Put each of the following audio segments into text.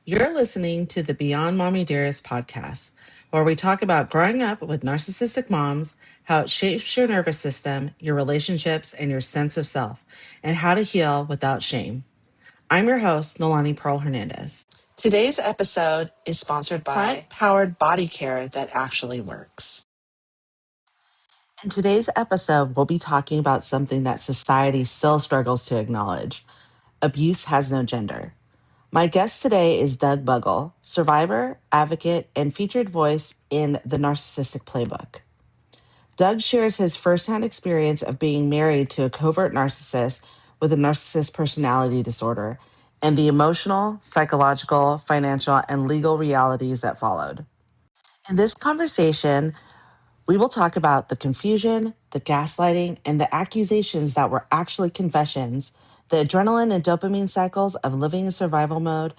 You're listening to the Beyond Mommy Dearest podcast, where we talk about growing up with narcissistic moms, how it shapes your nervous system, your relationships, and your sense of self, and how to heal without shame. I'm your host, Noelani Pearl Hernandez. Today's episode is sponsored by plant-powered body care that actually works. In today's episode, we'll be talking about something that society still struggles to acknowledge. Abuse has no gender. My guest today is Doug Buggle, survivor, advocate, and featured voice in the Narcissistic Playbook. Doug shares his firsthand experience of being married to a covert narcissist with a narcissist personality disorder and the emotional, psychological, financial, and legal realities that followed. In this conversation, we will talk about the confusion, the gaslighting, and the accusations that were actually confessions, the adrenaline and dopamine cycles of living in survival mode,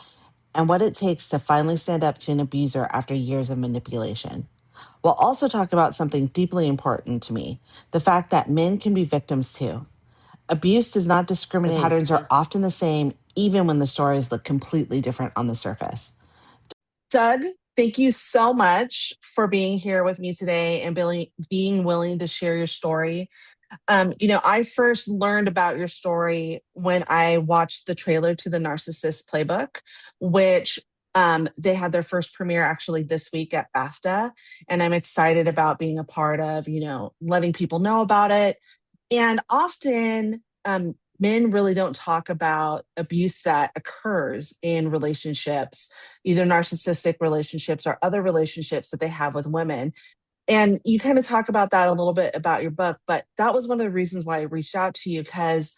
and what it takes to finally stand up to an abuser after years of manipulation. We'll also talk about something deeply important to me, the fact that men can be victims too. Abuse does not discriminate. The patterns are often the same, even when the stories look completely different on the surface. Doug, thank you so much for being here with me today and being willing to share your story. I first learned about your story when I watched the trailer to the Narcissist Playbook, which they had their first premiere actually this week at BAFTA. And I'm excited about being a part of, letting people know about it. And often men really don't talk about abuse that occurs in relationships, either narcissistic relationships or other relationships that they have with women. And you kind of talk about that a little bit about your book, but that was one of the reasons why I reached out to you, because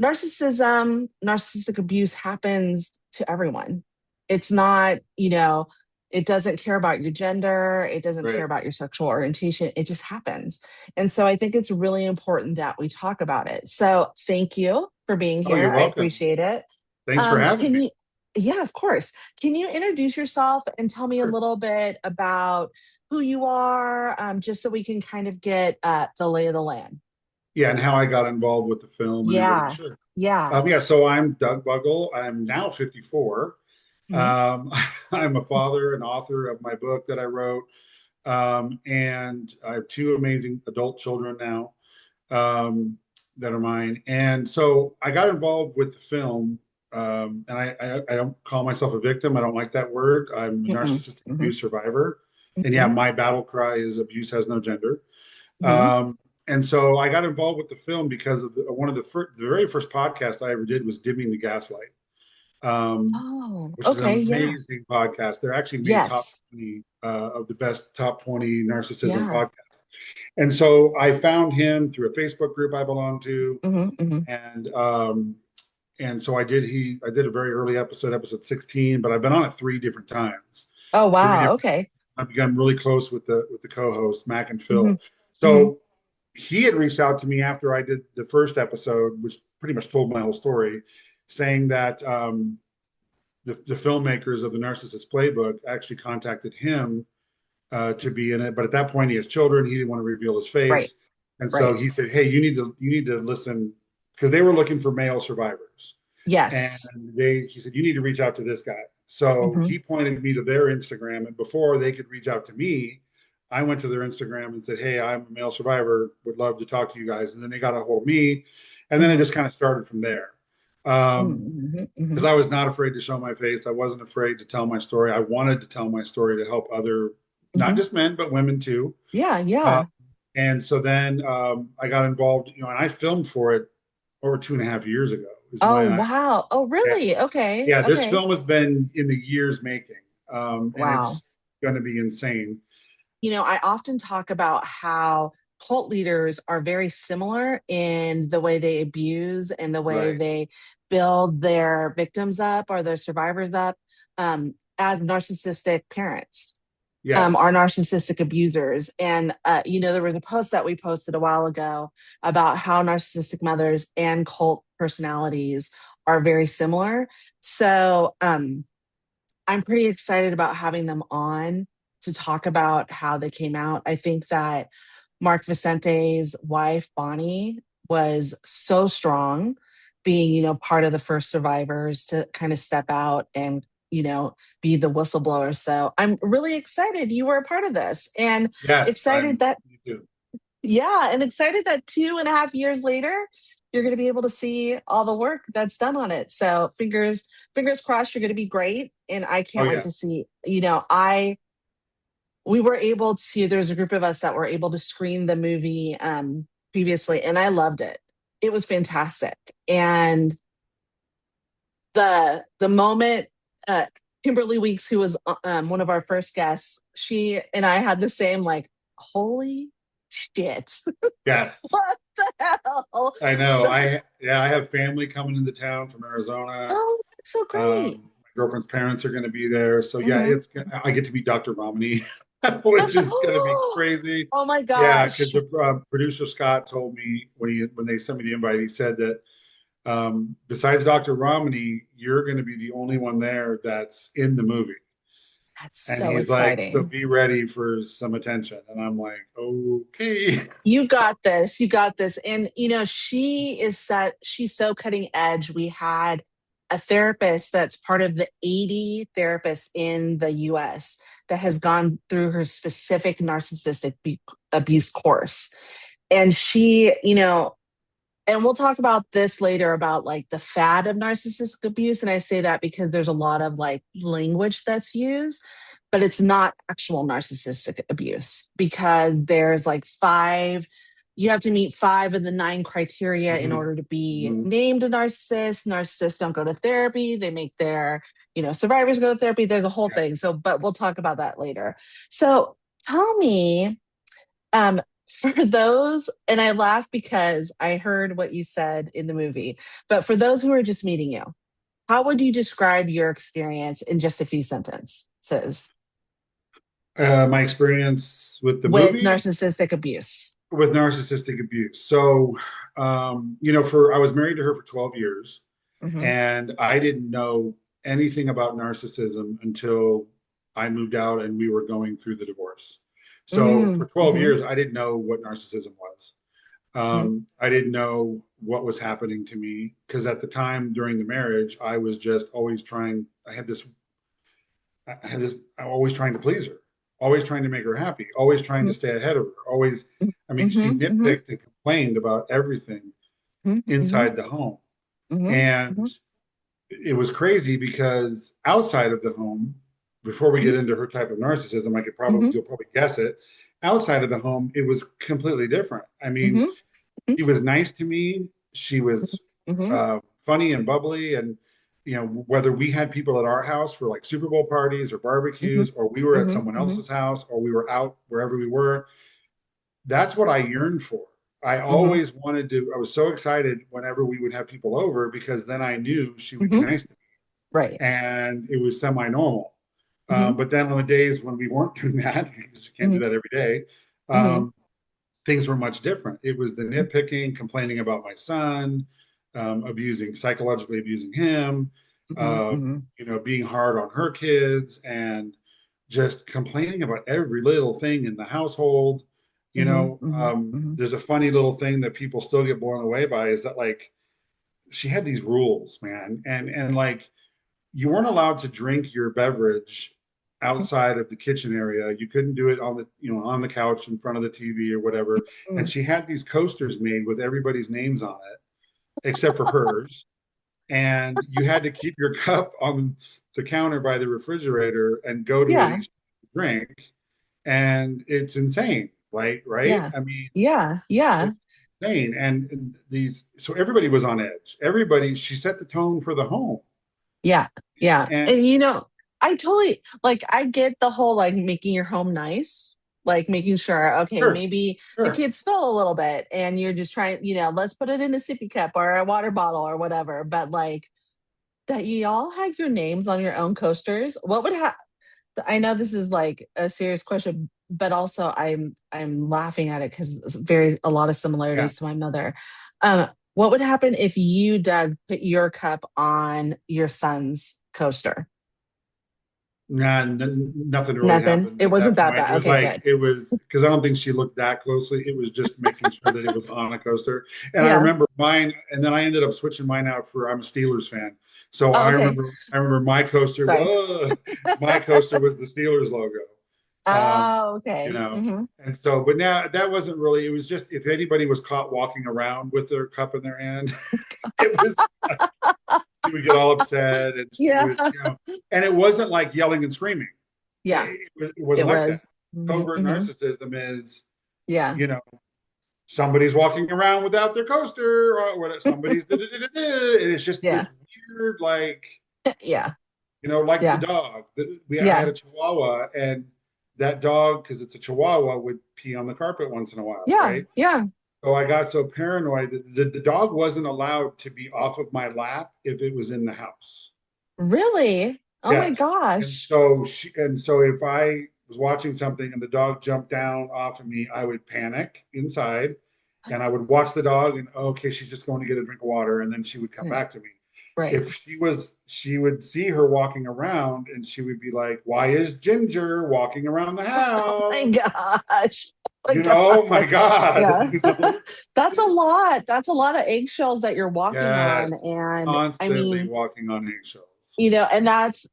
narcissistic abuse happens to everyone. It's not, it doesn't care about your gender. It doesn't care about your sexual orientation. It just happens. And so I think it's really important that we talk about it. So thank you for being here. You're welcome. I appreciate it. Thanks for having me. Yeah, of course. Can you introduce yourself and tell me a little bit about who you are, just so we can kind of get the lay of the land? Yeah, and how I got involved with the film. Yeah. Sure. Yeah. So I'm Doug Buggle. I'm now 54. I'm a father and author of my book that I wrote. And I have two amazing adult children now that are mine. And so I got involved with the film. And I don't call myself a victim. I don't like that word. I'm a narcissistic abuse survivor. And yeah, my battle cry is abuse has no gender. And so I got involved with the film because of one of the very first podcast I ever did was Dimming the Gaslight, which is an amazing podcast. They're actually made top 20 of the best top 20 narcissism podcasts. And so I found him through a Facebook group I belong to. And so I did a very early episode 16, but I've been on it 3 different times. Oh, wow. Okay. I've become really close with the co-hosts, Mac and Phil. So he had reached out to me after I did the first episode, which pretty much told my whole story, saying that the filmmakers of the Narcissist Playbook actually contacted him to be in it. But at that point, he has children. He didn't want to reveal his face. Right. And so he said, hey, you need to listen, because they were looking for male survivors. Yes. And he said, you need to reach out to this guy. So he pointed me to their Instagram. And before they could reach out to me, I went to their Instagram and said, hey, I'm a male survivor, would love to talk to you guys. And then they got a hold of me. And then it just kind of started from there. Because I was not afraid to show my face. I wasn't afraid to tell my story. I wanted to tell my story to help other, not just men, but women too. Yeah. And so then I got involved, and I filmed for it over 2.5 years ago. Wow. Oh, really? Okay. Yeah, this film has been in the years making. And it's going to be insane. I often talk about how cult leaders are very similar in the way they abuse and the way they build their victims up or their survivors up as narcissistic parents. Are narcissistic abusers. And, there was a post that we posted a while ago about how narcissistic mothers and cult personalities are very similar. So I'm pretty excited about having them on to talk about how they came out. I think that Mark Vicente's wife, Bonnie, was so strong, being, part of the first survivors to kind of step out and be the whistleblower. So I'm really excited you were a part of this, and Yes, excited that, me too. yeah, and excited that 2.5 years later, you're going to be able to see all the work that's done on it. So fingers crossed, you're going to be great. And I Oh can't wait yeah. to see, we were able to, there's a group of us that were able to screen the movie previously, and I loved it. It was fantastic. And the moment Kimberly Weeks, who was one of our first guests, she and I had the same like, holy shit. Yes. What the hell? I know. So, I have family coming into town from Arizona. oh, that's so great. My girlfriend's parents are going to be there, so yeah, Mhm. I get to meet Dr. Romney, which is going to be crazy. Oh my Yeah, because gosh. the producer Scott told me when they sent me the invite, he said that besides Dr. Romney, you're going to be the only one there that's in the movie. That's And so he's like, so exciting. be ready for some attention. And I'm like, okay. You got this. You got this. And she's so cutting edge. We had a therapist that's part of the 80 therapists in the US that has gone through her specific narcissistic abuse course. And and we'll talk about this later about like the fad of narcissistic abuse. And I say that because there's a lot of like language that's used, but it's not actual narcissistic abuse, because there's like you have to meet 5 of the 9 criteria in Mhm, order to be mhm. named a narcissist. Narcissists don't go to therapy. They make their, survivors go to therapy. There's a whole Yeah. thing. So, but we'll talk about that later. So tell me, um, for those, and I laugh because I heard what you said in the movie, but for those who are just meeting you, how would you describe your experience in just a few sentences My experience with the with movie narcissistic abuse? with narcissistic abuse. So, I was married to her for 12 years, Hmm. and I didn't know anything about narcissism until I moved out and we were going through the divorce. So for 12 Mm-hmm. years, I didn't know what narcissism was. I didn't know what was happening to me because at the time during the marriage, I was just always trying. I'm always trying to please her, always trying to make her happy, always trying to stay ahead of her. Always, I mean, she Mm-hmm. Mm-hmm. nitpicked and complained about everything Mm-hmm. inside the home. Mm-hmm. And it was crazy because outside of the home, before we get into her type of narcissism, Mm-hmm. you'll probably guess it. Outside of the home, it was completely different. I mean, Mm-hmm. she was nice to me. She was Mm-hmm. funny and bubbly, and whether we had people at our house for like Super Bowl parties or Mm-hmm. barbecues, or we were at someone Mm-hmm. else's house, or we were out wherever we were, that's what I yearned for. I Mm-hmm. always wanted to. I was so excited whenever we would have people over because then I knew she would be Mm-hmm. nice to me, Right. and it was semi-normal. Mm-hmm. But then on the days when we weren't doing that, because you can't do Mm-hmm. that every day, Mm-hmm. um, things were much different. It was the nitpicking, complaining about my son, psychologically abusing him, uh, Mm-hmm. being hard on her kids, and just complaining about every little thing in the household. Mm-hmm. Mm-hmm. There's a funny little thing that people still get blown away by is that like she had these rules, man, and like you weren't allowed to drink your beverage outside of the kitchen area. You couldn't do it on the couch in front of the TV or whatever. And Mm-hmm. she had these coasters made with everybody's names on it, except for hers. And you had to keep your cup on the counter by the refrigerator and go to it Yeah. each drink. And it's insane, right? Right? Yeah. I mean, Yeah. Yeah. it's insane. And so everybody was on edge. She set the tone for the home. Yeah. Yeah. And And I totally like, I get the whole like making your home nice, like making sure, okay, sure, maybe the sure. kids spill a little bit and you're just trying, let's put it in a sippy cup or a water bottle or whatever. But like that you all had your names on your own coasters. What would happen? I know this is like a serious question, but also I'm laughing at it because it's a lot of Yeah. similarities to my mother. What would happen if you, Doug, put your cup on your son's coaster? Nah, nothing really Nothing. happened It at wasn't that that point. bad. Okay, good. It was because I don't think she looked that closely. It was just making sure that it was on a coaster. And I Yeah. remember mine, and then I ended up switching mine out I'm a Steelers fan. So Oh, I okay. remember, my coaster. Sorry. My coaster was the Steelers logo. Um, Oh, you okay. know, Hmm. and so, but now that wasn't really. It was just if anybody was caught walking around with their cup in their hand, it was she would get all upset, and she Yeah. would, and it wasn't like yelling and screaming. Yeah, It it wasn't like that. was. Hmm. Covert Hmm. narcissism is, Yeah. you know, somebody's walking around without their coaster, or whatever. Somebody's and it's just Yeah. this weird, like, Yeah. like the Yeah. dog. I had Yeah. a Chihuahua, and that dog, because it's a Chihuahua, would pee on the carpet once in a while, Yeah. right? Yeah. So I got so paranoid that the dog wasn't allowed to be off of my lap if it was in the house. Really? Oh my Yes. And gosh. so if I was watching something and the dog jumped down off of me, I would panic inside and I would watch the dog and okay, she's just going to get a drink of water and then she would come Yeah. back to me. Right. If she would see her walking around and she would be like, "Why is Ginger walking around the Oh my house?" gosh. Oh my Oh my God. God, Yeah. That's a lot. That's a lot of eggshells that you're walking Yes, on. And I constantly mean, walking on eggshells. and that's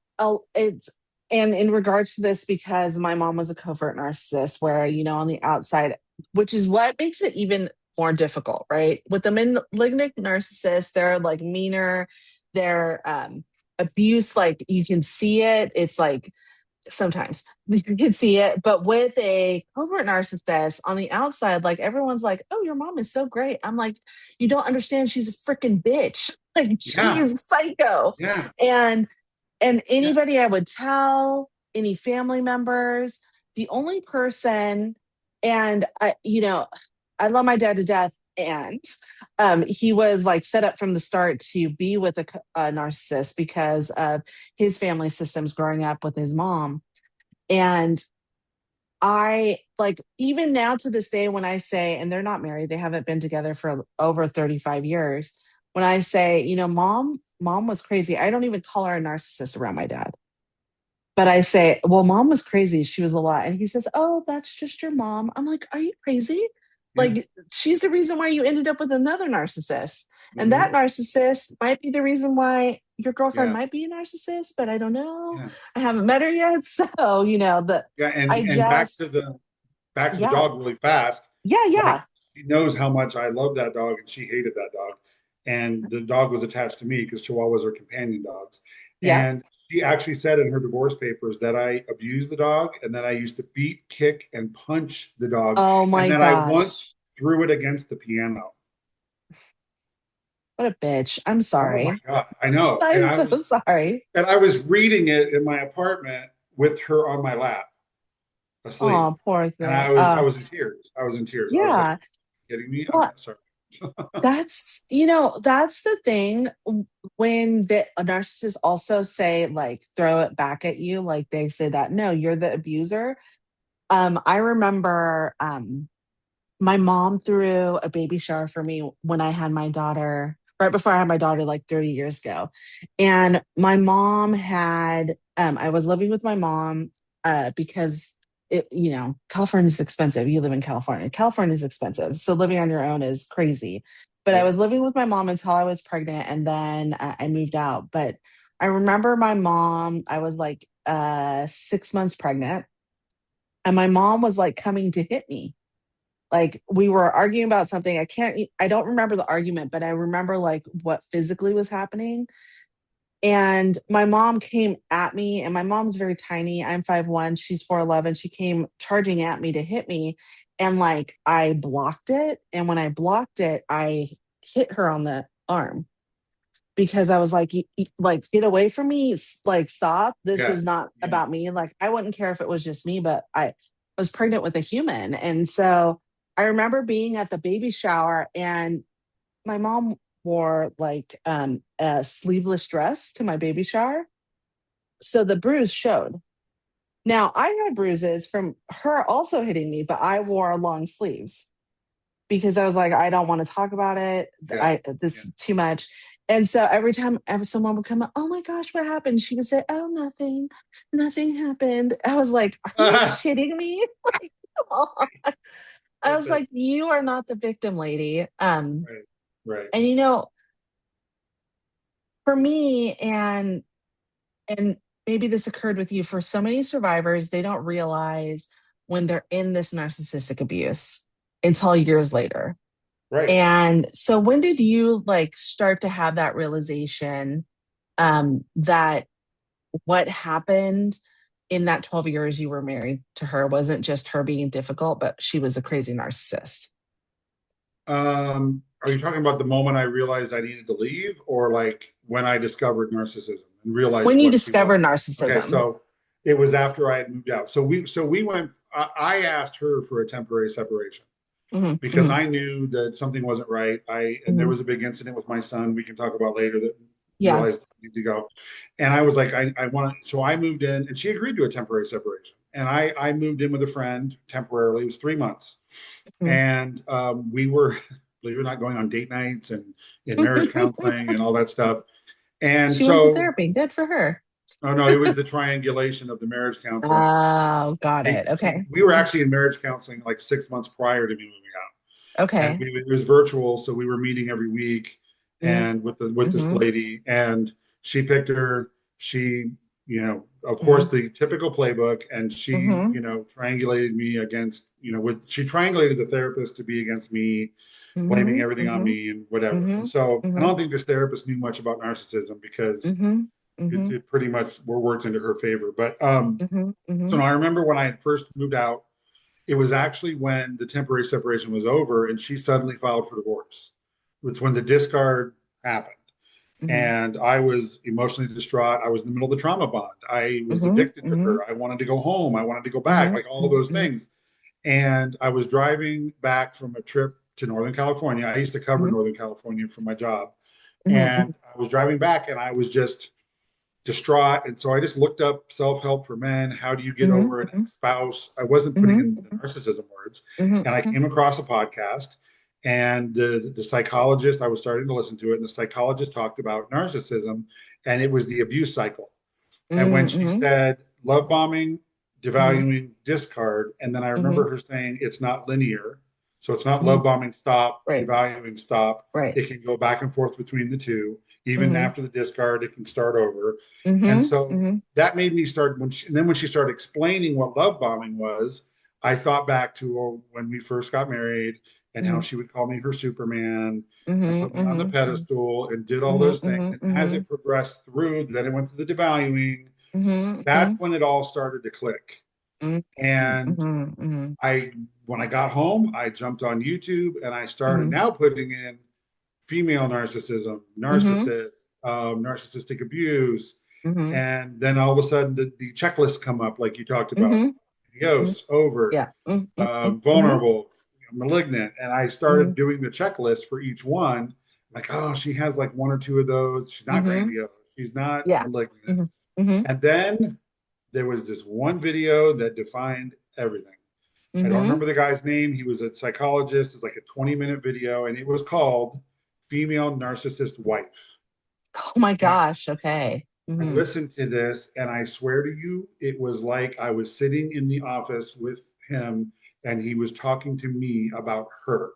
it's and in regards to this, because my mom was a covert narcissist where, on the outside, which is what makes it even more difficult, right? With the malignant narcissist, they're like meaner, they're abuse, like you can see it. It's like sometimes you can see it, but with a covert narcissist on the outside, like everyone's like, oh, your mom is so great. I'm like, you don't understand, she's a freaking bitch. Like Yeah, she's psycho. yeah, and and yeah. anybody I would tell, any family members, the only person, and I love my dad to death, and he was like set up from the start to be with a narcissist because of his family systems growing up with his mom. And I like, even now to this day, when I say, and they're not married, they haven't been together for over 35 years. When I say, mom was crazy, I don't even call her a narcissist around my dad. But I say, well, mom was crazy. She was a lot. And he says, oh, that's just your mom. I'm like, are you crazy? Yeah. Like, she's the reason why you ended up with another narcissist. And Hmm. that narcissist might be the reason why your girlfriend Yeah, might be a narcissist, but I don't know. yeah, I haven't met her yet. So, yeah. I And just, back to the yeah, dog really fast. yeah, Like yeah, she knows how much I love that dog, and she hated that dog. And the dog was attached to me because Chihuahuas are companion dogs. yeah. And she actually said in her divorce papers that I abused the dog, and that I used to beat, kick, and punch the dog, Oh and my then I once gosh. threw it against the piano. What a bitch. I'm Oh my sorry. God, I know. I'm so sorry. And I was reading it in my apartment with her on my lap, asleep. Oh, poor And thing. I was in tears. I was in tears. I was like, Yeah. kidding me? I'm Well, sorry. that's the thing. When a narcissist also say, like, throw it back at you, like they say that, no, you're the abuser. I remember my mom threw a baby shower for me when I had my daughter, right before I had my daughter, like 30 years ago. And my mom had, I was living with my mom because California is expensive. You live in California. California is expensive. So living on your own is crazy. But I Yep. was living with my mom until I was pregnant, and then I moved out. But I remember my mom, I was like 6 months pregnant, and my mom was like coming to hit me. Like, we were arguing about something. I don't remember the argument, but I remember like what physically was happening. And my mom came at me, and my mom's very tiny. I'm 5'1", she's 4'11". She came charging at me to hit me. And like, I blocked it. And when I blocked it, I hit her on the arm because I was like, like, get away from me. Like, stop. This Yeah. is not Yeah. about me. Like, I wouldn't care if it was just me, but I was pregnant with a human. And so I remember being at the baby shower, and my mom wore like a sleeveless dress to my baby shower. So the bruise showed. Now I had bruises from her also hitting me, but I wore long sleeves because I was like, I don't want to talk about it. Yeah. I This is too much. And so every time ever someone would come up, oh my gosh, what happened? She would say, oh, nothing, nothing happened. I was like, are you Yeah. shitting me? Like, come on. I That's was it. like, you are not the victim, lady. Right. Right. And For me, and maybe this occurred with you, for so many survivors, they don't realize when they're in this narcissistic abuse until years later. Right. And so when did you like start to have that realization that what happened in that 12 years you were married to her wasn't just her being difficult, but she was a crazy narcissist? Are you talking about the moment I realized I needed to leave, or like when I discovered narcissism and realized When you what she was? discovered Okay, narcissism. so it was after I had moved out. So we went. I asked her for a temporary separation Hmm. because Hmm. I knew that something wasn't right. And there Hmm. was a big incident with my son. We can talk about later that Yeah. realized I need to go. And I was like, I want. So I moved in, and she agreed to a temporary separation. And I moved in with a friend temporarily. It was 3 months, Hmm. and we were, believe it or not, going on date nights and in marriage counseling and all that stuff. And She went to so, therapy. Good for her. oh no, it was the triangulation of the marriage counseling. Oh, got it. Okay. We were actually in marriage counseling like 6 months prior to me moving out, and Okay. it was virtual, so we were meeting every week, Mm-hmm. and with this lady, and she picked her. She, of Mm-hmm. course, the typical playbook, and she, Mm-hmm. triangulated me against, she triangulated the therapist to be against me, blaming Mm-hmm. everything on Mm-hmm. me and whatever. And Mm-hmm. so I Mm-hmm. don't think this therapist knew much about narcissism because Mm-hmm. Mm-hmm. it pretty much worked into her favor. But Mm-hmm. so Mm-hmm. I remember when I had first moved out, it was actually when the temporary separation was over and she suddenly filed for divorce. It's when the discard happened. Mm-hmm. And I was emotionally distraught. I was in the middle of the trauma bond. I was Mm-hmm. addicted to Mm-hmm. her. I wanted to go home. I wanted to go back, Mm-hmm. like all of those Mm-hmm. things. And I was driving back from a trip to Northern California. I used to cover Northern California for my job. Mm-hmm. And I was driving back and I was just distraught. And so I just looked up self help for men. How do you get Mm-hmm. over an Mm-hmm. ex spouse? I wasn't putting in the Mm-hmm. narcissism words. And I Mm-hmm. came across a podcast, and the psychologist, I was starting to listen to it, and the psychologist talked about narcissism, and it was the abuse cycle. And when she Mm-hmm. said love bombing, Mm-hmm. devaluing, discard, and then I Mm-hmm. remember her saying it's not linear. So it's not Mm-hmm. love bombing, stop, Right. devaluing, stop. Right. It can go back and forth between the two. Even Mm-hmm. after the discard, it can start over. And Mm-hmm. so Mm-hmm. that made me start and then when she started explaining what love bombing was, I thought back to when we first got married and how she would call me her Superman and put Mm-hmm. me on the Mm-hmm. pedestal and did all those things. And as Mm-hmm. it progressed through, then it went to the devaluing. That's Mm-hmm. when it all started to click. Mm-hmm. And Mm-hmm. when I got home, I jumped on YouTube and I started Mm-hmm. now putting in female narcissism, Mm-hmm. narcissist, narcissistic abuse. Mm-hmm. And then all of a sudden the checklists come up, like you talked about: Mm-hmm. Mm-hmm. grandiose, overt, Yeah. Mm-hmm. Mm-hmm. vulnerable, malignant. And I Mm-hmm. started doing the checklist for each one. Like, oh, she has like one or two of those. She's not Mm-hmm. grandiose. She's not Yeah. malignant. Mm-hmm. Mm-hmm. And then there was this one video that defined everything. I don't Mm-hmm. remember the guy's name. He was a psychologist. It's like a 20-minute video, and it was called Female Narcissist Wife. Oh my And gosh. Okay. I Mm-hmm. listened to this, and I swear to you, it was like I was sitting in the office with him, and he was talking to me about her.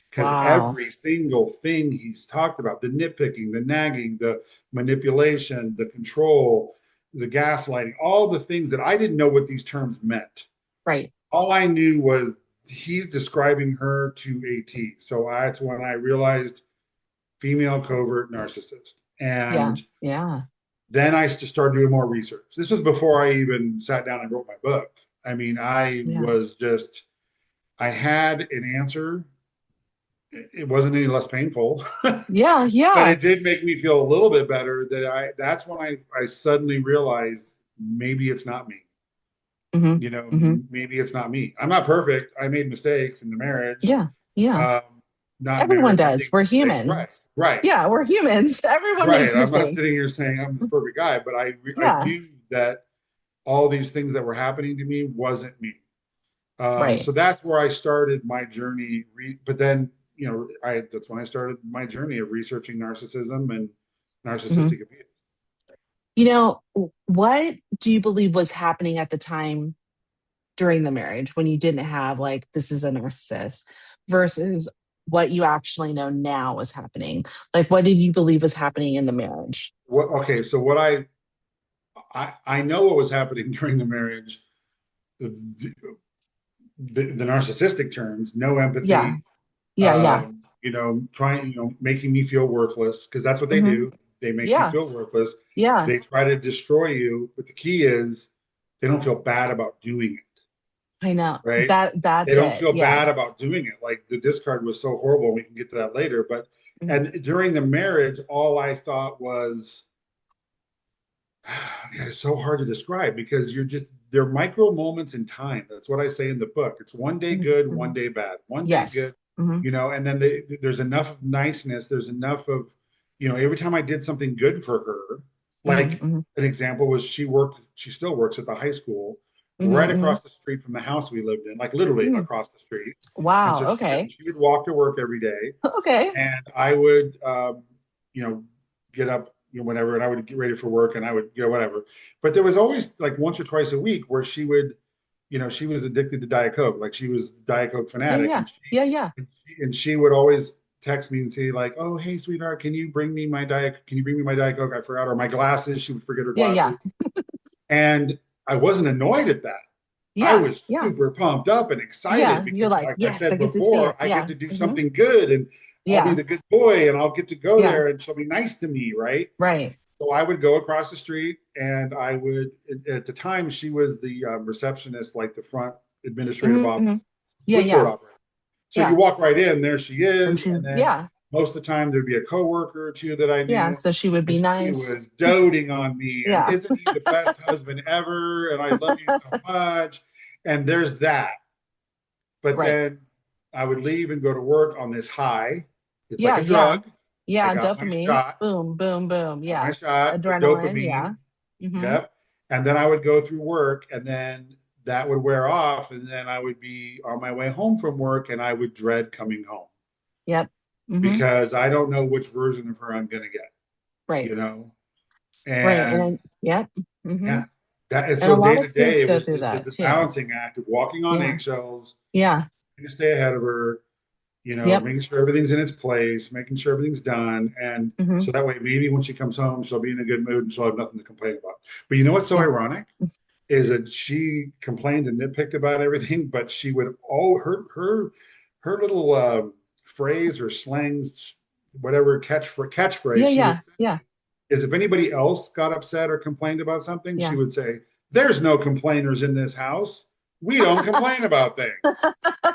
Because Wow. every single thing he's talked about, the nitpicking, the nagging, the manipulation, the control, the gaslighting, all the things that I didn't know what these terms meant. Right. All I knew was he's describing her to a T. So that's when I realized female covert narcissist. Yeah. And Yeah. then I just started doing more research. This was before I even sat down and wrote my book. I mean, Yeah. I had an answer. It wasn't any less painful, Yeah. but Yeah. it did make me feel a little bit better that's when I suddenly realized maybe it's not me. Mm-hmm. Mm-hmm. Maybe it's not me. I'm not perfect. I made mistakes in the marriage. Yeah. Yeah. Um, Not Everyone marriage, does. making We're mistakes. Right, humans. right, Yeah, we're humans. Everyone right. makes I'm not sitting mistakes. here saying I'm this perfect guy, but I Yeah. knew that all these things that were happening to me wasn't me. Right. So that's where I started my journey. But then, that's when I started my journey of researching narcissism and Mm-hmm. narcissistic abuse. What do you believe was happening at the time during the marriage when you didn't have like this is a narcissist versus what you actually know now was happening. Like, what did you believe was happening in the marriage? Okay, so what I know what was happening during the marriage, the, the narcissistic terms, no Yeah. empathy, Yeah. Yeah. trying, making me feel worthless, because that's what they Hmm. do. They make you Yeah. feel worthless. Yeah. They try to destroy you, but the key is they don't feel bad about doing it, I know right? They that's don't it. feel Yeah. bad about doing it. Like the discard was so horrible. We can get to that later. But Mhm. and during the marriage, all I thought was, it's so hard to describe because they're micro moments in time. That's what I say in the book. It's one day Mhm. good, one Mhm. day bad, one day Yes. good, Hmm. and then there's enough of niceness. There's enough of, every time I did something good for her, Hmm. like Hmm. an example was she still works at the high school right Hmm. across the street from the house we lived in, like literally Hmm. across the street. And Wow. so Okay. she would walk to work every day, Okay. and I would, you know, get up, whatever, and I would get ready for work, and I would, whatever. But there was always like once or twice a week where she would, she was addicted to Diet Coke, like she was a Diet Coke Yeah. fanatic, Yeah. Yeah. Yeah. and she would always text me and say like, "Oh, hey, sweetheart, can you bring me my Diet? Can you bring me my Diet Coke? I forgot, or my glasses." She would forget her Yeah. Yeah. glasses, and I wasn't annoyed at that. I Yeah. was Yeah. super pumped up and excited Yeah. You're because, like, like I yes, I said get to see before, it. I get Yeah. to do Hmm. something good, and I'll be Yeah. the good boy, and I'll get to go Yeah. there, and she'll be nice to me, right? Right. So I would go across the street, and I would. At the time, she was the receptionist, like the front administrative Hmm. office, Hmm. Yeah. switchboard Yeah. operator. So you Yeah. walk right in, there she And is, she, and then yeah. most of the time there'd be a coworker or two that I Yeah. knew, So she would and be she nice. was doting on me, and Yeah. isn't he the best husband ever? And I love you so much. And there's that. But Right. then I would leave and go to work on this high. It's like Yeah. a Yeah. drug. I Yeah. got my Dopamine. shot, Boom, boom, boom. got my Yeah. shot of Adrenaline. Yeah. dopamine. Hmm. Yep. And then I would go through work, and then that would wear off. And then I would be on my way home from work, and I would dread coming home Yep. Hmm. because I don't know which version of her I'm going to get, Right. you know? Right. And And then, yep. Hmm. yeah, and And a so day lot to of day, kids it go was through just that this too. balancing act of walking on Yeah. eggshells, Yeah. trying to stay ahead of her, Yep. making sure everything's in its place, making sure everything's done. And Hmm. so that way, maybe when she comes home, she'll be in a good mood and she'll have nothing to complain about. But you know what's so Yeah. ironic is that she complained and nitpicked about everything, but she would all her little phrase or slang, whatever catchphrase Yeah. she would Yeah. say Yeah. is if anybody else got upset or complained about something, she Yeah. would say, "There's no complainers in this house. We don't complain about things.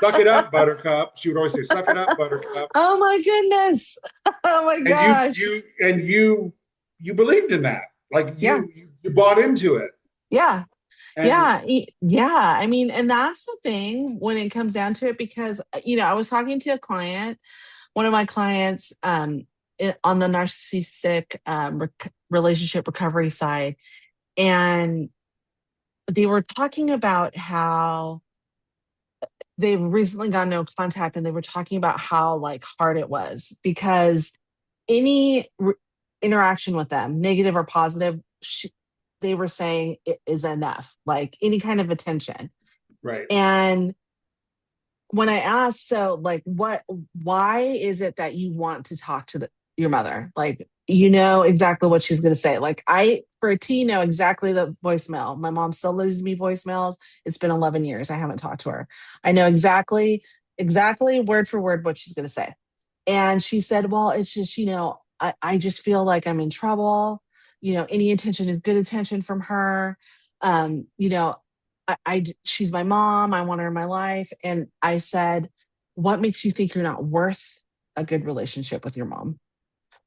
Suck it up, Buttercup." She would always say, "Suck it up, Buttercup." Oh my goodness. Oh my And gosh. you believed in that. Like Yeah. you bought into it. Yeah. And Yeah. Yeah. I mean, and that's the thing when it comes down to it, because, I was talking to a client, one of my clients, on the narcissistic relationship recovery side. And they were talking about how they've recently gotten no contact, and they were talking about how like hard it was because any interaction with them, negative or positive, they were saying it is enough, like any kind of attention. right. And when I asked, so like, why is it that you want to talk to your mother? Like, you know exactly what she's going to say. Like, for a T, know exactly the voicemail. My mom still leaves me voicemails. It's been 11 years. I haven't talked to her. I know exactly word for word what she's going to say. And she said, well, it's just, I just feel like I'm in trouble. Any attention is good attention from her. Um, you know, she's my mom. I want her in my life. And I said, what makes you think you're not worth a good relationship with your mom?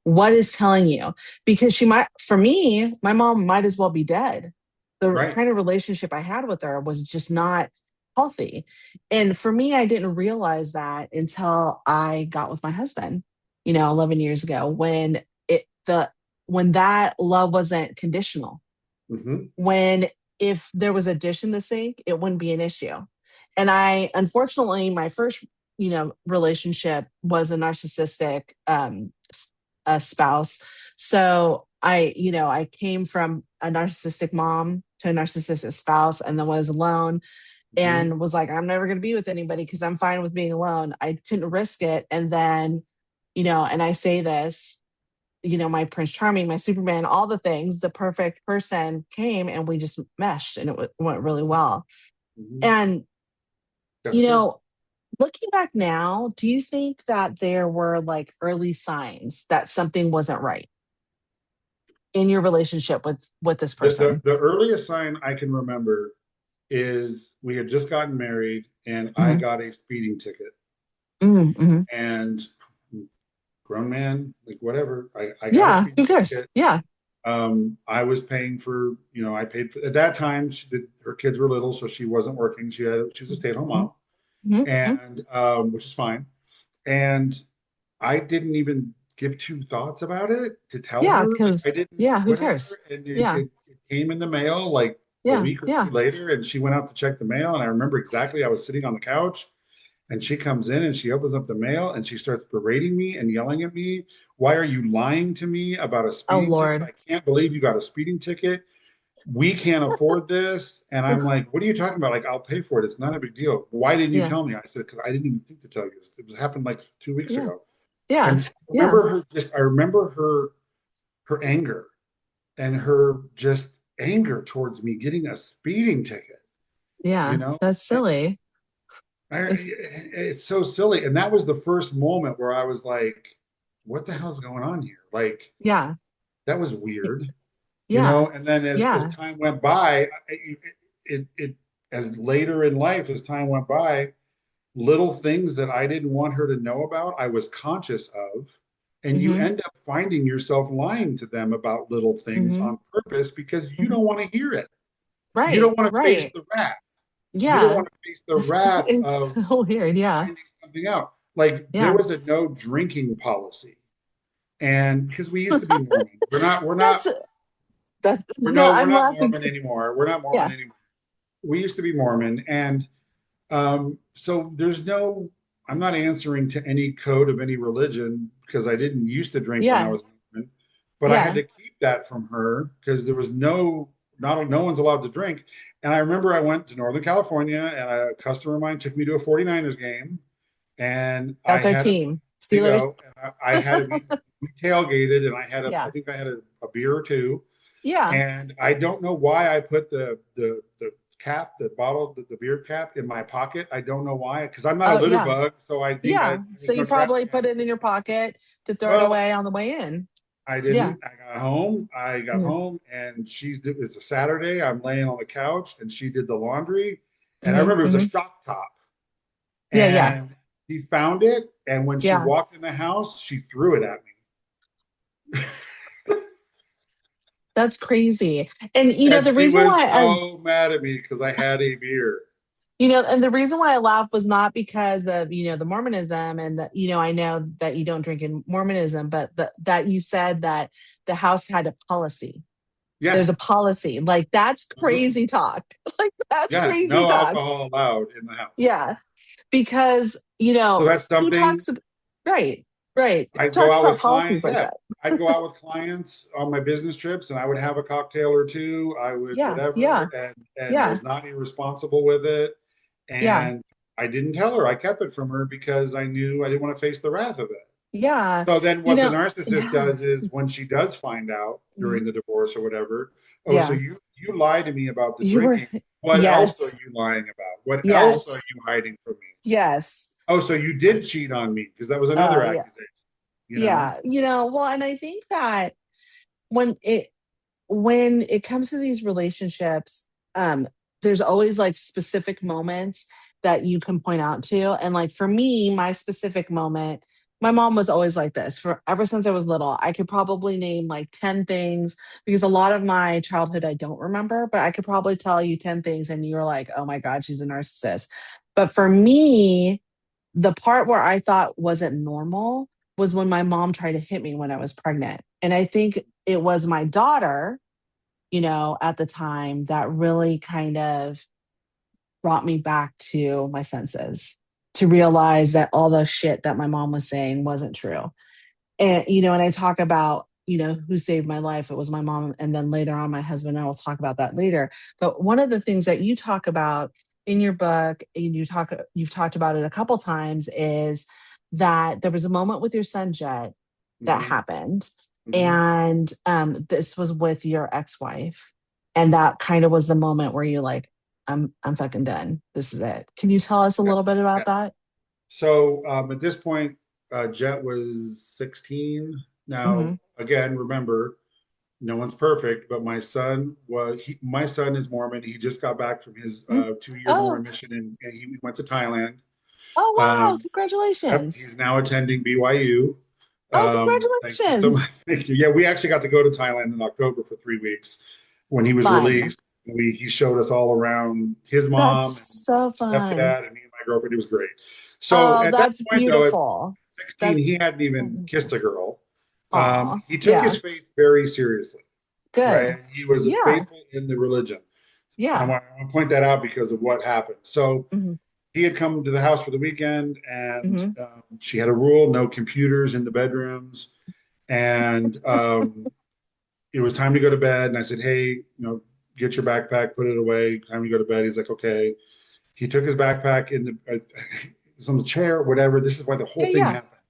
What is telling you? Because for me, my mom might as well be dead. The Right. kind of relationship I had with her was just not healthy. And for me, I didn't realize that until I got with my husband, 11 years ago, when that love wasn't conditional, Mm-hmm. when if there was a dish in the sink, it wouldn't be an issue. And unfortunately, my first, relationship was a narcissistic spouse. So I came from a narcissistic mom to a narcissistic spouse, and then was alone. Hmm. and was like, I'm never going to be with anybody because I'm fine with being alone. I couldn't risk it. And then, and I say this, my Prince Charming, my Superman, all the things, the perfect person came and we just meshed and it went really well. Hmm. And, That's you good. know, looking back now, do you think that there were like early signs that something wasn't right in your relationship with this The person? the earliest sign I can remember is we had just gotten married and I Hmm. got a speeding ticket. Hmm. And grown man, like whatever, I got a Yeah, speeding who cares? ticket. Yeah. I was paying for, I paid for, at that time, her kids were little, so she wasn't working. She was a stay-at-home Hmm. mom, Hmm. and which is fine. And I didn't even give two thoughts about it to tell Yeah, her. Like I because didn't, yeah, who whatever. cares? And Yeah, it came in the mail like a yeah, week or two yeah. later, and she went out to check the mail. And I remember exactly, I was sitting on the couch and she comes in and she opens up the mail and she starts berating me and yelling at me. Why are you lying to me about a Oh speeding ticket? Lord. I can't believe you got a speeding ticket. We can't afford this. And I'm like, what are you talking about? Like, I'll pay for it. It's not a big deal. Why didn't you Yeah, tell me? I said, because I didn't even think to tell you this. It was happened like 2 weeks yeah, ago. yeah, And so yeah, I remember her anger and her just anger towards me getting a speeding ticket, you yeah. know? That's silly. It's It's so silly. And that was the first moment where I was like, what the hell's going on here? Like, yeah, that was weird, yeah, And then as yeah. time went by, as later in life, as time went by, little things that I didn't want her to know about, I was conscious of. And you Hmm. end up finding yourself lying to them about little things Hmm. on purpose because you Hmm. don't want to hear it. You Right, don't want to face right. the wrath. You don't Yeah. want to face the wrath It's of so weird. Yeah, finding something out. Like there yeah. was a no drinking policy. And because we used to be Mormon, That's no. we're I'm not laughing Mormon because anymore. We're not Mormon yeah, anymore. We used to be Mormon. And so I'm not answering to any code of any religion because I didn't used to drink when I yeah, was Mormon, but I had yeah. to keep that from her because there was no one's allowed to drink. And I remember I went to Northern California and a customer of mine took me to a 49ers game and I That's our had team. to Steelers. go. And we tailgated and I Yeah, think I had a beer or two. yeah. And I don't know why I put the cap, the bottle, the beer cap in my pocket. I don't know why, because I'm not a Oh litter yeah, bug. So I think yeah. there So was no you trash probably can. put it in your pocket to throw it Well, away on the way in. I Yeah. didn't. Yeah. And it's a Saturday. I'm laying on the couch and she did the laundry. And I Hmm. remember it was a Hmm. shock top. Yeah, yeah, And she found it. And when she yeah. walked in the house, she threw it at me. That's crazy. And And the she reason was why so mad at me because I had a beer. and the reason why I laughed was not because of, the Mormonism and that, I know that you don't drink in Mormonism, but that you said that the house had a policy. Yeah. There's a policy. Like that's Mhm. crazy talk. Like that's Yeah, crazy no talk. alcohol allowed in the house. Yeah. Because, So that's who something talks about, right, right. Who I'd go talks out about with clients. policies like Yeah, that? I'd go out with clients on my business trips, and I would have a cocktail or two. I would Yeah, yeah, whatever, and yeah, was not irresponsible with it. yeah, And I didn't tell her. I kept it from her because I knew I didn't want to face the wrath of it. yeah. So then, You what the know, narcissist yeah. does is when she does find out Mhm. during the divorce or whatever, oh, so Yeah. you lied to me about the You were, drinking. What else are yes, you lying about? What else are yes, you hiding from me? yes. Oh, so you did cheat on me because that was another Yeah. accusation, you know? Yeah. Well, and I think that when it when it comes to these relationships, there's always like specific moments that you can point out to. And like for me, my specific moment, my mom was always like this for ever since I was little. I could probably name like 10 things because a lot of my childhood I don't remember, but I could probably tell you 10 things and you're like, oh my God, she's a narcissist. But for me, the part where I thought wasn't normal was when my mom tried to hit me when I was pregnant. And I think it was my daughter, at the time that really kind of brought me back to my senses to realize that all the shit that my mom was saying wasn't true. And, and I talk about, who saved my life. It was my mom. And then later on, my husband, and I will talk about that later. But one of the things that you talk about in your book, and you've talked about it a couple times, is that there was a moment with your son Jet that Hmm. happened, Hmm. and this was with your ex-wife, and that kind of was the moment where you're like, I'm fucking done. This is it. Can you tell us a Yeah. little bit about Yeah. that? So at this point, Jet was 16. Now, Hmm. again, remember, no one's perfect, but my son is Mormon. He just got back from his 2-year Oh, Mormon mission, and he went to Thailand. oh wow! Um, yep, Congratulations! he's now attending BYU. Oh, Thank you so much. congratulations! Thank you. Yeah, we actually got to go to Thailand in October for 3 weeks when he was Fun. released. He showed us all around his That's mom and so fun. stepdad and me and my girlfriend. It was great. So Oh, at that that's point, though, at beautiful. 16, That. he hadn't even kissed a girl. Aw, He took yeah, his faith very seriously, good. right? He was Yeah, faithful in the religion. And yeah. I want to point that out because of what happened. So Hmm. he had come to the house for the weekend, and Hmm. she had a rule: no computers in the bedrooms. And it was time to go to bed. And I said, "Hey, get your backpack, put it away. Time to go to bed." He's like, "Okay." He took his backpack in the it was on the chair, whatever. This is why the whole Yeah, thing yeah, happened.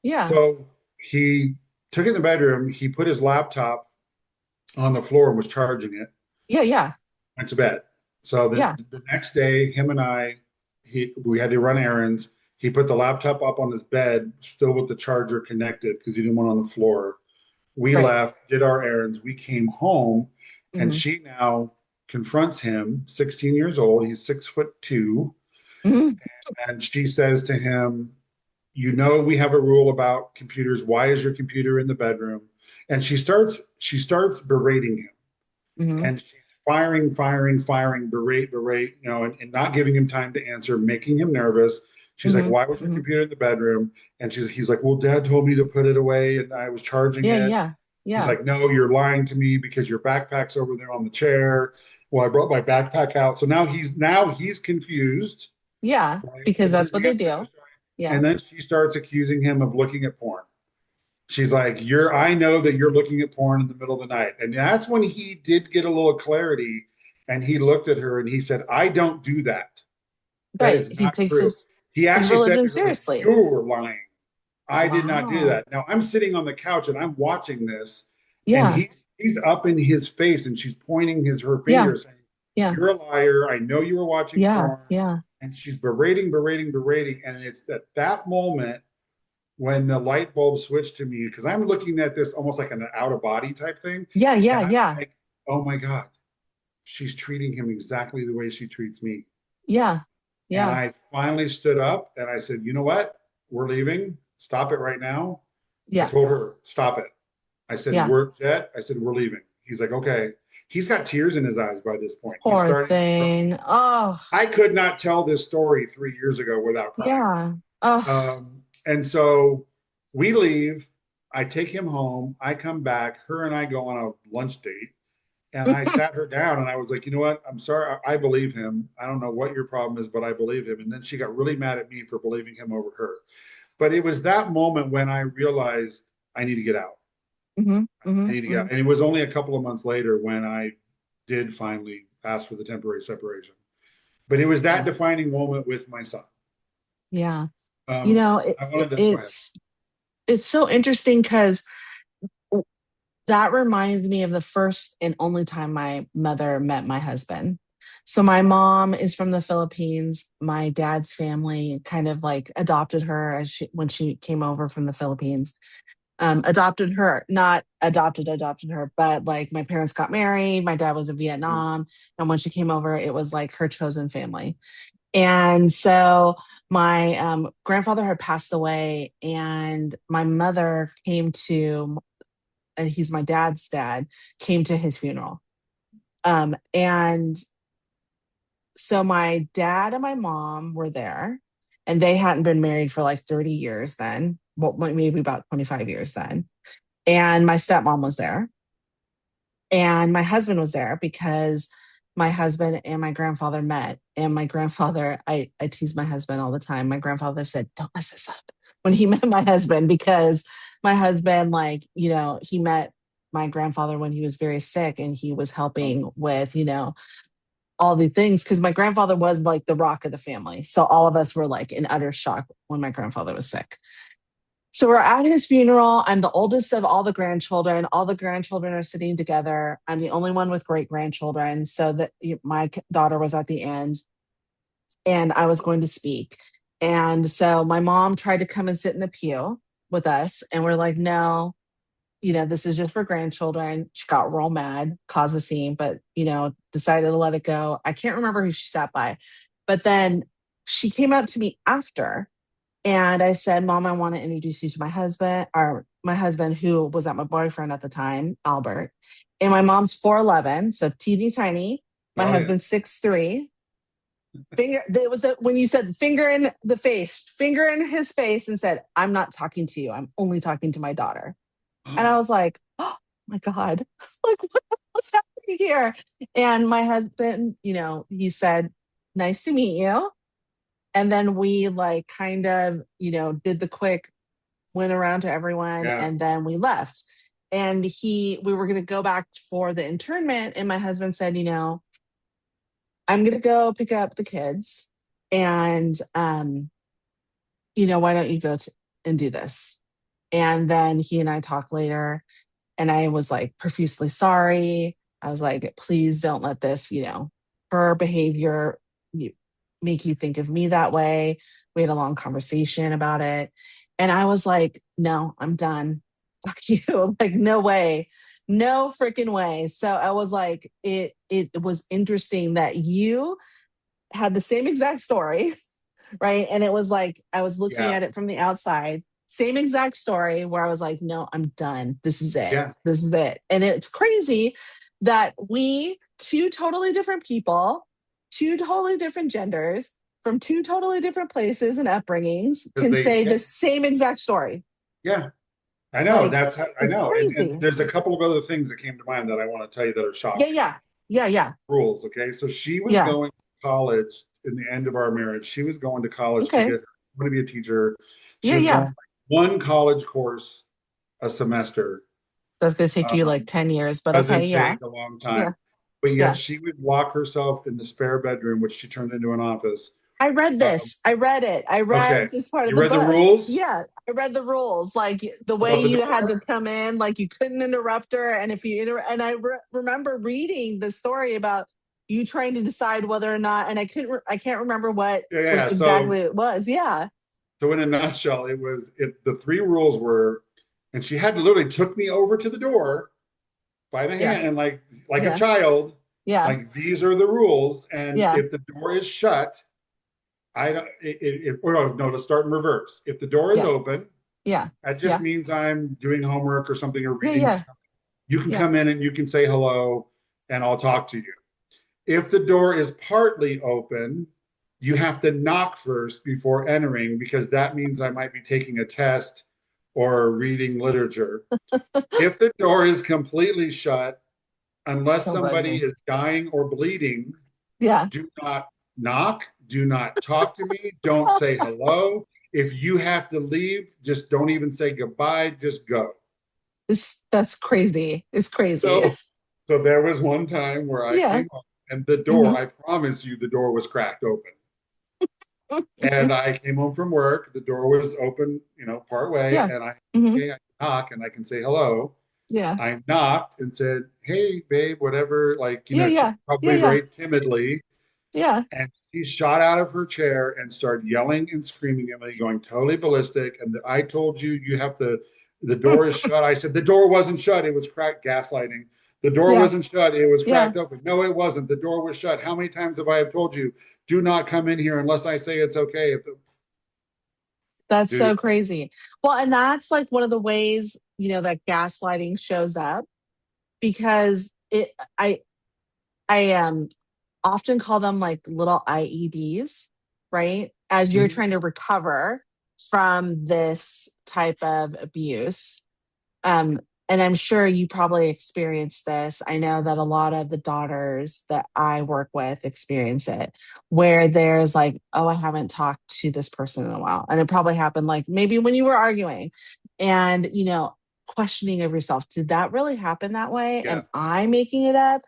yeah, So he took it in the bedroom. He put his laptop on the floor and was charging it. yeah, yeah, Went to bed. So yeah. the next day, him and we had to run errands. He put the laptop up on his bed, still with the charger connected because he didn't want it on the floor. We Right. left, did our errands. We came home, and Hmm. she now confronts him, 16 years old. He's 6'2", Hmm. and she says to him, we have a rule about computers. Why is your computer in the bedroom? And she starts berating him, Hmm. and she's firing, berate, and not giving him time to answer, making him nervous. She's like, Hmm. "Why was your Hmm. computer in the bedroom?" And he's like, "Well, Dad told me to put it away, and I was charging Yeah, it." yeah, She's yeah, like, "No, you're lying to me because your backpack's over there on the chair." Well, I brought my backpack out, so now he's confused, yeah. right? Because Because that's his what they answers are do. starting, Yeah. and then she starts accusing him of looking at porn. She's like, I know that you're looking at porn in the middle of the night. And that's when he did get a little clarity, and he looked at her and he said, I don't do that. That Right. is He not takes true. He his actually said religion to her, seriously. you were lying. I did not do Wow. that. Now I'm sitting on the couch and I'm watching this, and Yeah, he's up in his face and she's pointing her yeah, finger saying, yeah, you're a liar. I know you were watching yeah, porn. yeah, And she's berating. And it's at that moment when the light bulb switched to me, because I'm looking at this almost like an out of body type thing. yeah, yeah, And I'm yeah, like, oh my God, she's treating him exactly the way she treats me. yeah, And yeah, I finally stood up and I said, you know what? We're leaving. Stop it right now. I yeah, told her, stop it. I said, yeah. we're Jet. I said, we're leaving. He's like, okay. He's got tears in his eyes by this point. He's Poor starting to cry. thing. Oh, I could not tell this story 3 years ago without crying. yeah. Oh, And so we leave. I take him home. I come back. Her and I go on a lunch date. And I sat her down and I was like, you know what? I'm sorry. I believe him. I don't know what your problem is, but I believe him. And then she got really mad at me for believing him over her. But it was that moment when I realized I need to get out. hmm, I hmm, need to get hmm. out. And it was only a couple of months later when I did finally ask for the temporary separation. But it was that Yeah, defining moment with my son. yeah. You Um, know, I wanted to go ahead. it's so interesting because that reminds me of the first and only time my mother met my husband. So my mom is from the Philippines. My dad's family kind of like adopted her when she came over from the Philippines. Adopted her, not adopted her, but like my parents got married. My dad was in Vietnam. And when she came over, it was like her chosen family. And so my grandfather had passed away, and my mother came to, and he's my dad's dad, came to his funeral. And so my dad and my mom were there, and they hadn't been married for like 30 years then, well, maybe about 25 years then. And my stepmom was there, and my husband was there because my husband and my grandfather met. And my grandfather, I tease my husband all the time. My grandfather said, don't mess this up when he met my husband, because my husband, like, he met my grandfather when he was very sick, and he was helping with, all the things, because my grandfather was like the rock of the family. So all of us were like in utter shock when my grandfather was sick. So we're at his funeral. I'm the oldest of all the grandchildren. All the grandchildren are sitting together. I'm the only one with great grandchildren. So that my daughter was at the end, and I was going to speak. And so my mom tried to come and sit in the pew with us, and we're like, no, this is just for grandchildren. She got real mad, caused a scene, but, decided to let it go. I can't remember who she sat by. But then she came up to me after, and I said, Mom, I want to introduce you to my husband, who was at my boyfriend at the time, Albert. And my mom's 4'11", so teeny tiny. My husband's 6'3". It was when you said finger in his face and said, I'm not talking to you. I'm only talking to my daughter. And I was like, oh my God, like what's happening here? And my husband, he said, nice to meet you. And then we like kind of, did the quick, went around to everyone, and then we left. And we were going to go back for the internment. And my husband said, I'm going to go pick up the kids, and, why don't you go and do this? And then he and I talked later, and I was like profusely sorry. I was like, please don't let this, her behavior make you think of me that way. We had a long conversation about it. And I was like, no, I'm done. Fuck you. Like, no way. No freaking way. So I was like, it was interesting that you had the same exact story, right? And it was like, I was looking at it from the outside, same exact story, where I was like, no, I'm done. This is it. Yeah. This is it. And it's crazy that two totally different people, two totally different genders, from two totally different places and upbringings, can say the same exact story. Yeah. I know. Like, I know. And there's a couple of other things that came to mind that I want to tell you that are shocking. Yeah. Rules. Okay. So she was going to college in the end of our marriage. She was going to college to be a teacher. She was going one college course a semester. That's going to take you like 10 years, but doesn't take a long time. Yeah. But yet she would lock herself in the spare bedroom, which she turned into an office. I read this. I read it. I read this part of the book. You read the rules? Yeah, I read the rules. Like the way you had to come in, like you couldn't interrupt her. And if you and I remember reading the story about you trying to decide whether or not, and I can't remember what exactly it was. Yeah. So in a nutshell, the three rules were, and she had to literally took me over to the door by the hand and like a child. Yeah. Like, these are the rules. And if the door is shut, let's start in reverse. If the door is open, that just means I'm doing homework or something or reading. You can come in and you can say hello and I'll talk to you. If the door is partly open, you have to knock first before entering, because that means I might be taking a test or reading literature. If the door is completely shut, unless somebody is dying or bleeding, do not knock, do not talk to me, don't say hello. If you have to leave, just don't even say goodbye, just go. That's crazy. It's crazy. So there was one time where I came home and the door, I promise you, the door was cracked open. And I came home from work, the door was open, part way, and I knock and I can say hello. Yeah. I knocked and said, hey, babe, whatever, probably very timidly. Yeah. And she shot out of her chair and started yelling and screaming at me, going totally ballistic. And I told you, the door is shut. I said, the door wasn't shut. It was cracked. Gaslighting. The door wasn't shut. It was cracked open. No, it wasn't. The door was shut. How many times have I told you, do not come in here unless I say it's okay? That's so crazy. Well, and that's like one of the ways, that gaslighting shows up, because I often call them like little IEDs, right? As you're trying to recover from this type of abuse. And I'm sure you probably experienced this. I know that a lot of the daughters that I work with experience it, where there's like, oh, I haven't talked to this person in a while. And it probably happened like maybe when you were arguing and, questioning of yourself. Did that really happen that way? Yeah. Am I making it up?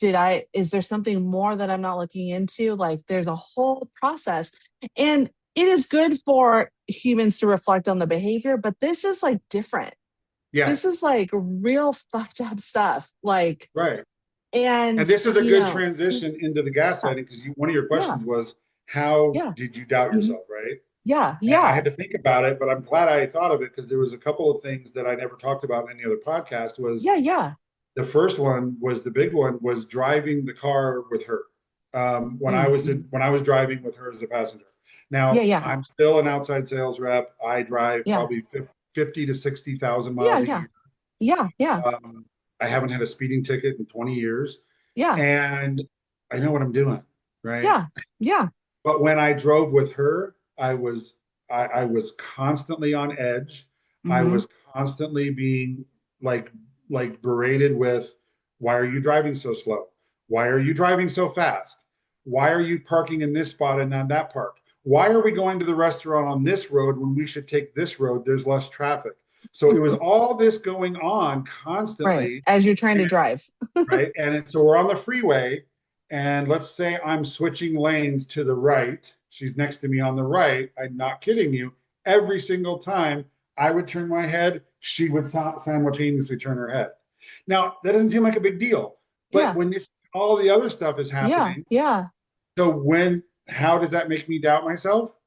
is there something more that I'm not looking into? Like there's a whole process. And it is good for humans to reflect on the behavior, but this is like different. This Yes. is like real fucked up stuff. Like, Right. And and this is a you good know, transition into the yeah, gaslighting, because one of your yeah, questions was, how yeah, did you doubt mhm, yourself, right? yeah, And I yeah, had to think about it, but I'm glad I thought of it, because there was a couple of things that I never talked about in any other podcast. Was yeah, yeah. the first one was the big one, was driving the car with her, Mm-hmm. when I was driving with her as a passenger. Yeah, Now yeah, I'm still an outside sales rep. I drive yeah, probably 50 to 60,000 yeah, miles a yeah, year. yeah, yeah, Um, I haven't had a speeding ticket in 20 years, yeah, and I know what I'm doing, right? yeah, yeah. But when I drove with her, I was constantly on edge. I Mm-hmm. was constantly being like berated with, why are you driving so slow? Why are you driving so fast? Why are you parking in this spot and not that park? Why are we going to the restaurant on this road when we should take this road? There's less traffic. So it was all this going on Right. constantly. As you're trying to And drive. right? So we're on the freeway, and let's say I'm switching lanes to the right. She's next to me on the right. I'm not kidding you. Every single time I would turn my head, she would simultaneously turn her head. Now, that doesn't seem like a big deal, but Yeah, when all the other stuff is yeah, happening, yeah, so how does that make me doubt myself?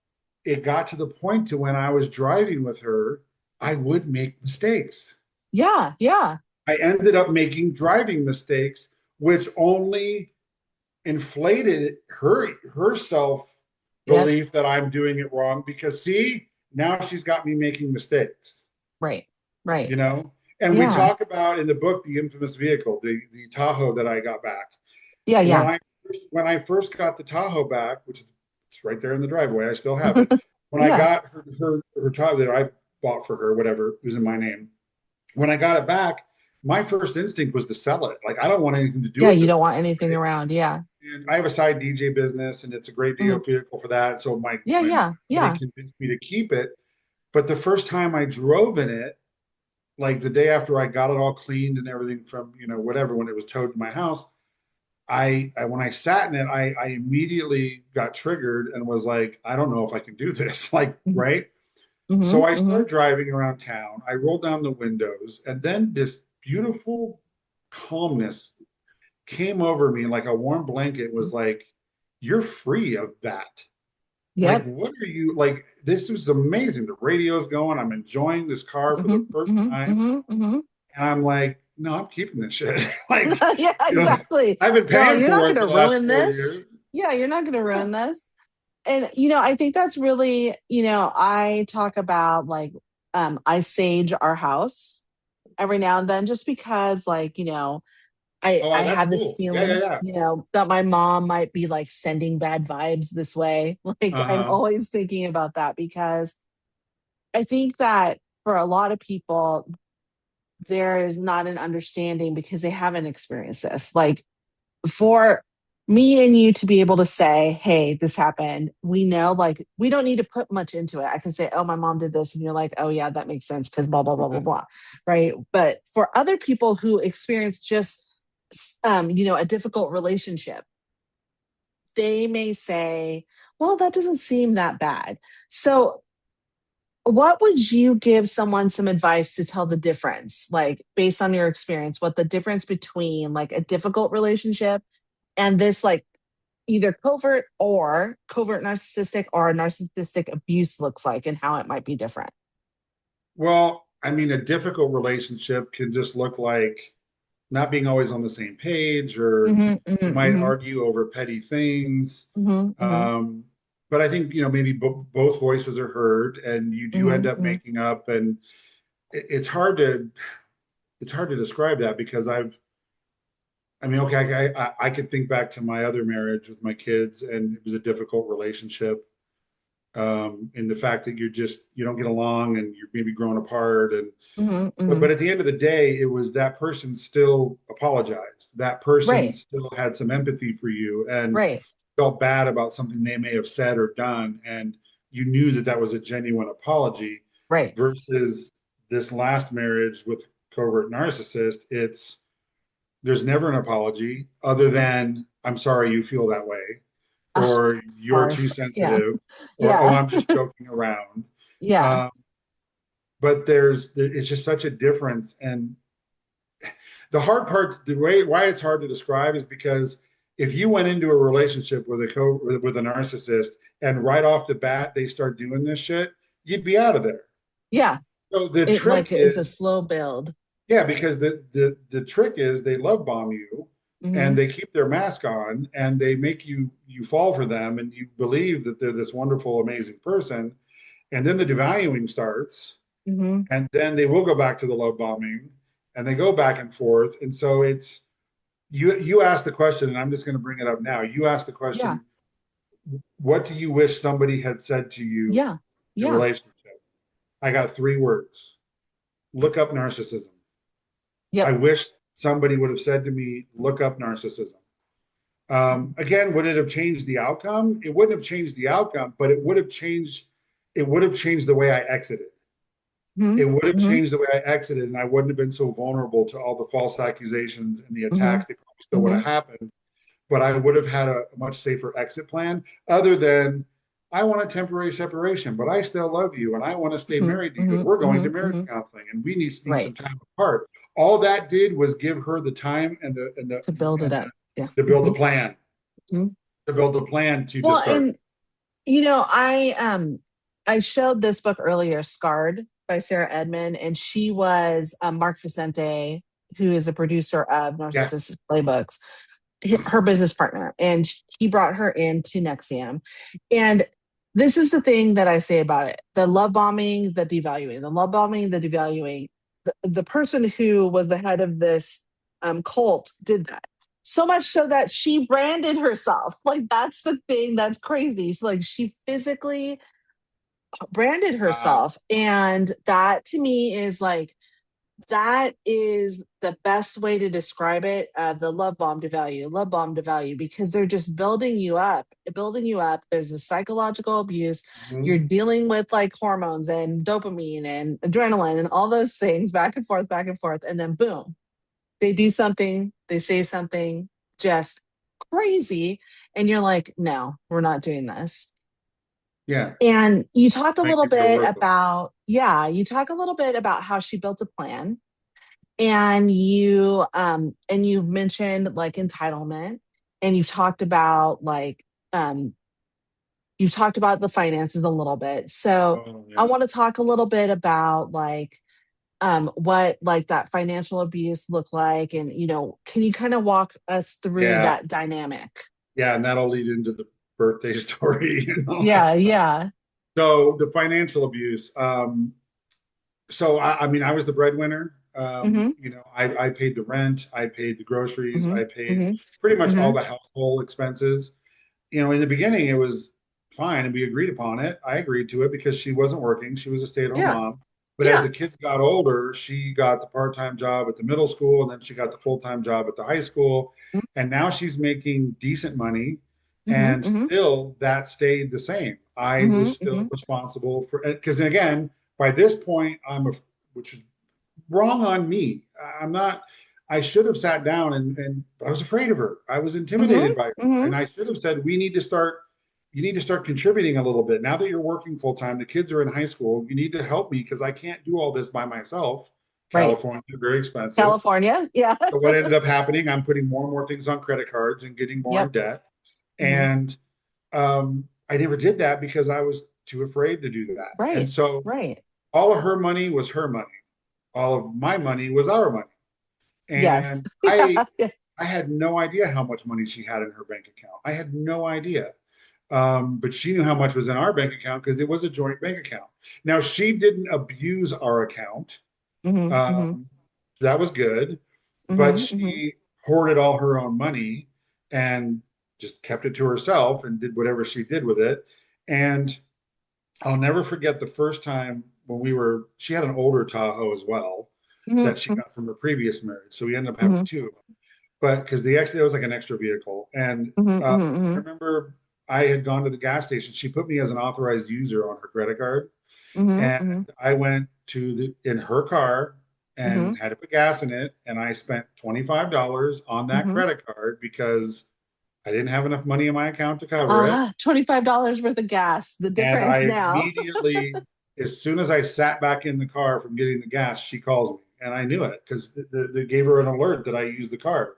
It got to the point to when I was driving with her, I would make mistakes. yeah, yeah. I ended up making driving mistakes, which only inflated her self Yep. belief that I'm doing it wrong, because see, now she's got me making mistakes, Right. Right. you know? And we Yeah. talk about in the book the infamous vehicle, the Tahoe that I got back. Yeah. When Yeah. I first got the Tahoe back, which is it's right there in the driveway, I still have it. When I Yeah. got her Tahoe that I bought for her, whatever, it was in my name. When I got it back, my first instinct was to sell it. Like, I don't want anything to do Yeah. with You this, don't want anything right? around. Yeah. And I have a side DJ business, and it's a great Mhm. vehicle for that. So Yeah. my Yeah. money Yeah. convinced me to keep it. But the first time I drove in it, like the day after I got it all cleaned and everything from, whatever, when it was towed to my house, when I sat in it, I immediately got triggered and was like, I don't know if I can do this. Like, Mm-hmm. right? So I Mm-hmm. started driving around town. I rolled down the windows, and then this beautiful calmness came over me like a warm blanket. Was like, you're free of that. Like, Yep. what are you like? This is amazing. The radio's going. I'm enjoying this car for the Mm-hmm. first Mm-hmm. time. Mm-hmm. Mm-hmm. And I'm like, no, I'm keeping this shit. Like, Yeah. you know, Exactly. I've been No, paying you're not for going it to for the last ruin 4 years. this. Yeah. You're not going to Yeah. ruin this. And I think that's really, I talk about like, I sage our house every now and then, just because, like, I Oh, that's have this cool. Yeah, yeah, feeling, yeah. that my mom might be like sending bad vibes this way. Like I'm Uh-huh. always thinking about that, because I think that for a lot of people, there is not an understanding because they haven't experienced this. Like for me and you to be able to say, hey, this happened, we know, like, we don't need to put much into it. I can say, oh, my mom did this. And you're like, oh, yeah, that makes sense because blah, blah, blah, blah, blah. Right. But for other people who experience just, a difficult relationship, they may say, well, that doesn't seem that bad. So, what would you give someone some advice to tell the difference, like based on your experience, what the difference between like a difficult relationship and this, like, either covert narcissistic or narcissistic abuse looks like, and how it might be different? Well, I mean, a difficult relationship can just look like not being always on the same page, or Hmm. you Hmm. might Hmm. argue over petty things. Hmm. Hmm. Um, but I think, maybe both voices are heard, and you do end Hmm. up Hmm. making up. And it's hard to describe that, because I mean, okay, I could think back to my other marriage with my kids, and it was a difficult relationship, in the fact that you don't get along, and you're maybe growing apart. And Hmm. but, Hmm. but at the end of the day, it was that person still apologized. That person Right. still had some empathy for you, and Right. felt bad about something they may have said or done. And you knew that that was a genuine apology, Right. versus this last marriage with Covert Narcissist. It's There's never an apology other than, I'm sorry you feel that way, Ugh, or you're too barf. Yeah. sensitive, or, oh, Yeah. I'm just joking around. Yeah. Um, but it's just such a difference. And the hard part, the way why it's hard to describe is because if you went into a relationship with a narcissist and right off the bat they start doing this shit, you'd be out of there. Yeah. So the It trick like is a is, slow build. yeah, because the trick is they love bomb you and Hmm. they keep their mask on and they make you fall for them and you believe that they're this wonderful, amazing person. And then the devaluing starts, Hmm. and then they will go back to the love bombing and they go back and forth. And so it's you asked the question, and I'm just going to bring it up now. You asked the Yeah. question, what do you wish somebody had said to you Yeah. in a Yeah. relationship? I got three words. Look up narcissism. I Yep. wish somebody would have said to me, look up narcissism. Again, would it have changed the outcome? It wouldn't have changed the outcome, but it would have changed the way I exited. Hmm. It would have Hmm. changed the way I exited, and I wouldn't have been so vulnerable to all the false accusations and the Hmm. attacks. They probably still would Hmm. have happened, but I would have had a much safer exit plan other than I want a temporary separation, but I still love you and I want to stay Hmm. married to you. Hmm. And we're going Hmm. to marriage Hmm. counseling and we need some Right. time apart. All that did was give her the time and To build it up. Yeah. to build Hmm. a plan, Hmm. to build a plan to Well, discard. and I showed this book earlier, Scarred by Sarah Edmond, and she was Mark Vicente, who is a producer of Yeah. Narcissistic Playbooks, her business partner, and he brought her into Nexium. And this is the thing that I say about it: the love bombing, the devaluing, the love bombing, the devaluing. The person who was the head of this cult did that. So much so that she branded herself. Like that's the thing that's crazy. So like she physically branded Wow. herself. And that to me is like that is the best way to describe it. The love bomb devalue, because they're just building you up, building you up. There's a psychological abuse. You're Mm-hmm. dealing with like hormones and dopamine and adrenaline and all those things back and forth. And then boom, they do something, they say something just crazy. And you're like, no, we're not doing this. Yeah. And you talked a Thank little you. You're bit worthless. about, yeah, you talk a little bit about how she built a plan, and you've mentioned like entitlement, and um you've talked about the finances a little bit. So Oh, I yeah. want to talk a little bit about like what like that financial abuse looked like, and can you kind of walk us through Yeah. that dynamic? Yeah. And that'll lead into the birthday story and all that Yeah, stuff. yeah. So the financial abuse. So I mean, I was the breadwinner. Mm-hmm. I paid the rent, I paid the groceries, Mm-hmm. I paid Mm-hmm. pretty much all Mm-hmm. the household expenses. In the beginning, it was fine, and we agreed upon it. I agreed to it because she wasn't working; she was a stay-at-home Yeah. mom. But as Yeah. the kids got older, she got the part-time job at the middle school, and then she got the full-time job at the high school. And now she's making decent money, Mm-hmm. and Mm-hmm. still that stayed the same. I Mm-hmm. was still Mm-hmm. responsible for because again, by this point, which is wrong on me. I'm not. I should have sat down and I was afraid of her. I was Mm-hmm. intimidated by her, Mm-hmm. and I should have said, "We need to start. You need to start contributing a little bit now that you're working full time. The kids are in high school. You need to help me because I can't do all this by myself. Right. California, very expensive. California. Yeah. So what ended up happening? I'm putting more and more things on credit cards and getting more in Yep. debt. Hmm. And I never did that because I was too afraid to do that. And Right. so Right. all of her money was her money. All of my money was our money. Yes. And Yeah. Yeah. I had no idea how much money she had in her bank account. I had no idea. But she knew how much was in our bank account because it was a joint bank account. Now, she didn't abuse our account. Hmm. Hmm. Um, that was good. But Hmm. Hmm. she hoarded all her own money and just kept it to herself and did whatever she did with it. And I'll never forget the first time when she had an older Tahoe as well that she Hmm. got from her previous marriage. So we ended up having Hmm. two of them. But because it was like an extra vehicle. And Hmm. I Hmm. remember I had gone to the gas station. She put me as an authorized user on her credit card. Hmm. And hmm I went in her car and had to put gas in it. And I spent $25 on that credit card because I didn't have enough money in my account to cover it. $25 worth of gas. The And difference I now. immediately, as soon as I sat back in the car from getting the gas, she calls me. And I knew it because they gave her an alert that I used the card.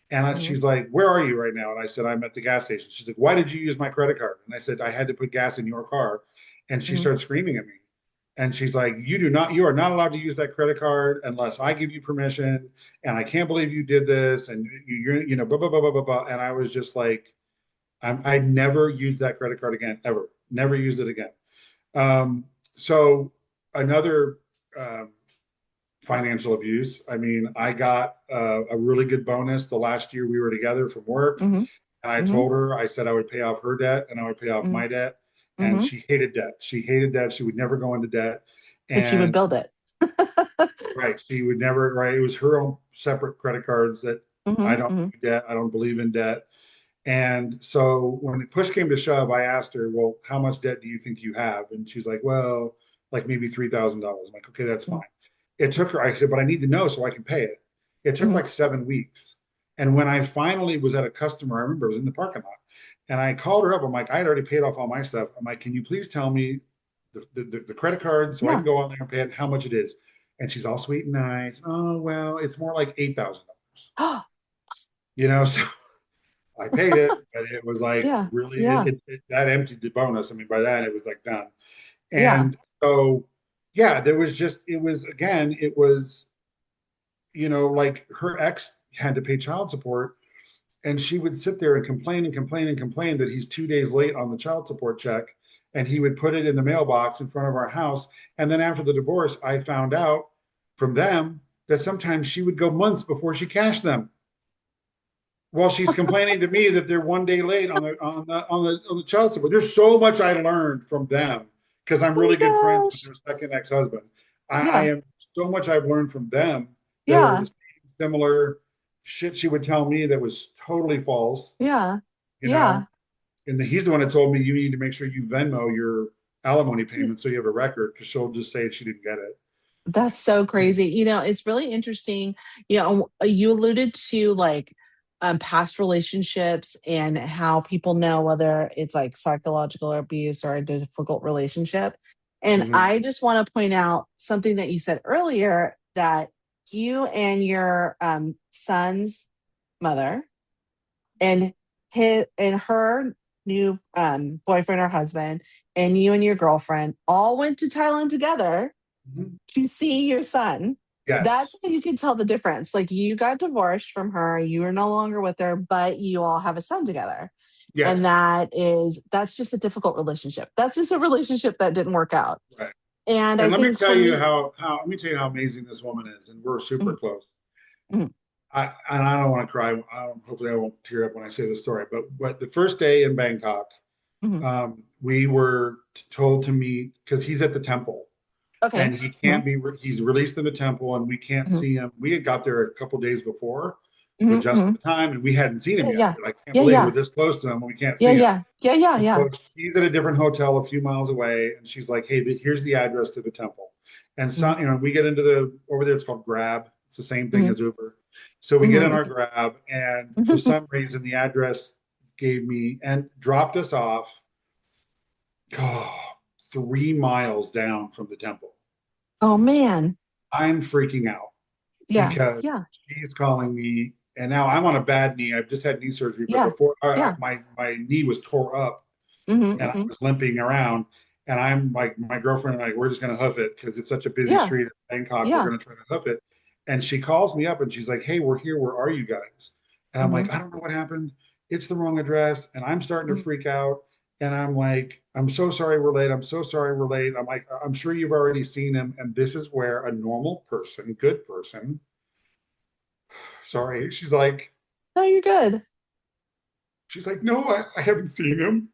And she's like, "Where are you right now?" And I said, "I'm at the gas station." She's like, "Why did you use my credit card?" And I said, "I had to put gas in your car." And she started screaming at me. And she's like, you are not allowed to use that credit card unless I give you permission. And I can't believe you did this. And blah, blah, blah, blah, blah, blah. And I was just like, I never used that credit card again, ever. Never used it again. So another financial abuse. I mean, I got a really good bonus the last year we were together from work. And I told her, I said I would pay off her debt and I would pay off my debt. And she hated debt. She hated debt. She would never go into debt. But she would build it. Right. She would never, right. It was her own separate credit cards that I don't do debt. I don't believe in debt. And so when push came to shove, I asked her, "Well, how much debt do you think you have?" And she's like, "Well, like maybe $3,000. I'm like, "Okay, that's fine." It took her, I said, "But I need to know so I can pay it." It took like 7 weeks. And when I finally was at a customer, I remember it was in the parking lot. And I called her up. I'm like, "I had already paid off all my stuff." I'm like, "Can you please tell me the credit card so I can go on there and pay it, how much it is?" And she's all sweet and nice. "Oh, well, it's more like $8,000. So I paid it, but it was like really, that emptied the bonus. I mean, by that, it was like done. And so, there was just, it was, again, it was, like her ex had to pay child support. And she would sit there and complain and complain and complain that he's 2 days late on the child support check. And he would put it in the mailbox in front of our house. And then after the divorce, I found out from them that sometimes she would go months before she cashed them. While she's complaining to me that they're 1 day late on the child support. There's so much I learned from them because I'm really good friends with their second ex-husband. I am so much I've learned from them that are the same similar shit she would tell me that was totally false. And he's the one that told me, "You need to make sure you Venmo your alimony payment so you have a record," because she'll just say she didn't get it. That's so crazy. It's really interesting. You alluded to like past relationships and how people know whether it's like psychological abuse or a difficult relationship. And I just want to point out something that you said earlier, that you and your son's mother and her new boyfriend or husband and you and your girlfriend all went to Thailand together to see your son. Yes. That's how you can tell the difference. Like, you got divorced from her, you are no longer with her, but you all have a son together. Yes. And that's just a difficult relationship. That's just a relationship that didn't work out. Right. And let me tell you how amazing this woman is, and we're super close. I don't want to cry. Hopefully I won't tear up when I say this story. But the first day in Bangkok, we were told to meet because he's at the temple. Okay. And he can't he's released in the temple and we can't see him. We had got there a couple days before, but just at the time, and we hadn't seen him yet. I can't believe we're this close to him and we can't see him. So he's at a different hotel a few miles away, and she's like, "Hey, here's the address to the temple." And so, we get into over there, it's called Grab. It's the same thing as Uber. So we get in our Grab, and for some reason, the address gave me and dropped us off 3 miles down from the temple. Oh man. I'm freaking out. Because she's calling me, and now I'm on a bad knee. I've just had knee surgery, but before my knee was tore up and I was limping around, and I'm like, my girlfriend and I, we're just gonna hoof it because it's such a busy street in Bangkok. We're gonna try to hoof it. And she calls me up and she's like, "Hey, we're here. Where are you guys?" And I'm like, "I don't know what happened. It's the wrong address." And I'm starting to freak out. And I'm like, "I'm so sorry we're late. I'm so sorry we're late." I'm like, "I'm sure you've already seen him." And this is where a normal person, good person, sorry, she's like, "No, you're good." She's like, "No, I haven't seen him."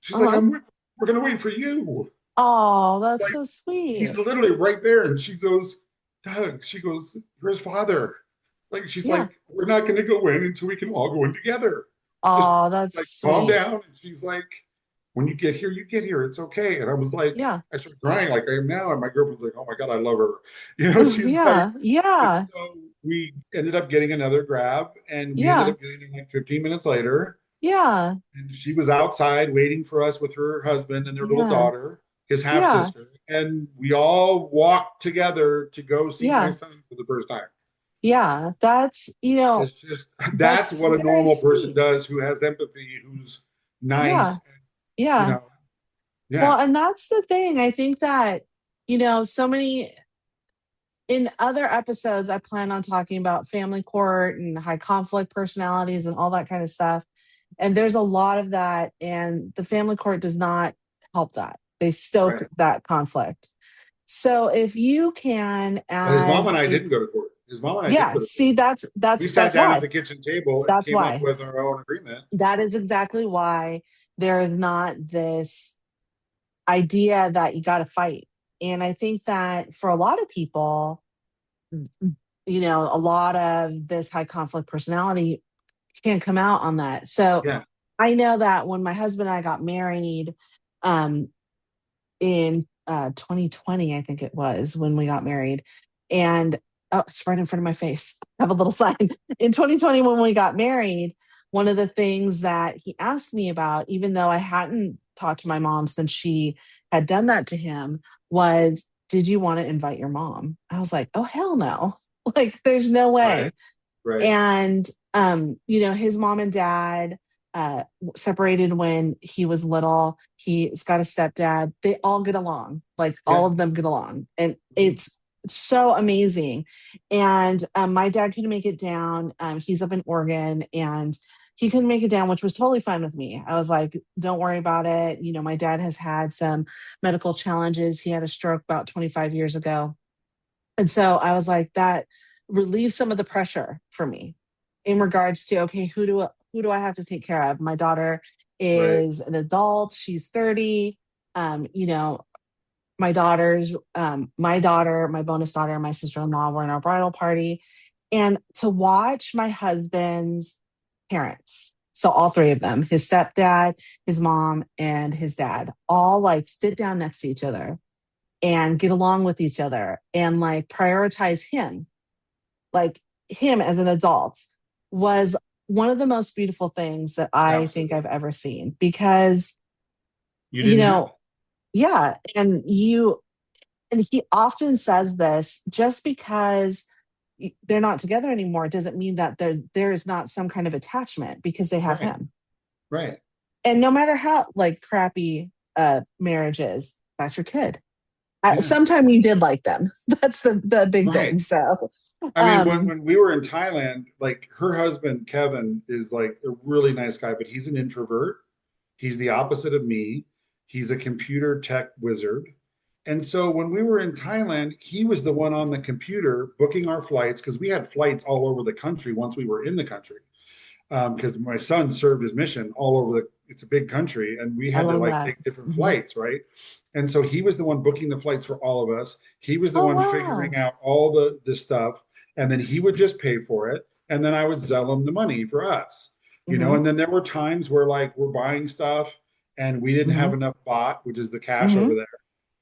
She's like, "We're going to wait for you." Oh, that's so sweet. He's literally right there. And she goes, "Doug," she goes, "You're his father." Like, she's like, "We're not going to go in until we can all go in together." Oh, that's like sweet. calm down. And she's like, when you get here, you get here. It's okay. And I was like, Yeah. I started crying like I am now. And my girlfriend's like, oh my God, I love her. She's like, Yeah. and Yeah. so we ended up getting another grab, and we ended Yeah. up getting like 15 minutes later. Yeah. And she was outside waiting for us with her husband and their little Yeah. daughter, his half Yeah. sister. And we all walked together to go see my Yeah. son for the first time. Yeah. That's, It's just, that's that's what a very normal person sweet. does who has empathy, who's Yeah. nice, you Yeah. know, yeah, Well, and that's the thing. I think that, so many in other episodes, I plan on talking about family court and high conflict personalities and all that kind of stuff. And there's a lot of that. And the family court does not help that. They stoke right. that conflict. So if you can, Well, his mom as and I a, didn't go to court. His mom and I didn't yeah, go to court. see, that's We that's sat that's down at why. the kitchen table and That's came up why. with our own agreement. That is exactly why there is not this idea that you got to fight. And I think that for a lot of people, a lot of this high conflict personality can come out on that. So Yeah, I know that when my husband and I got married, um, in 2020, I think it was when we got married. And oh, it's right in front of my face. I have a little sign. In 2020, when we got married, one of the things that he asked me about, even though I hadn't talked to my mom since she had done that to him, was, did you want to invite your mom? I was like, oh, hell no. Like, there's no right, way. right. And his mom and dad separated when he was little. He's got a stepdad. They all get along. Like all Yeah. of them get along. And Mhm. it's so amazing. And my dad couldn't make it down. He's up in Oregon and he couldn't make it down, which was totally fine with me. I was like, don't worry about it. My dad has had some medical challenges. He had a stroke about 25 years ago. And so I was like, that relieves some of the pressure for me in regards to, okay, who do I have to take care of? My daughter Right. is an adult. She's 30. You know, my daughter, my bonus daughter, and my sister-in-law were in our bridal party. And to watch my husband's parents, so all three of them, his stepdad, his mom, and his dad, all like sit down next to each other and get along with each other and like prioritize him, like him as an adult, was one of the most beautiful things that I think Absolutely. I've ever seen. Because, You you didn't have it. know, yeah, and he often says this, just because they're not together anymore doesn't mean that there is not some kind of attachment because they have Right. him. Right. And no matter how like crappy marriage is, that's your kid. Yeah. Sometime you did like them. That's the big Right. thing. So, I mean, um, when we were in Thailand, like her husband, Kevin, is like a really nice guy, but he's an introvert. He's the opposite of me. He's a computer tech wizard. And so when we were in Thailand, he was the one on the computer booking our flights because we had flights all over the country once we were in the country. Because my son served his mission all over it's a big country, and we I had to love like that. take different Mhm. flights, right? And so he was the one booking the flights for all of us. He was the Oh one figuring wow. out all the stuff, and then he would just pay for it, and then I would sell him the money for us, Hmm. and then there were times where like we're buying stuff and we didn't have Hmm. enough bot, which is the cash Hmm. over there.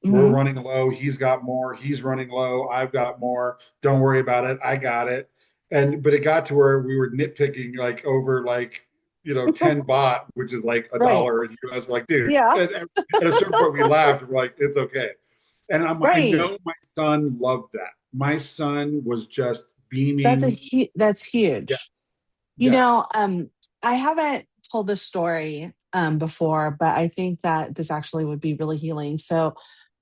We're Hmm. running low. He's got more. He's running low. I've got more. Don't worry about it. I got it. And but it got to where we were nitpicking like over like 10 baht, which is like a Right. dollar in US. We're like, dude. Yeah. And at a certain point, we laughed. We're like, it's okay. And I Right. know my son loved that. My son was just beaming. That's Yes, huge. You yes, know, I haven't told this story before, but I think that this actually would be really healing. So,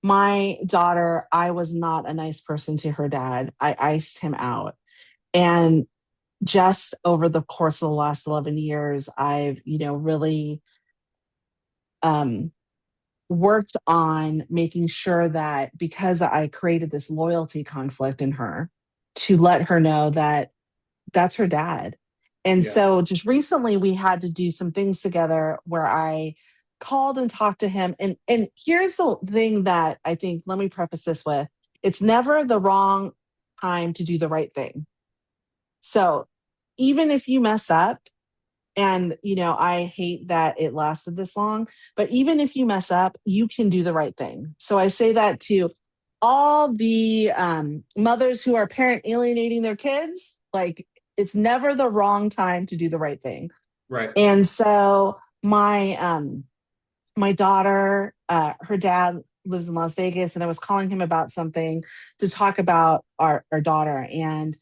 my daughter, I was not a nice person to her dad. I iced him out. And just over the course of the last 11 years, I've, really um, worked on making sure that because I created this loyalty conflict in her, to let her know that that's her dad. And yeah. so just recently we had to do some things together where I called and talked to him. And here's the thing that I think, let me preface this with, it's never the wrong time to do the right thing. So even if you mess up, And, I hate that it lasted this long, but even if you mess up, you can do the right thing. So I say that to all the mothers who are parent alienating their kids, like it's never the wrong time to do the right thing. Right. And so my daughter, her dad lives in Las Vegas, and I was calling him about something to talk about our daughter. And,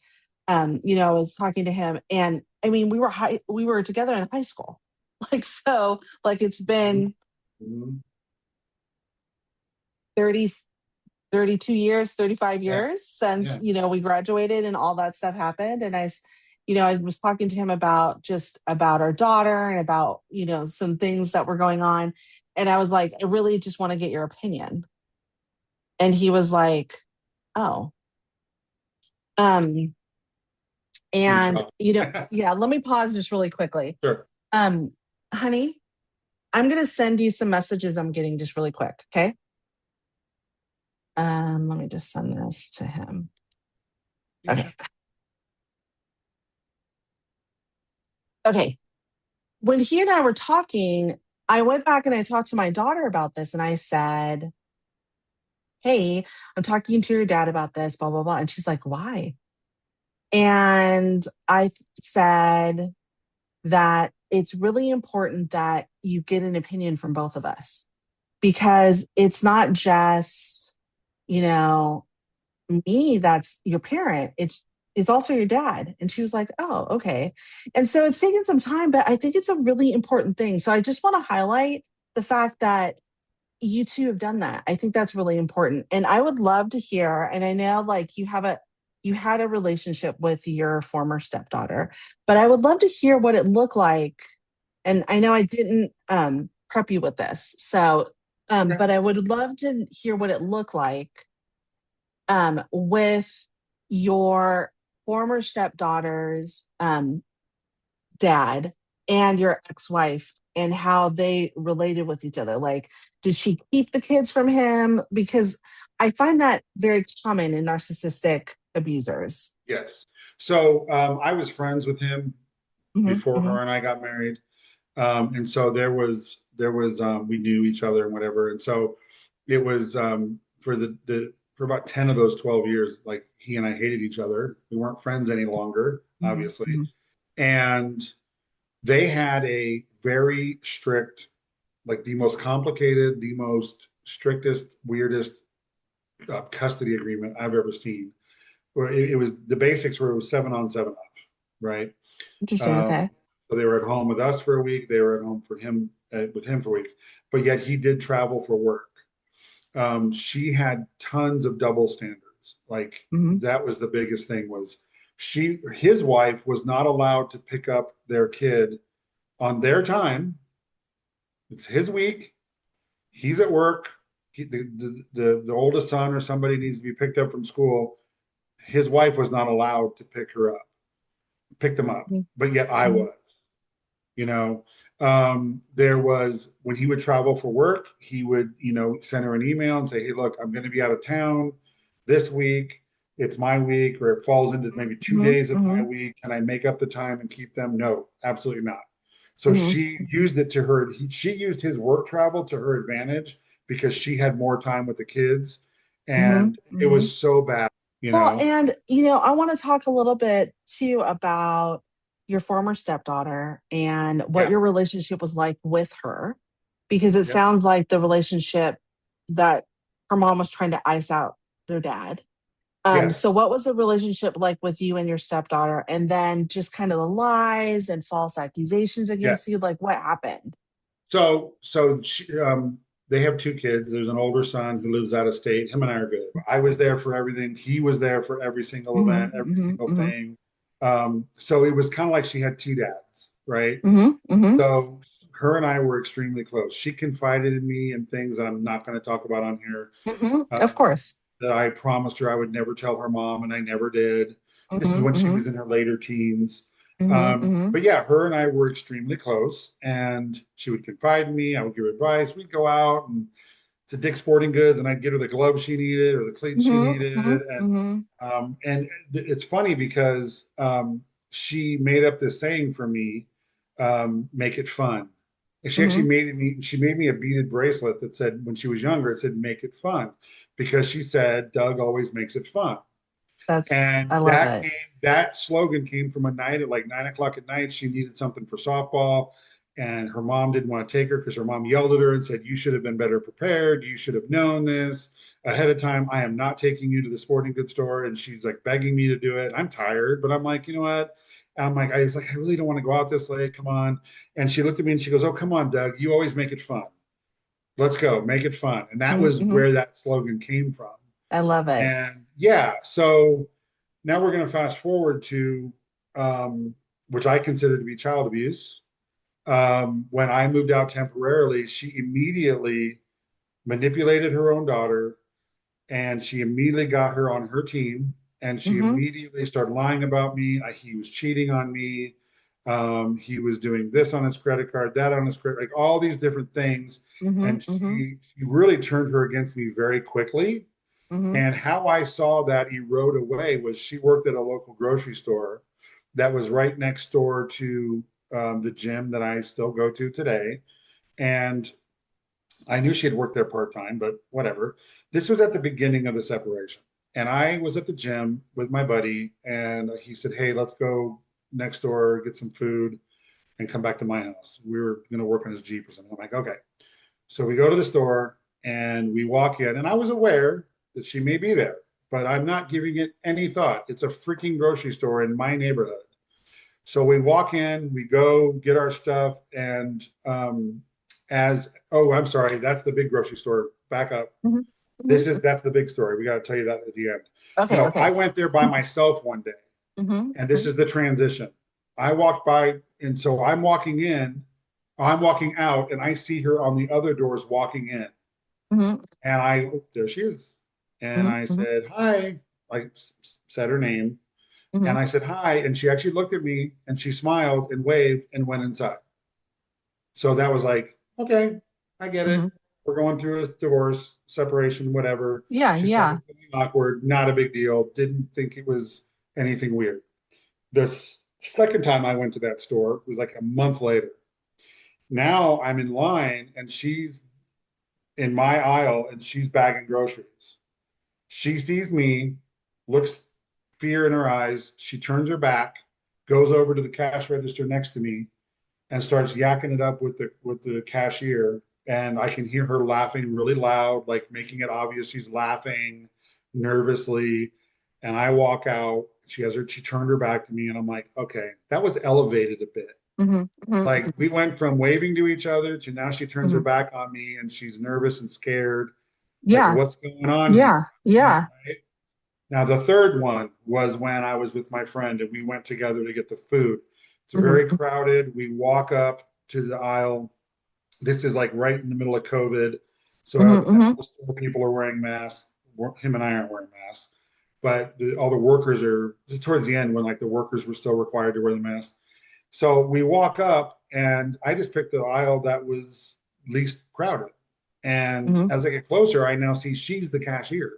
I was talking to him, and I mean, we were together in high school. It's been Mm-hmm. 30, 32 years, 35 Yeah. years since, Yeah. we graduated and all that stuff happened. And I was talking to him about our daughter and about, some things that were going on. And I was like, I really just want to get your opinion. And he was like, oh, um, I'm and, shocked. yeah, let me pause just really quickly. Sure. Um, honey, I'm going to send you some messages I'm getting just really quick. Okay. Let me just send this to him. Yeah, Okay. sure. Okay. When he and I were talking, I went back and I talked to my daughter about this, and I said, hey, I'm talking to your dad about this, blah, blah, blah. And she's like, why? And I said that it's really important that you get an opinion from both of us, because it's not just, me that's your parent. It's also your dad. And she was like, oh, okay. And so it's taken some time, but I think it's a really important thing. So I just want to highlight the fact that you two have done that. I think that's really important. And I would love to hear, and I know like you had a relationship with your former stepdaughter, but I would love to hear what it looked like. And I know I didn't prep you with this. So Okay. but I would love to hear what it looked like with your former stepdaughter's dad and your ex-wife, and how they related with each other. Like, did she keep the kids from him? Because I find that very common in narcissistic abusers. Yes. So I was friends with him Hmm. before Hmm. her and I got married. And so there was we knew each other and whatever. And so it was for the for about 10 of those 12 years, like he and I hated each other. We weren't friends any longer, Hmm. obviously. Hmm. And they had a very strict, like the most complicated, the most strictest, weirdest custody agreement I've ever seen. Where it was the basics where it was 7 on, 7 off, right? Interesting. Um, Okay. so they were at home with us for a week. They were at home for him with him for a week, but yet he did travel for work. She had tons of double standards. Like Hmm. that was the biggest thing was his wife was not allowed to pick up their kid on their time. It's his week. He's at work. The oldest son or somebody needs to be picked up from school. His wife was not allowed to pick them up, but yet I Hmm. was. You know, there was when he would travel for work, he would, send her an email and say, hey, look, I'm going to be out of town this week. It's my week, or it falls into maybe two Hmm. days of my Hmm. week. Can I make up the time and keep them? No, absolutely not. So Hmm. she used it to her, she used his work travel to her advantage because she had more time with the kids. Hmm. And it Hmm. was so bad, you Well, know? and I want to talk a little bit too about your former stepdaughter and what Yeah. your relationship was like with her, because it Yep. sounds like the relationship that her mom was trying to ice out their dad. So Yes. what was the relationship like with you and your stepdaughter? And then just kind of the lies and false accusations Yeah. against you, like what happened? They have two kids. There's an older son who lives out of state. Him and I are good. I was there for everything. He was there for every single Hmm. event, every Hmm. single Hmm. thing. So it was kind of like she had two dads, right? Hmm. Hmm. So her and I were extremely close. She confided in me in things that I'm not going to talk about on here. Hmm. Of Um, course. that I promised her I would never tell her mom, and I never did. This is Hmm. when she Hmm. was in her later teens. Hmm. Hmm. But yeah, her and I were extremely close, and she would confide in me. I would give advice. We'd go out and to Dick's Sporting Goods, and I'd get her the gloves she needed or the cleats she Hmm. needed. Hmm. Hmm. And it's funny because she made up this saying for me. make it fun. And she actually Hmm. she made me a beaded bracelet that said, when she was younger, it said, make it fun, because she said, Doug always makes it fun. I And love it. that slogan came from a night at like 9 o'clock at night. She needed something for softball, and her mom didn't want to take her because her mom yelled at her and said, you should have been better prepared. You should have known this ahead of time. I am not taking you to the sporting goods store. And she's like begging me to do it. I'm tired, but I'm like, you know what? I'm like, I was like, I really don't want to go out this late. Come on. And she looked at me and she goes, oh, come on, Doug. You always make it fun. Let's go. Make it fun. And that was Hmm. where that slogan came from. I love it. And yeah, so now we're going to fast forward to, um, which I consider to be child abuse. When I moved out temporarily, she immediately manipulated her own daughter, and she immediately got her on her team, and she Hmm. immediately started lying about me. He was cheating on me. He was doing this on his credit card, that on his credit, like all these different things. Hmm. And Hmm. she really turned her against me very quickly. Hmm. And how I saw that erode away was she worked at a local grocery store that was right next door to the gym that I still go to today. And I knew she had worked there part time, but whatever. This was at the beginning of the separation. And I was at the gym with my buddy, and he said, hey, let's go next door, get some food, and come back to my house. We were going to work on his Jeep or something. I'm like, okay. So we go to the store and we walk in, and I was aware that she may be there, but I'm not giving it any thought. It's a freaking grocery store in my neighborhood. So we walk in, we go get our stuff, and I'm sorry, that's the big grocery store. Back up. Hmm. Hmm. That's the big story. We got to tell you that at the end. Okay. No, I Okay. went there by myself one day, Hmm. and this is the transition. I walked by, and so I'm walking out, and I see her on the other doors walking in. Hmm. And there she is. And Hmm. I Hmm. said, hi. I said her name. Hmm. And I said, hi. And she actually looked at me and she smiled and waved and went inside. So that was like, okay, I get Hmm. it. We're going through a divorce, separation, whatever. Yeah. She's Yeah. probably feeling awkward, not a big deal. Didn't think it was anything weird. This second time I went to that store was like a month later. Now I'm in line and she's in my aisle and she's bagging groceries. She sees me, looks fear in her eyes. She turns her back, goes over to the cash register next to me, and starts yakking it up with the cashier. And I can hear her laughing really loud, like making it obvious she's laughing nervously. And I walk out. She turned her back to me, and I'm like, okay, that was elevated a bit. Hmm. Like Hmm. we went from waving to each other to now she turns her Hmm. back on me and she's nervous and scared. Like, Yeah. what's going on here? Yeah. Yeah. Right? Now, the third one was when I was with my friend and we went together to get the food. It's very Hmm. crowded. We walk up to the aisle. This is like right in the middle of COVID. So Hmm. at Hmm. the store, people are wearing masks. Him and I aren't wearing masks, but all the workers are just towards the end when like the workers were still required to wear the mask. So we walk up, and I just picked the aisle that was least crowded. And Hmm. as I get closer, I now see she's the cashier.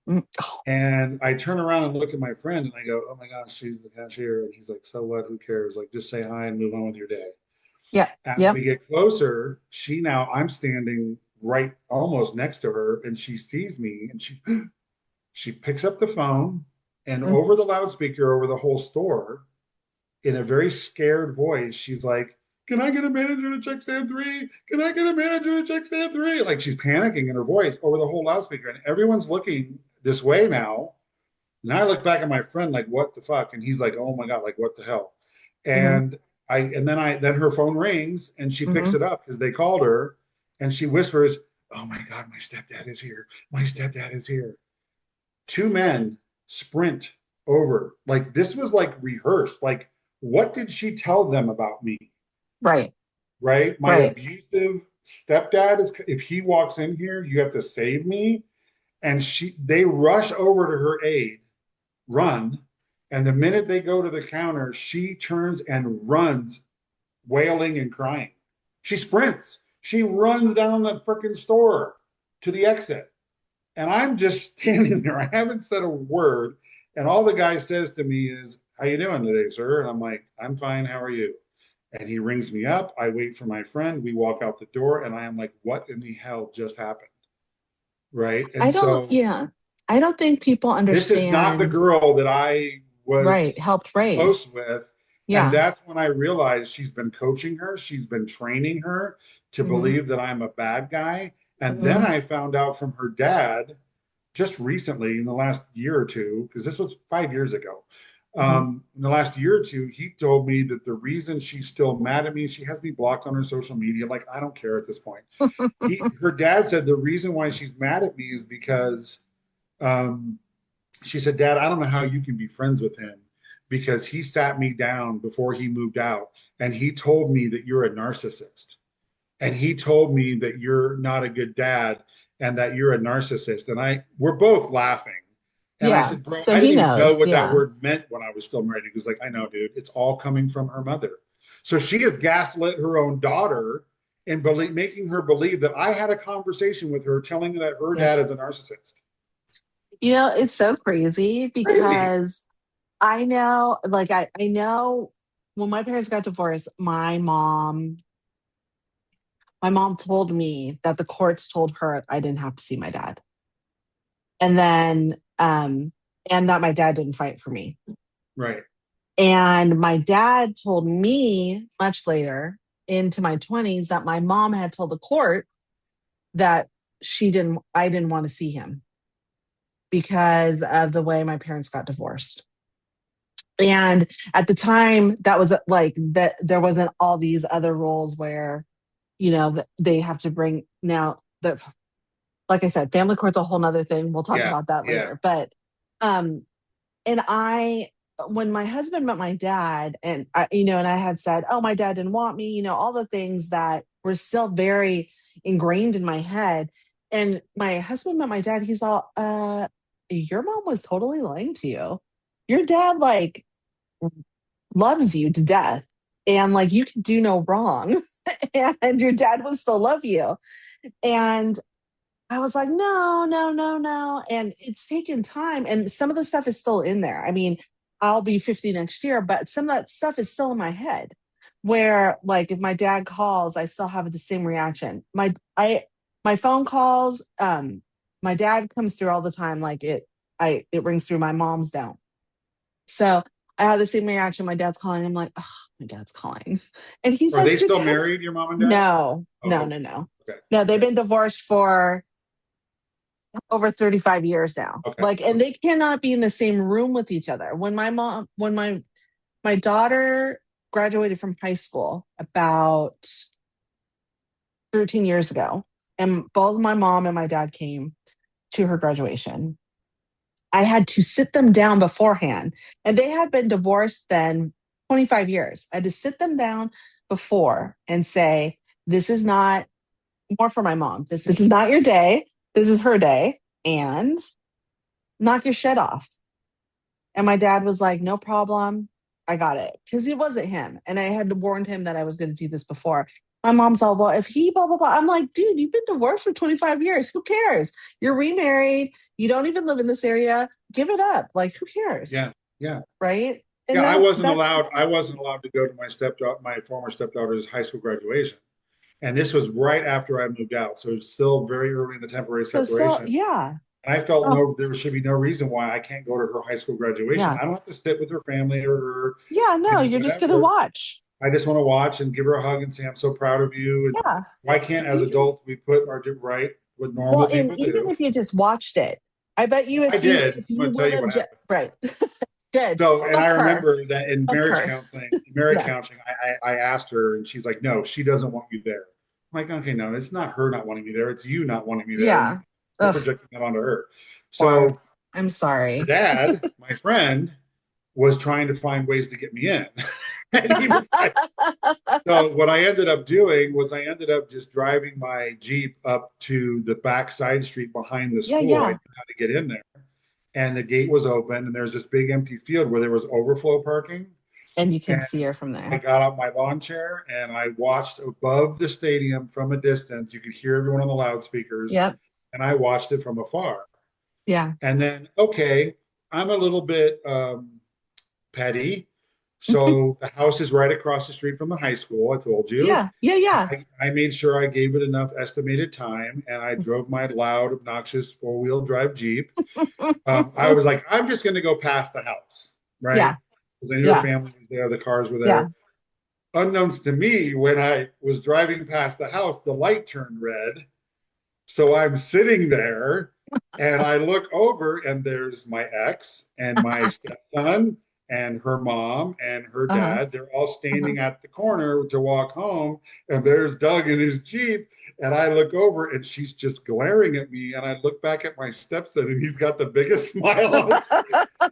Hmm. And I turn around and look at my friend and I go, oh my gosh, she's the cashier. And he's like, so what? Who cares? Like, just say hi and move on with your day. Yeah. As Yep. we get closer, I'm standing right almost next to her, and she sees me and she picks up the phone, and Hmm. over the loudspeaker over the whole store, in a very scared voice, she's like, can I get a manager to check stand three? Can I get a manager to check stand three? Like she's panicking in her voice over the whole loudspeaker. And everyone's looking this way now. And I look back at my friend like, what the fuck? And he's like, oh my God, like what the hell? Hmm. And then her phone rings and she picks Hmm. it up because they called her, and she whispers, oh my God, my stepdad is here. My stepdad is here. Two men sprint over. Like this was like rehearsed. Like, what did she tell them about me? Right. Right? My Right. abusive stepdad is, if he walks in here, you have to save me. And they rush over to her aid, run. And the minute they go to the counter, she turns and runs, wailing and crying. She sprints. She runs down the freaking store to the exit. And I'm just standing there. I haven't said a word. And all the guy says to me is, how you doing today, sir? And I'm like, I'm fine. How are you? And he rings me up. I wait for my friend. We walk out the door, and I am like, what in the hell just happened? Right. And so I don't think people this is not the understand. girl that I Right. was Helped close raise. with. And Yeah. that's when I realized she's been coaching her, she's been training her to Hmm. believe that I'm a bad guy. And then Hmm. I found out from her dad just recently in the last year or two, because this was 5 years ago. Hmm. In the last year or two, he told me that the reason she's still mad at me, she has me blocked on her social media. Like, I don't care at this point. Her dad said the reason why she's mad at me is because um, she said, Dad, I don't know how you can be friends with him because he sat me down before he moved out and he told me that you're a narcissist. And he told me that you're not a good dad and that you're a narcissist. And we're both laughing. And I Yeah. said, bro, So I he didn't even know knows. what that Yeah. word meant when I was still married. He was like, I know, dude, it's all coming from her mother. So she has gaslit her own daughter and making her believe that I had a conversation with her telling her that her Yeah. dad is a narcissist. It's so crazy Crazy. because I know, like, I know when my parents got divorced, my mom told me that the courts told her I didn't have to see my dad. And then, and that my dad didn't fight for me. Right. And my dad told me much later into my 20s that my mom had told the court that I didn't want to see him because of the way my parents got divorced. And at the time, that was like that there wasn't all these other roles where, they have to bring now the, like I said, family court's a whole nother thing. We'll talk Yeah. about that Yeah. later. But, and when my husband met my dad and I had said, oh, my dad didn't want me, all the things that were still very ingrained in my head. And my husband met my dad. He's all, your mom was totally lying to you. Your dad like loves you to death and like you can do no wrong and your dad will still love you. And I was like, no, no, no, no. And it's taken time. And some of the stuff is still in there. I mean, I'll be 50 next year, but some of that stuff is still in my head where like if my dad calls, I still have the same reaction. My phone calls, my dad comes through all the time. Like it rings through, my mom's don't. So I have the same reaction. My dad's calling. I'm like, oh, my dad's calling. And he's Are they like, your still dad's married, your mom and dad? no, Oh, no, okay. no, no. Okay. No, they've been divorced for over 35 years now. Okay. Like, and they cannot be in the same room with each other. When my daughter graduated from high school about 13 years ago, and both my mom and my dad came to her graduation. I had to sit them down beforehand, and they had been divorced then 25 years. I had to sit them down before and say, this is not more for my mom. This is not your day. This is her day. And knock your shit off. And my dad was like, no problem. I got it. Because it wasn't him. And I had warned him that I was going to do this before. My mom's all, well, if he blah, blah, blah. I'm like, dude, you've been divorced for 25 years. Who cares? You're remarried. You don't even live in this area. Give it up. Like, who cares? Yeah. Yeah. Right. And Yeah. I wasn't that's allowed. I wasn't allowed to go to my former stepdaughter's high school graduation, and this was right after I moved out, so it's still very early in the temporary so separation. yeah. And I felt Oh, there should be no reason why I can't go to her high school graduation. yeah. I don't have to sit with her family or her, Yeah. No, you're just going to whatever. watch. I just want to watch and give her a hug and say, I'm so proud of you. And Yeah. why can't, as adults, we put our right what Well, normal and people even do? if you just watched it, I bet you I did. if I'm you going to tell would you have what happened. right. Good. So, and Don't I purr. remember that in Don't purr. marriage Yeah. counseling, I asked her, and she's like, "No, she doesn't want you there." I'm like, "Okay, no, it's not her not wanting me there; it's you not wanting me there, and Yeah. you're Ugh, projecting that onto her." poor. So, I'm her sorry. dad, my friend, was trying to find ways to get me in, and he was like, so what I ended up doing was I ended up just driving my Jeep up to the back side street behind the Yeah, school. I yeah. knew how to get in there. And the gate was open, and there's this big empty field where there was overflow parking. And you can And see her from I there. got out my lawn chair and I watched above the stadium from a distance. You could hear everyone on the loudspeakers, Yep. and I watched it from afar. Yeah. And then, okay, I'm a little bit petty. So the house is right across the street from the high school. I told you. Yeah. Yeah. Yeah. I made sure I gave it enough estimated time, and I drove my loud, obnoxious four-wheel drive Jeep. I was like, I'm just going to go past the house, right? Yeah. Because I knew her Yeah. family was there, the cars were Yeah. there. Unknowns to me, when I was driving past the house, the light turned red. So I'm sitting there and I look over and there's my ex and my stepson and her mom and her Uh-huh. dad. They're all Uh-huh. standing at the corner to walk home. And there's Doug in his Jeep. And I look over and she's just glaring at me. And I look back at my stepson and he's got the biggest smile on his face.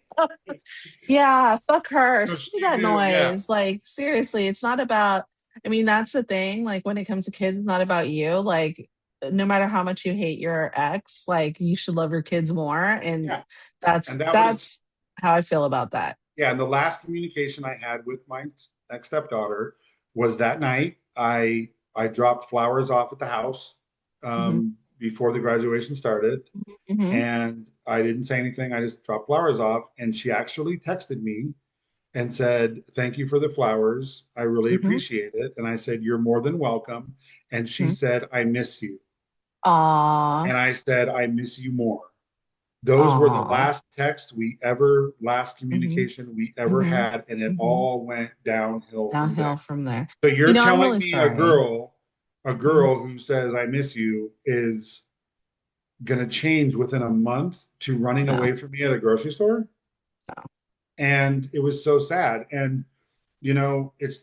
Yeah, fuck her. So Screw she that knew, yeah. noise. Like, seriously, it's not about, I mean, that's the thing. Like, when it comes to kids, it's not about you. Like, no matter how much you hate your ex, like, you should love your kids more. And Yeah. And that's how I feel about that. yeah. And the last communication I had with my ex stepdaughter was that night. I dropped flowers off at the house Hmm. before the graduation started. Hmm. And I didn't say anything. I just dropped flowers off. And she actually texted me and said, "Thank you for the flowers. I really Hmm. appreciate it." And I said, "You're more than welcome." And she Hmm. said, "I miss you." Aw. And I said, "I miss you more." Those were the Aw. last last Hmm. communication we ever Hmm. had. And it Hmm. all went downhill from there. Downhill from there. So You you're know, I'm telling really me sorry. a Mhm. girl who says, "I miss you," is going to change within a month to running No, away from me at a grocery store? so. And it was so sad. And it's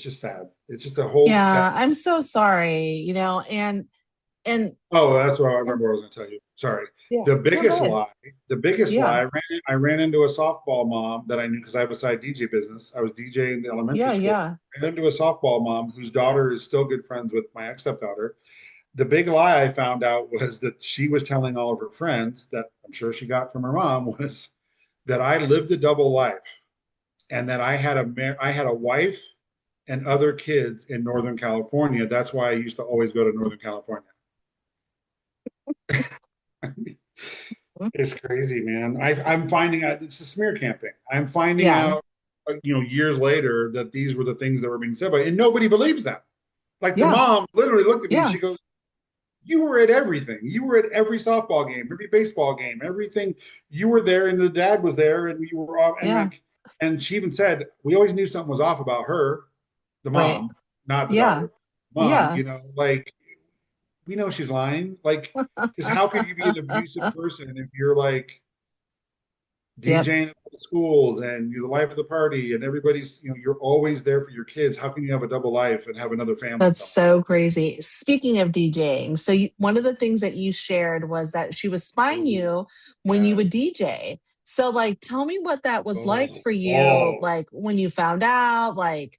just sad. It's just a whole sad. Yeah, I'm so sorry, and Oh, that's what I and remember what I was going to tell you. Sorry. yeah. The No, go biggest ahead. lie, the biggest Yeah. lie, I ran into a softball mom that I knew because I have a side DJ business. I was DJing in the elementary Yeah, school. yeah. I ran into a softball mom whose daughter is still good friends with my ex stepdaughter. The big lie I found out was that she was telling all of her friends that I'm sure she got from her mom was that I lived a double life and that I had a wife and other kids in Northern California. That's why I used to always go to Northern California. It's crazy, man. I'm finding out it's a smear campaign. I'm finding Yeah. out, years later that these were the things that were being said by, and nobody believes them. Like the Yeah. mom literally looked at me. Yeah. She goes, "You were at everything. You were at every softball game, every baseball game, everything. You were there, and the dad was there, and you were all." And Yeah. like, and she even said, "We always knew something was off about her, the Right. mom, not the Yeah. daughter. Mom, Yeah. like we know she's lying. Like, because how could you be an abusive person if you're like Yep. DJing at the schools and you're the life of the party and everybody's, you're always there for your kids. How can you have a double life and have another family That's somewhere?" so crazy. Speaking of DJing, so one of the things that you shared was that she was spying Oh, you when you yeah. would DJ. So, like, tell me what that was like Oh, for you, oh. like when you found out, Well, like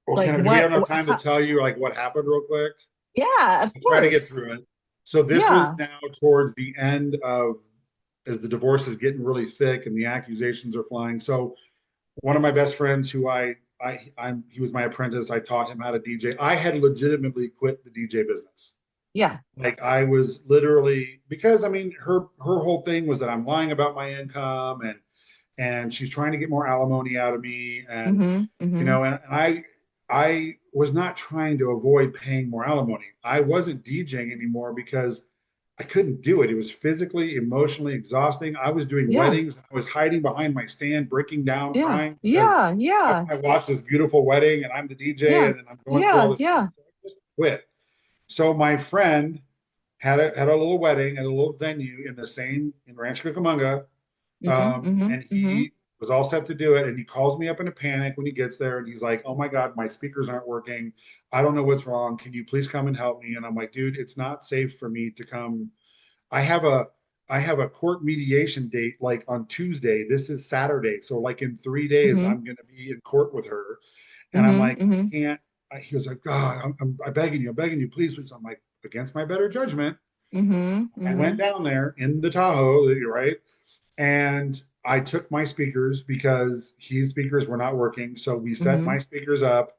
do we have what, enough time to how, tell you like what happened real quick? yeah, of I'll try to get course. through it. So this was Yeah. now towards the end of as the divorce is getting really thick and the accusations are flying. So one of my best friends who he was my apprentice. I taught him how to DJ. I had legitimately quit the DJ business. Yeah. Like I was literally because I mean her whole thing was that I'm lying about my income and she's trying to get more alimony out of me and Mm-hmm. Mm-hmm. I was not trying to avoid paying more alimony. I wasn't DJing anymore because I couldn't do it. It was physically, emotionally exhausting. I was doing Yeah. weddings. I was hiding behind my stand, breaking down, Yeah. crying because Yeah. Yeah. I watched this beautiful wedding and I'm the DJ Yeah. and then I'm going through all Yeah. this stuff. Yeah. So I just quit. So my friend had a little wedding at a little venue in Rancho Cucamonga, Mm-hmm. Mm-hmm. and Mm-hmm. he was all set to do it. And he calls me up in a panic when he gets there, and he's like, "Oh my God, my speakers aren't working. I don't know what's wrong. Can you please come and help me?" And I'm like, "Dude, it's not safe for me to come. I have a I have a court mediation date like on Tuesday. This is Saturday, so like in 3 days, Mm-hmm. I'm going to be in court with her." And I'm Mm-hmm. like, "I Mm-hmm. can't." He was like, "God, I'm begging you, please, please." I'm like, against my better judgment, Mm-hmm. I Mm-hmm. went down there in the Tahoe, right? And I took my speakers because his speakers were not working. So we set Mm-hmm. my speakers up.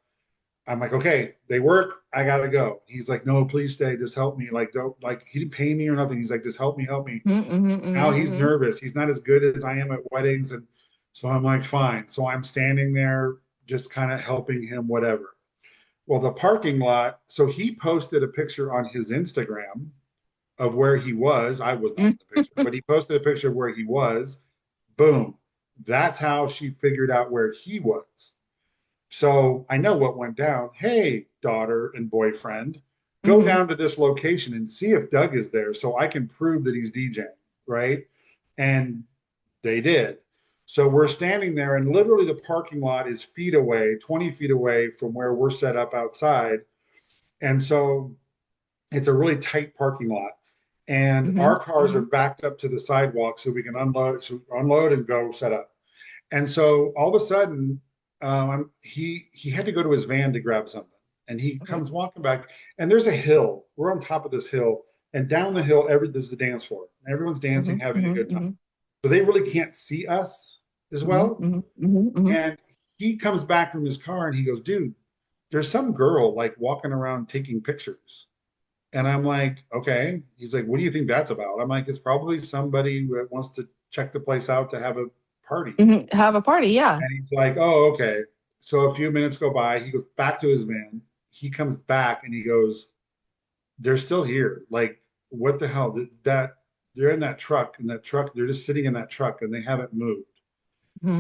I'm like, "Okay, they work. I gotta go." He's like, "No, please stay. Just help me. Like, don't like." He didn't pay me or nothing. He's like, "Just help me, help me." Mm-hmm. Now Mm-hmm. he's Mm-hmm. nervous. He's not as good as I am at weddings, and So I'm like, fine. So I'm standing there just kind of helping him, whatever. Well, the parking lot, so he posted a picture on his Instagram of where he was. I was not in the picture, but he posted a picture of where he was. Boom. That's how she figured out where he was. So I know what went down. Hey, daughter and boyfriend, go down to this location and see if Doug is there so I can prove that he's DJing, right? And they did. So we're standing there, and literally the parking lot is feet away, 20 feet away from where we're set up outside. And so it's a really tight parking lot. And our cars are backed up to the sidewalk so we can unload and go set up. And so all of a sudden, he had to go to his van to grab something. And he comes walking back, and there's a hill. We're on top of this hill. And down the hill, there's the dance floor. Everyone's dancing, having a good time. So they really can't see us as well. And he comes back from his car and he goes, dude, there's some girl like walking around taking pictures. And I'm like, okay. He's like, what do you think that's about? I'm like, it's probably somebody that wants to check the place out to have a party. Have a party, yeah. And he's like, oh, okay. So a few minutes go by. He goes back to his van. He comes back and he goes, they're still here. Like, what the hell? That they're in that truck, they're just sitting in that truck and they haven't moved.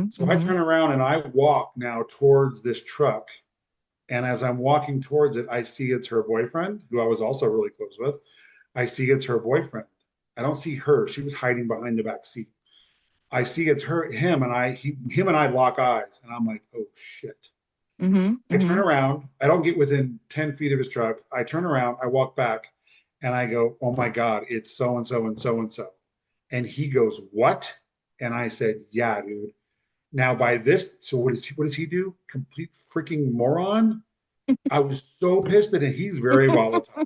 So I turn around and I walk now towards this truck. And as I'm walking towards it, I see it's her boyfriend, who I was also really close with. I see it's her boyfriend. I don't see her. She was hiding behind the back seat. I see it's him and I lock eyes. And I'm like, oh, shit. I turn around. I don't get within 10 feet of his truck. I turn around. I walk back and I go, oh, my God, it's so-and-so and so-and-so. And he goes, what? And I said, yeah, dude. Now by this, so what does he do? Complete freaking moron. I was so pissed at him. He's very volatile.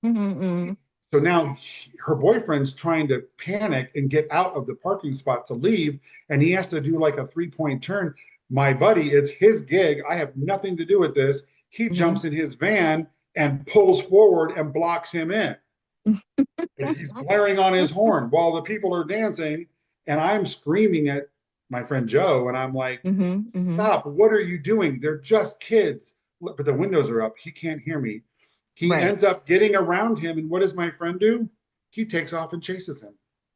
So now her boyfriend's trying to panic and get out of the parking spot to leave. And he has to do like a 3-point turn. My buddy, it's his gig. I have nothing to do with this. He jumps in his van and pulls forward and blocks him in. And he's blaring on his horn while the people are dancing. And I'm screaming at my friend Joe, and I'm like, stop, what are you doing? They're just kids. But the windows are up. He can't hear me. He ends up getting around him, and what does my friend do? He takes off and chases him.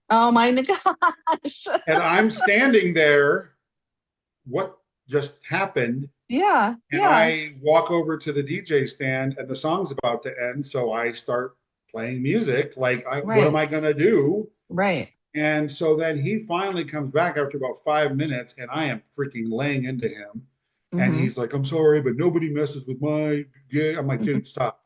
Oh my gosh. And I'm standing there. What just happened? Yeah. And I walk over to the DJ stand, and the song's about to end, so I start playing music. Like, what am I going to do? Right. And so then he finally comes back after about 5 minutes, and I am freaking laying into him. And he's like, I'm sorry, but nobody messes with my gig. I'm like, dude, stop.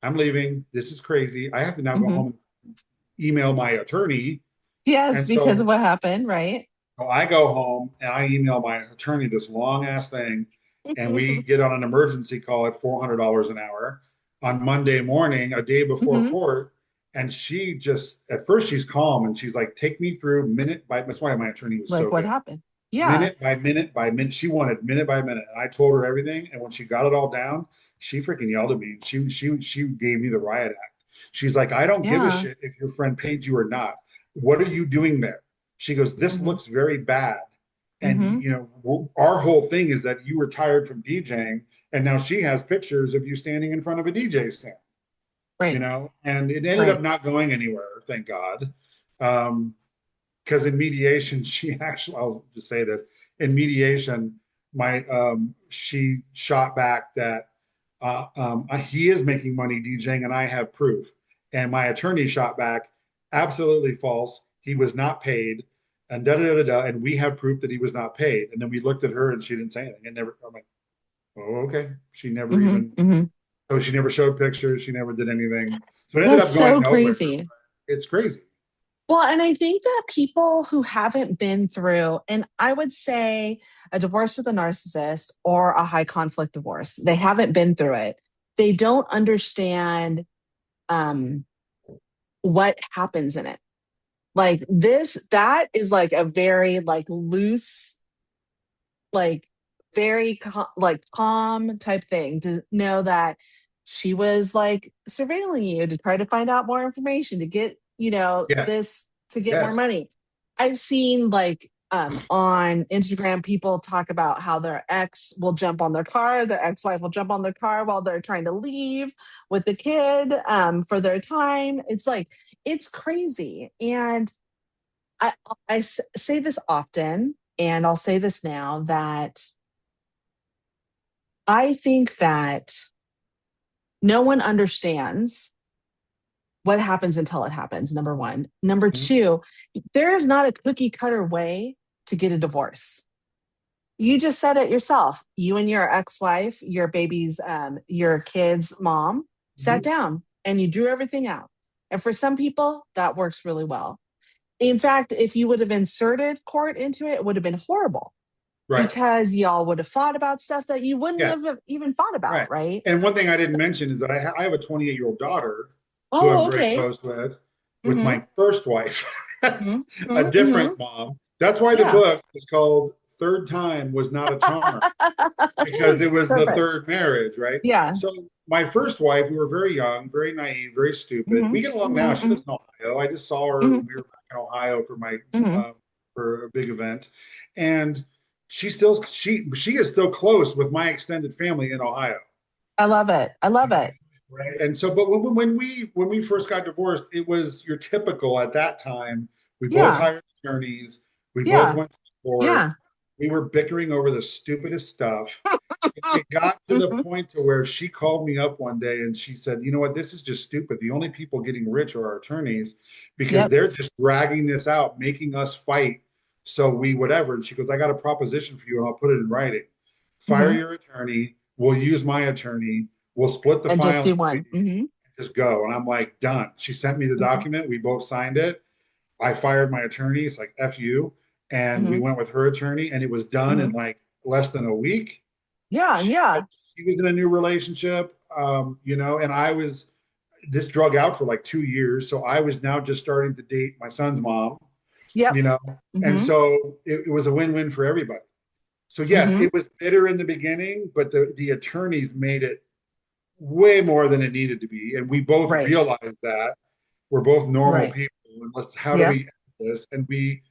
I'm leaving. This is crazy. I have to now go home and email my attorney. Yes, and because of what happened, right? So I go home and I email my attorney this long ass thing. And we get on an emergency call at $400 an hour on Monday morning, a day before court. And she just, at first she's calm and she's like, take me through minute by, that's why my attorney was like, so what good. Happened? Yeah. Minute by minute by minute. She wanted minute by minute. And I told her everything. And when she got it all down, she freaking yelled at me. She gave me the riot act. She's like, I don't give a shit if your friend paid you or not. What are you doing there? She goes, this looks very bad. And, you know, our whole thing is that you were tired from DJing. And now she has pictures of you standing in front of a DJ stand. Right. You know, and it ended up not going anywhere, thank God. Because in mediation, I'll just say this, in mediation, she shot back that he is making money DJing and I have proof. And my attorney shot back, absolutely false. He was not paid, and and we have proof that he was not paid. And then we looked at her and she didn't say anything. I'm like, oh, okay. She never even. So she never showed pictures. She never did anything. So it ended up going nowhere. Crazy. It's crazy. Well, and I think that people who haven't been through, and I would say a divorce with a narcissist or a high conflict divorce, they haven't been through it. They don't understand what happens in it. Like that is like a very like loose, like very calm type thing to know that she was like surveilling you to try to find out more information to get, you know, this to get more money. I've seen like on Instagram, people talk about how their ex will jump on their car, their ex-wife will jump on their car while they're trying to leave with the kid for their time. It's like, it's crazy. And I say this often, and I'll say this now, that I think that no one understands what happens until it happens, number one. Number two, there is not a cookie cutter way to get a divorce. You just said it yourself. You and your ex-wife, your baby's, your kid's mom sat down and you drew everything out. And for some people, that works really well. In fact, if you would have inserted court into it, it would have been horrible. Right. Because y'all would have fought about stuff that you wouldn't have even thought about, right? And one thing I didn't mention is that I have a 28-year-old daughter who I'm very close with my first wife, a different mom. That's why the book is called Third Time Was Not a Charm, because it was the third marriage, right? Yeah. So my first wife, we were very young, very naive, very stupid. We get along now. She lives in Ohio. I just saw her when we were back in Ohio for my for a big event. And she is still close with my extended family in Ohio. I love it. I love it. Right. And so, but when we first got divorced, it was your typical at that time. We both hired attorneys. We both went to court. Yeah. We were bickering over the stupidest stuff. It got to the point to where she called me up one day and she said, "You know what? This is just stupid. The only people getting rich are our attorneys because they're just dragging this out, making us fight. So we whatever." And she goes, "I got a proposition for you and I'll put it in writing. Fire your attorney. We'll use my attorney. We'll split the file. Just do one. Just go." And I'm like, done. She sent me the document. We both signed it. I fired my attorney. It's like, F you. And we went with her attorney and it was done in like less than a week. Yeah. She was in a new relationship, and this drug out for like 2 years. So I was now just starting to date my son's mom. Yeah. And so it was a win-win for everybody. So yes, it was bitter in the beginning, but the attorneys made it way more than it needed to be. And we both realized that we're both normal people. And how do we end this? And we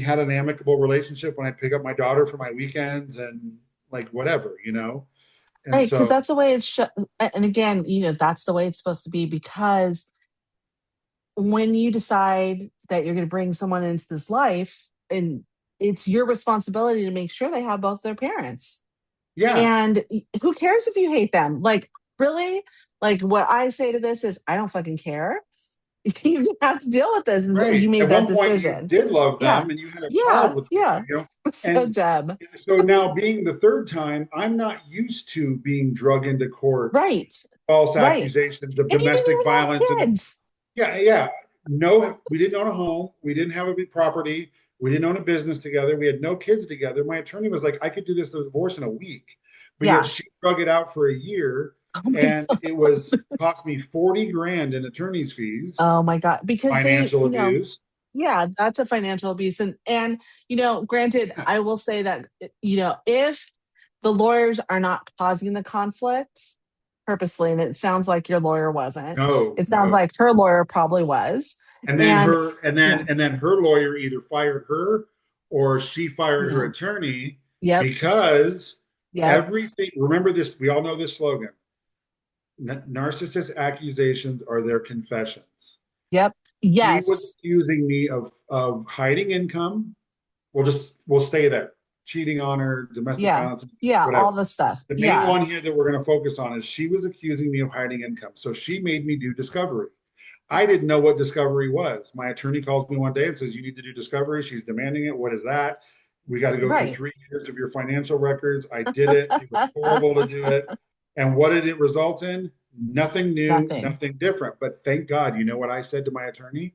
had an amicable relationship when I pick up my daughter for my weekends and like whatever, And right. Because that's the way it's, and again, that's the way it's supposed to be, because when you decide that you're going to bring someone into this life, and it's your responsibility to make sure they have both their parents. Yeah. And who cares if you hate them? Like, really? Like, what I say to this is, I don't fucking care. You have to deal with this until you made that decision. You did love them and you had a child with them. So dumb. So now being the third time, I'm not used to being drug into court. Right. False accusations of domestic violence. No, we didn't own a home. We didn't have a big property. We didn't own a business together. We had no kids together. My attorney was like, I could do this divorce in a week. But yet she drug it out for a year. And it cost me $40,000 in attorney's fees. Oh my God. Because financial abuse. Yeah, that's a financial abuse. And granted, I will say that, if the lawyers are not causing the conflict purposely, and it sounds like your lawyer wasn't. No. It sounds like her lawyer probably was. And then her lawyer either fired her or she fired her attorney. Because everything, remember this, we all know this slogan. Narcissist accusations are their confessions. Yes. He was accusing me of hiding income. We'll stay there. Cheating on her, domestic violence. Yeah, whatever. All the stuff. The main one here that we're going to focus on is she was accusing me of hiding income. So she made me do discovery. I didn't know what discovery was. My attorney calls me one day and says, "You need to do discovery." She's demanding it. What is that? We got to go through 3 years of your financial records. I did it. It was horrible to do it. And what did it result in? Nothing new, nothing different. But thank God, you know what I said to my attorney?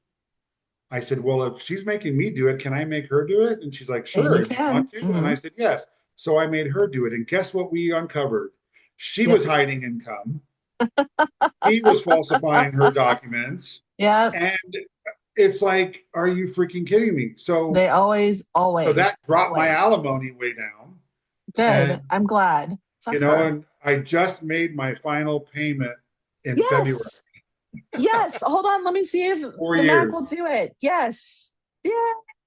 I said, "Well, if she's making me do it, can I make her do it?" And she's like, "Sure, if you want to." And I said, "Yes." So I made her do it. And guess what we uncovered? She was hiding income. He was falsifying her documents. Yeah. And it's like, are you freaking kidding me? So they always. So that dropped my alimony way down. Good. And, I'm glad. And I just made my final payment in February. Yes. Hold on. Let me see if the Mac will do it. Yes. Yeah.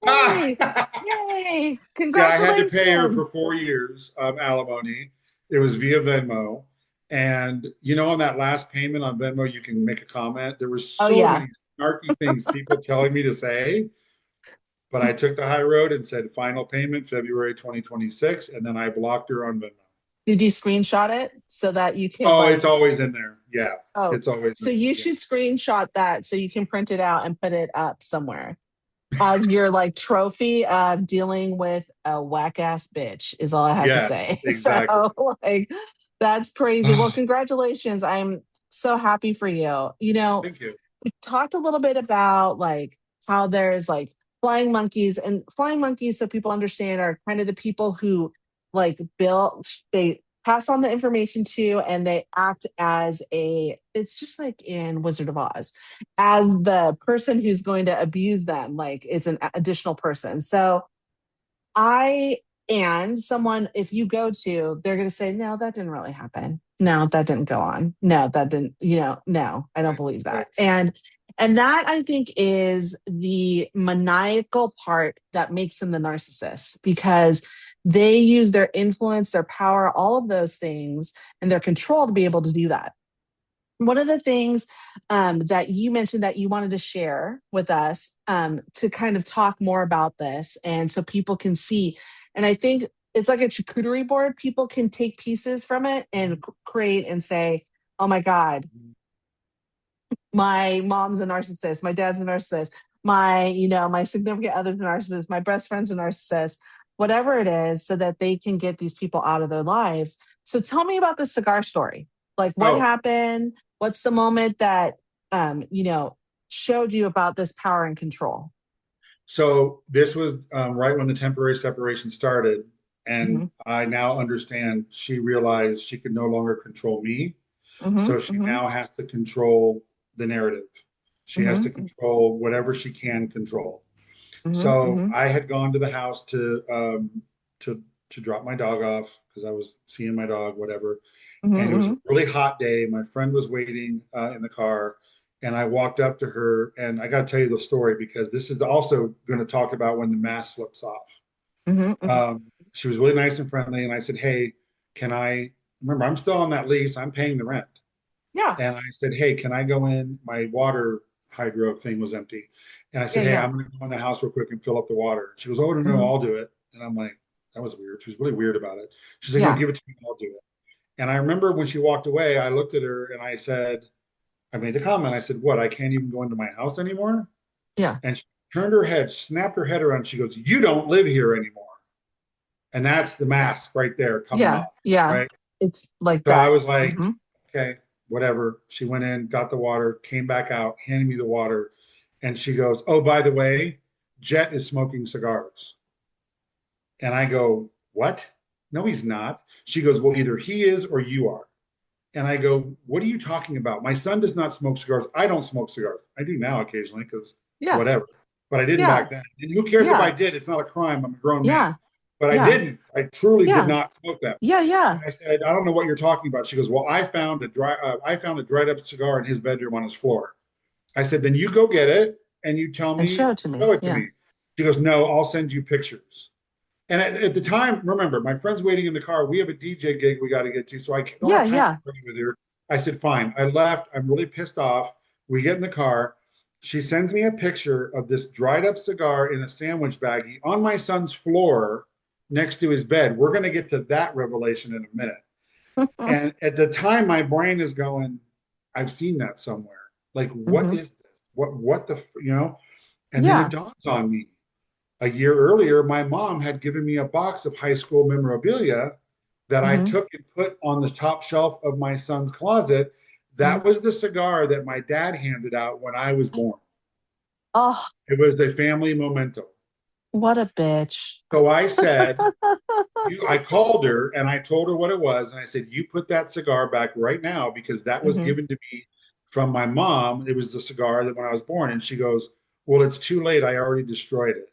Yay! Yay! Yeah, I had to pay her for Congratulations. 4 years of alimony. It was via Venmo. And you know, on that last payment on Venmo, you can make a comment. There were Oh so yeah. many snarky things people telling me to say, but I took the high road and said final payment February 2026, and then I blocked her on Venmo. Did you screenshot it so that you could Oh, it's like, always in there. Yeah, oh, it's always in so there. you Yeah. should screenshot that so you can print it out and put it up somewhere as your like trophy of dealing with a whack ass bitch is all I have to Yes, say. exactly. So like that's crazy. Well, congratulations. I'm so happy for you. You know, Thank you. we talked a little bit about like how there's like flying monkeys so people understand are kind of the people who like build they pass on the information to and they act as a it's just like in Wizard of Oz as the person who's going to abuse them like it's an additional person. So I and someone, if you go to, they're going to say, no, that didn't really happen. No, that didn't go on. No, that didn't, no, I don't Right, believe right. that. And that I think is the maniacal part that makes them the narcissist because they use their influence, their power, all of those things and their control to be able to do that. One of the things that you mentioned that you wanted to share with us to kind of talk more about this and so people can see, and I think it's like a charcuterie board. People can take pieces from it and create and say, oh my God, my mom's a narcissist, my dad's a narcissist, my significant other's a narcissist, my best friend's a narcissist, whatever it is, so that they can get these people out of their lives. So tell me about the cigar story. Like what Oh, happened? What's the moment that showed you about this power and control? so this was right when the temporary separation started, and Mm-hmm, I now understand she realized she could no longer control me. mm-hmm, So she mm-hmm, now has to control the narrative. She has to mm-hmm, control whatever she can control. mm-hmm, So mm-hmm, I had gone to the house to to drop my dog off because I was seeing my dog, whatever. And it was mm-hmm, a really hot day. My friend was waiting in the car, and I walked up to her, and I got to tell you the story because this is also going to talk about when the mask slips off. mm-hmm, mm-hmm. She was really nice and friendly, and I said, "Hey, can I?" Remember, I'm still on that lease. I'm paying the rent. Yeah, And I said, "Hey, can I go in? My water hydro thing was empty." And I yeah, said, "Hey, yeah. I'm going to go in the house real quick and fill up the water." She goes, "Oh, no, no, Mm-hmm, I'll do it." And I'm like, that was weird. She was really weird about it. She's like, "No, yeah, give it to me. I'll do it." And I remember when she walked away, I looked at her and I said, I made the comment. I said, "What? I can't even go into my house anymore?" yeah, And she turned her head, snapped her head around. She goes, "You don't live here anymore." And that's the mask right there coming yeah, off, yeah. right? It's like So I that. was like, Mm-hmm. okay, whatever. She went in, got the water, came back out, handed me the water. And she goes, "Oh, by the way, Jet is smoking cigars." And I go, "What? No, he's not." She goes, "Well, either he is or you are." And I go, "What are you talking about? My son does not smoke cigars. I don't smoke cigars. I do now occasionally because Yeah, whatever, but I didn't yeah, back then. And who cares if I yeah, did? It's not a crime. I'm a grown man. yeah, But I yeah, didn't. I truly did yeah, not smoke them. yeah, And yeah. I said, "I don't know what you're talking about." She goes, "Well, I found a dried up cigar in his bedroom on his floor." I said, "Then you go get it and you tell And me, show it to me. show it to Yeah. me." She goes, "No, I'll send you pictures." And at the time, remember, my friend's waiting in the car. We have a DJ gig we got to get to, so I don't Yeah, have time to yeah. argue with her. I said, "Fine." I left. I'm really pissed off. We get in the car. She sends me a picture of this dried up cigar in a sandwich baggie on my son's floor next to his bed. We're going to get to that revelation in a minute. And at the time, my brain is going, "I've seen that somewhere. Like, what Hmm. is this? What the, you know?" And then it Yeah. dawns on me. A year earlier, my mom had given me a box of high school memorabilia that I Hmm. took and put on the top shelf of my son's closet. Hmm. That was the cigar that my dad handed out when I was born. Oh, It was a family memento. what a bitch. So I said, I called her and I told her what it was. And I said, "You put that cigar back right now because that was Hmm. given to me from my mom. It was the cigar that when I was born." And she goes, "Well, it's too late. I already destroyed it."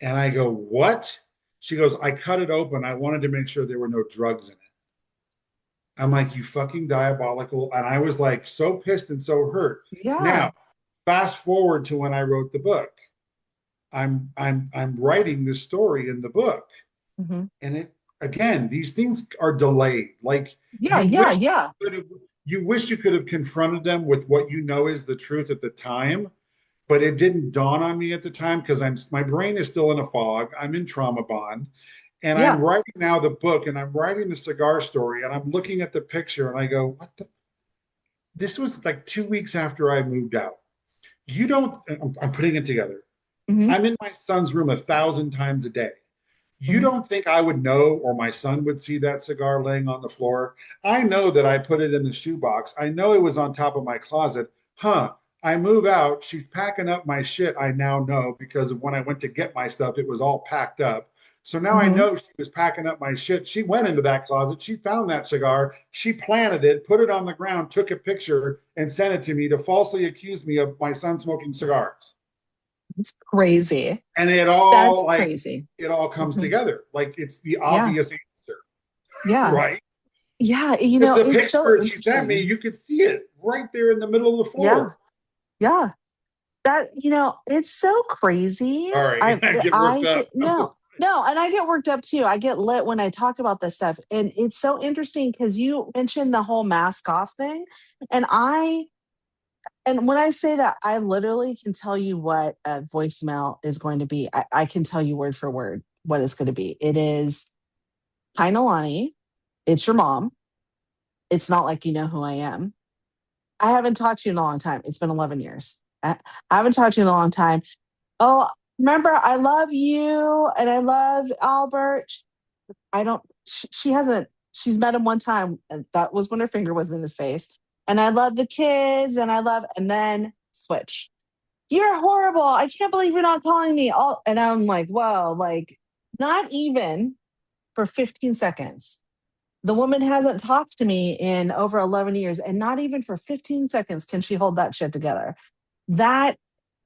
And I go, "What?" She goes, "I cut it open. I wanted to make sure there were no drugs in it." I'm like, "You fucking diabolical." And I was like so pissed and so hurt. Yeah. Now, fast forward to when I wrote the book. I'm writing this story in the book, Mm-hmm. and it again, these things are delayed. Like Yeah, yeah, yeah. you wish you could have confronted them with what you know is the truth at the time, but it didn't dawn on me at the time because my brain is still in a fog. I'm in trauma bond, and I'm Yeah. writing now the book, and I'm writing the cigar story, and I'm looking at the picture, and I go, "What the?" This was like 2 weeks after I moved out. You don't. I'm putting it together. Mm-hmm. I'm in my son's room 1,000 times a day. You Mm-hmm. don't think I would know or my son would see that cigar laying on the floor? I know that I put it in the shoebox. I know it was on top of my closet. Huh. I move out. She's packing up my shit. I now know because of when I went to get my stuff, it was all packed up. So now I Mm-hmm. know she was packing up my shit. She went into that closet. She found that cigar. She planted it, put it on the ground, took a picture, and sent it to me to falsely accuse me of my son smoking cigars. It's crazy. And That's crazy. it all comes Mm-hmm. together. Like it's the Yeah. obvious answer, Yeah. right? Yeah. Because the It's so picture she sent me, interesting. you could see it right there in the middle of the Yeah. floor. Yeah. That, it's so crazy. Sorry, I get worked I up. get, no, and I get worked up too. I get lit when I talk about this stuff. And it's so interesting because you mentioned the whole mask off thing. And when I say that, I literally can tell you what a voicemail is going to be. I can tell you word for word what it's going to be. It is, "Hi, Noelani. It's your mom. It's not like you know who I am. I haven't talked to you in a long time. It's been 11 years. I haven't talked to you in a long time. Oh, remember, I love you and I love Albert. I don't, she hasn't, she's met him one time, and that was when her finger was in his face. And I love the kids and then switch. You're horrible. I can't believe you're not calling me." And I'm like, whoa, like, not even for 15 seconds. The woman hasn't talked to me in over 11 years, and not even for 15 seconds can she hold that shit together. That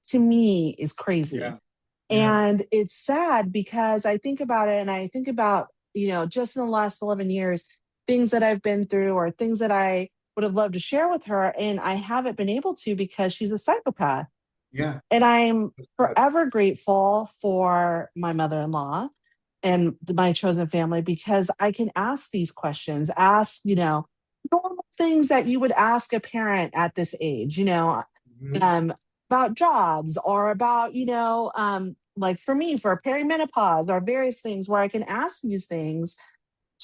to me is crazy. Yeah. Yeah. And it's sad because I think about it and I think about, just in the last 11 years, things that I've been through or things that I would have loved to share with her. And I haven't been able to because she's a psychopath. Yeah. And I'm forever grateful for my mother-in-law and my chosen family because I can ask these questions, normal things that you would ask a parent at this age, Mm-hmm. about jobs or about, like for me, for perimenopause or various things where I can ask these things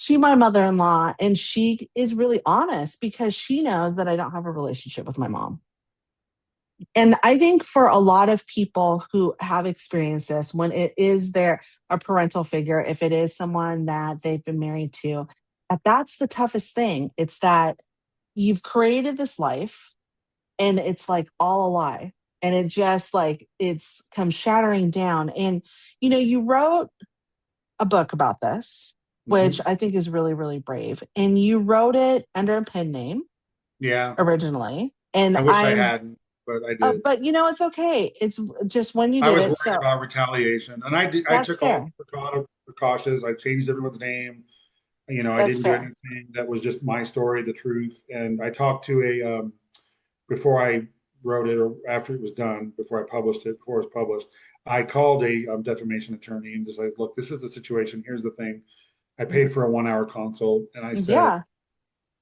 to my mother-in-law. And she is really honest because she knows that I don't have a relationship with my mom. And I think for a lot of people who have experienced this, when it is a parental figure, if it is someone that they've been married to, that's the toughest thing. It's that you've created this life and it's like all a lie. And it just like, it's come shattering down. And, you wrote a book about this, which Mm-hmm. I think is really, really brave. And you wrote it under a pen name Yeah. originally. And I wish I hadn't, but I did. but it's okay. It's just when you I did was it. worried So about retaliation, and I that's took all fair. the precautions. I changed everyone's name. I That's didn't do fair. anything that was just my story, the truth. And I talked to before I wrote it or after it was done, before I published it, before it was published, I called a defamation attorney and just like, look, this is the situation. Here's the thing. I paid for a 1 hour consult, and I said, Yeah.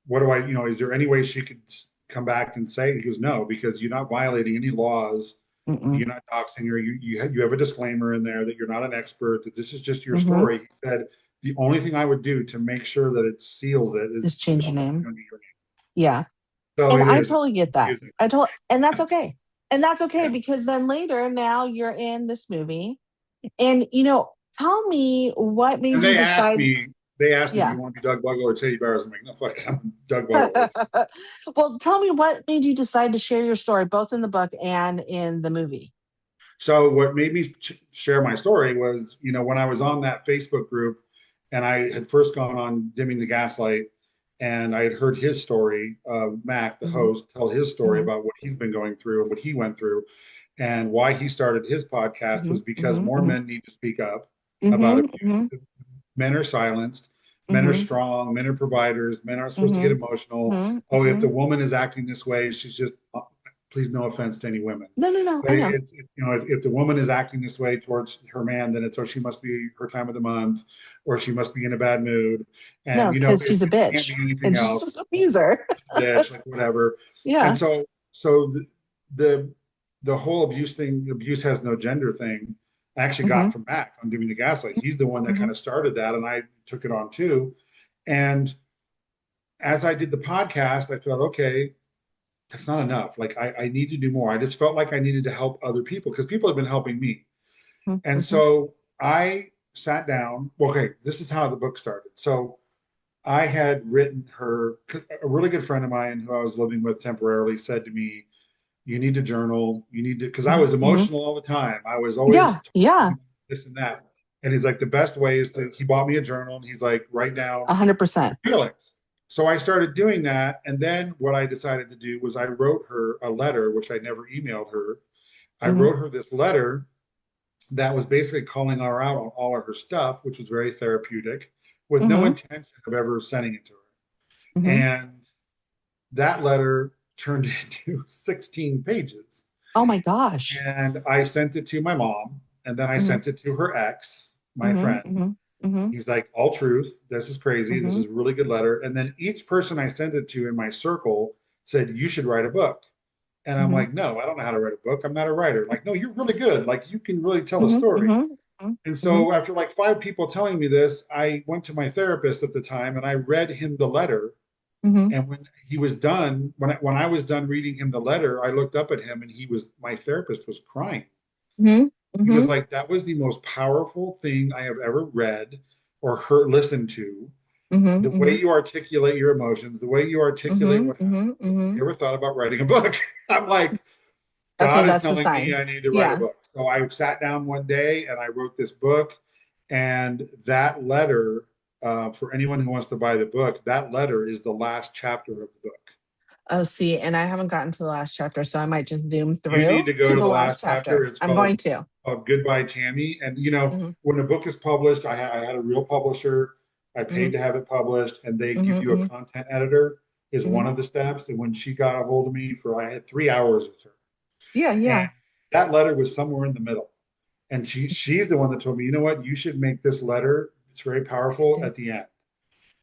what do I, is there any way she could come back and say? He goes, no, because you're not violating any laws. Mm-mm. You're not doxing her. You have a disclaimer in there that you're not an expert, that this is just your Mm-hmm. story. He said, the only thing I would do to make sure that it seals it is Just change your don't let it name. go to your name. Yeah. So And it I is. totally get that. Confusing. And that's okay. And that's okay Yeah. because then later, now you're in this movie. And, tell me what And made you decide. they asked me, do Yeah. you want to be Doug Buggle or Teddy Bears? I'm like, no, fuck, I'm Doug Buggle. Well, tell me what made you decide to share your story, both in the book and in the movie. So what made me share my story was, when I was on that Facebook group and I had first gone on Dimming the Gaslight and I had heard his story, Mac, the Mm-hmm. host, tell his story Mm-hmm. about what he's been going through and what he went through. And why he started his podcast Mm-hmm. was because more Mm-hmm. men need to speak up about Mm-hmm. abuse. Men are silenced. Men are Mm-hmm. strong. Men are providers. Men aren't supposed to get Mm-hmm. emotional. Mm-hmm. Oh, if Mm-hmm. the woman is acting this way, she's just please, no offense to any women. No, But I know. if the woman is acting this way towards her man, then it's, oh, she must be her time of the month, or she must be in a bad mood. No, And, because she's a it can't be bitch anything and she's else. just an abuser. Bitch, like whatever. And Yeah. so the whole abuse has no gender thing, I actually Mm-hmm. got from Mac on doing the gaslight. He's the one that Mm-hmm. kind of started that, and I took it on too. And as I did the podcast, I thought, okay, that's not enough. Like I need to do more. I just felt like I needed to help other people because people have been helping me. And Mm-hmm. so I sat down. Well, okay, this is how the book started. So I had written her, a really good friend of mine who I was living with temporarily said to me, you need to journal. You need to, because I was Mm-hmm. emotional all the time. I was always Yeah. Yeah. this and that. And he's like, the best way is he bought me a journal and he's like, write down 100%. your feelings. So I started doing that. And then what I decided to do was I wrote her a letter, which I never emailed her. I Mm-hmm. wrote her this letter that was basically calling her out on all of her stuff, which was very therapeutic, with no Mm-hmm. intention of ever sending it to her. Mm-hmm. And that letter turned into 16 pages. Oh my gosh. And I sent it to my mom, and then I Mm-hmm. sent it to her ex, my Mm-hmm. friend. Mm-hmm. Mm-hmm. He's like, all truth. This is crazy. This Mm-hmm. is a really good letter. And then each person I sent it to in my circle said, you should write a book. And I'm Mm-hmm. like, no, I don't know how to write a book. I'm not a writer. Like, no, you're really good. Like, you can really tell a Mm-hmm. story. Mm-hmm. And so after like 5 people telling me this, I went to my therapist at the time and I read him the letter. Mm-hmm. And when he was done, when I was done reading him the letter, I looked up at him and my therapist was crying. Mm-hmm. He was Mm-hmm. like, that was the most powerful thing I have ever read or heard, listened to. The Mm-hmm. way you articulate your emotions, the way you articulate Mm-hmm. what happened. Mm-hmm. Have Mm-hmm. you ever thought about writing a book? I'm like, Okay, God is that's the telling me sign. I need to write a Yeah. book. So I sat down one day and I wrote this book. And that letter, for anyone who wants to buy the book, that letter is the last chapter of the book. Oh, see, and I haven't gotten to the last chapter, so I might just zoom You need through to go to to the the last last chapter. chapter. It's I'm going to. called Goodbye, Tammy. And, Mm-hmm. when a book is published, I had a real publisher. I paid to have it published, and they give you a Mm-hmm. content editor is Mm-hmm. one of the steps. And when she got a hold of me I had 3 hours with her. Yeah, yeah. And that letter was somewhere in the middle. And she's the one that told me, you know what, you should make this letter, it's very powerful, at the end.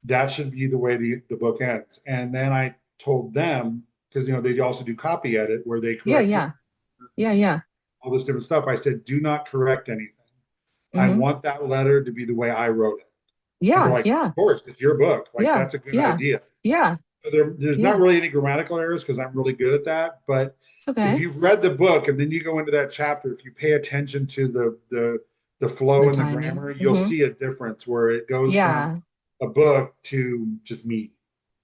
That should be the way the book ends. And then I told them, because they also do copy edit where they Yeah, correct yeah. Yeah, yeah. all this different stuff. I said, do not correct anything. I Mm-hmm. want that letter to be the way I wrote it. And they're Yeah, like, yeah. of course, it's your book. Like, Yeah, that's a good yeah. idea. Yeah, So there's yeah. not really any grammatical errors because I'm really good at that. But It's okay. if you've read the book and then you go into that chapter, if you pay attention to the flow The and the timing. grammar, you'll Mm-hmm. see a difference where it goes Yeah, from a book to just me.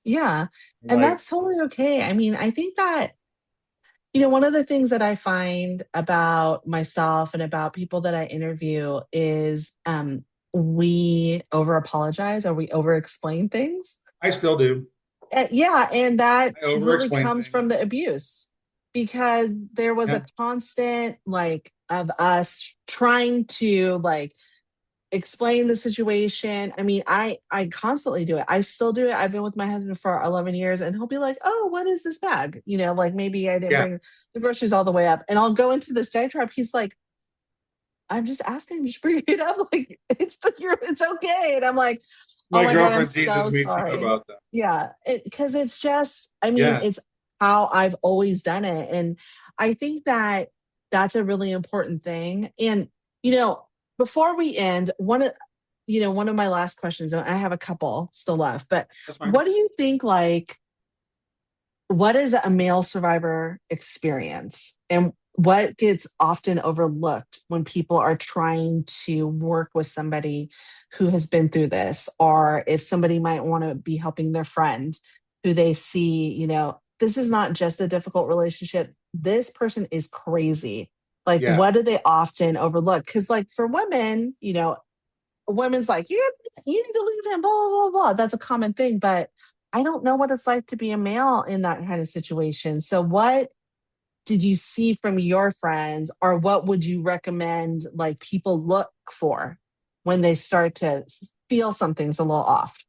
yeah. And Like, that's totally okay. I mean, I think that, one of the things that I find about myself and about people that I interview is we over apologize or we over explain things. I still do. Yeah, and that I over really explain comes things. from the abuse because there was Yeah. a constant of us trying to explain the situation. I mean, I constantly do it. I still do it. I've been with my husband for 11 years and he'll be like, "Oh, what is this bag?" Maybe I didn't bring the groceries all the way up. And I'll go into this diatribe. He's like, "I'm just asking, just bring it up. Like it's okay." And I'm like, "Oh my God, I'm girlfriend teases so me sorry." about that. Yeah, because it's just, I mean, Yeah. it's how I've always done it. And I think that that's a really important thing. And, before we end, one of my last questions, and I have a couple still left, but That's fine. what do you think, what is a male survivor experience? And what gets often overlooked when people are trying to work with somebody who has been through this, or if somebody might want to be helping their friend who they see, this is not just a difficult relationship. This person is crazy. Yeah. What do they often overlook? Because for women, a women's like, you need to leave him, blah, blah, blah, blah. That's a common thing. But I don't know what it's like to be a male in that kind of situation. So what did you see from your friends, or what would you recommend people look for when they start to feel something's a little off?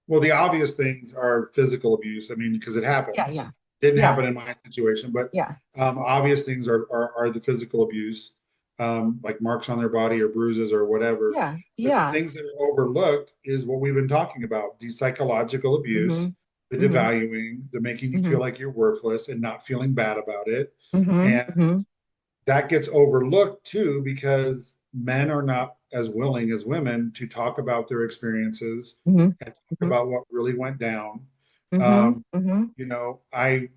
Well, the obvious things are physical abuse. I mean, because it happens. Yeah. Didn't happen in my situation, but Yeah. obvious things are the physical abuse, like marks on their body or bruises or whatever. Yeah. But the Yeah. things that are overlooked is what we've been talking about: the psychological abuse, Mhm. the Mhm. devaluing, the making you feel Mhm. like you're worthless and not feeling bad about it. Mhm. And Mhm. that gets overlooked too because men are not as willing as women to talk about their experiences Mhm. and talk Mhm. about what really went down. Mhm. Um, Mhm. I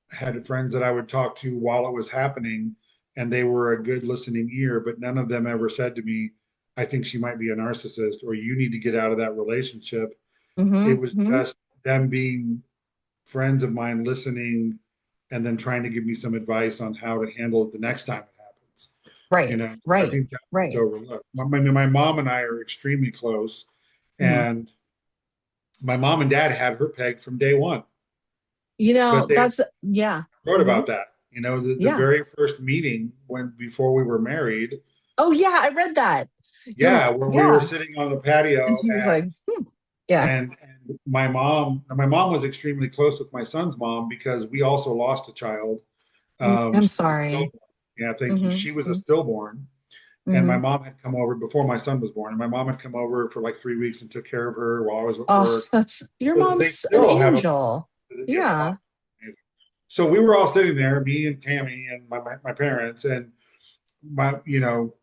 had friends that I would talk to while it was happening, and they were a good listening ear, but none of them ever said to me, I think she might be a narcissist, or you need to get out of that relationship. It Mhm. was Mhm. just them being friends of mine listening and then trying to give me some advice on how to handle it the next time it happens. Right. I Right. think that gets Right. overlooked. My mom and I are extremely close, Mhm. and my mom and dad had her pegged from day one, but they That's yeah. wrote Mhm. about that. The Yeah. very first meeting when before we were married, Oh yeah, I read that. yeah, where we were Yeah. sitting on the And patio he was like, yeah. and my mom was extremely close with my son's mom because we also lost a child. I'm She was a sorry. stillborn. Yeah, thank you. Mhm. She was a stillborn, and my Mhm. mom had come over before my son was born. And my mom had come over for like 3 weeks and took care of her while I was at Oh, work. that's your So they mom's an still have a angel. yeah, my mom. Yeah. So we were all sitting there, me and Tammy and my parents, and my you know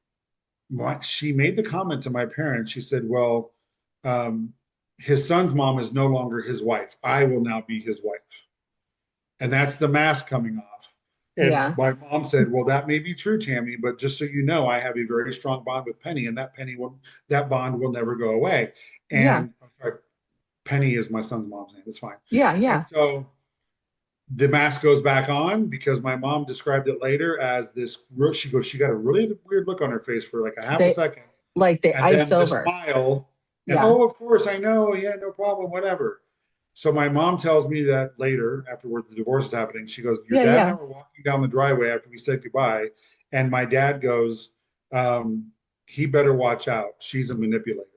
she made the comment to my parents. She said, "Well, um, his son's mom is no longer his wife. I will now be his wife." And that's the mask coming off. And Yeah. my mom said, "Well, that may be true, Tammy, but just so you know, I have a very strong bond with Penny, and that bond will never go away." Yeah. And I'm sorry, Penny is my son's mom's name. It's fine. Yeah. And Yeah. so the mask goes back on because my mom described it later as this. She goes, she got a really weird look on her face for like a half a They second, they and ice then the over. smile, and Yeah. oh, of course, I know, yeah, no problem, whatever. So my mom tells me that later, after the divorce is happening, she goes, "Your Yeah. dad and I Yeah. were walking down the driveway after we said goodbye, and my dad goes, he better watch out. She's a manipulator."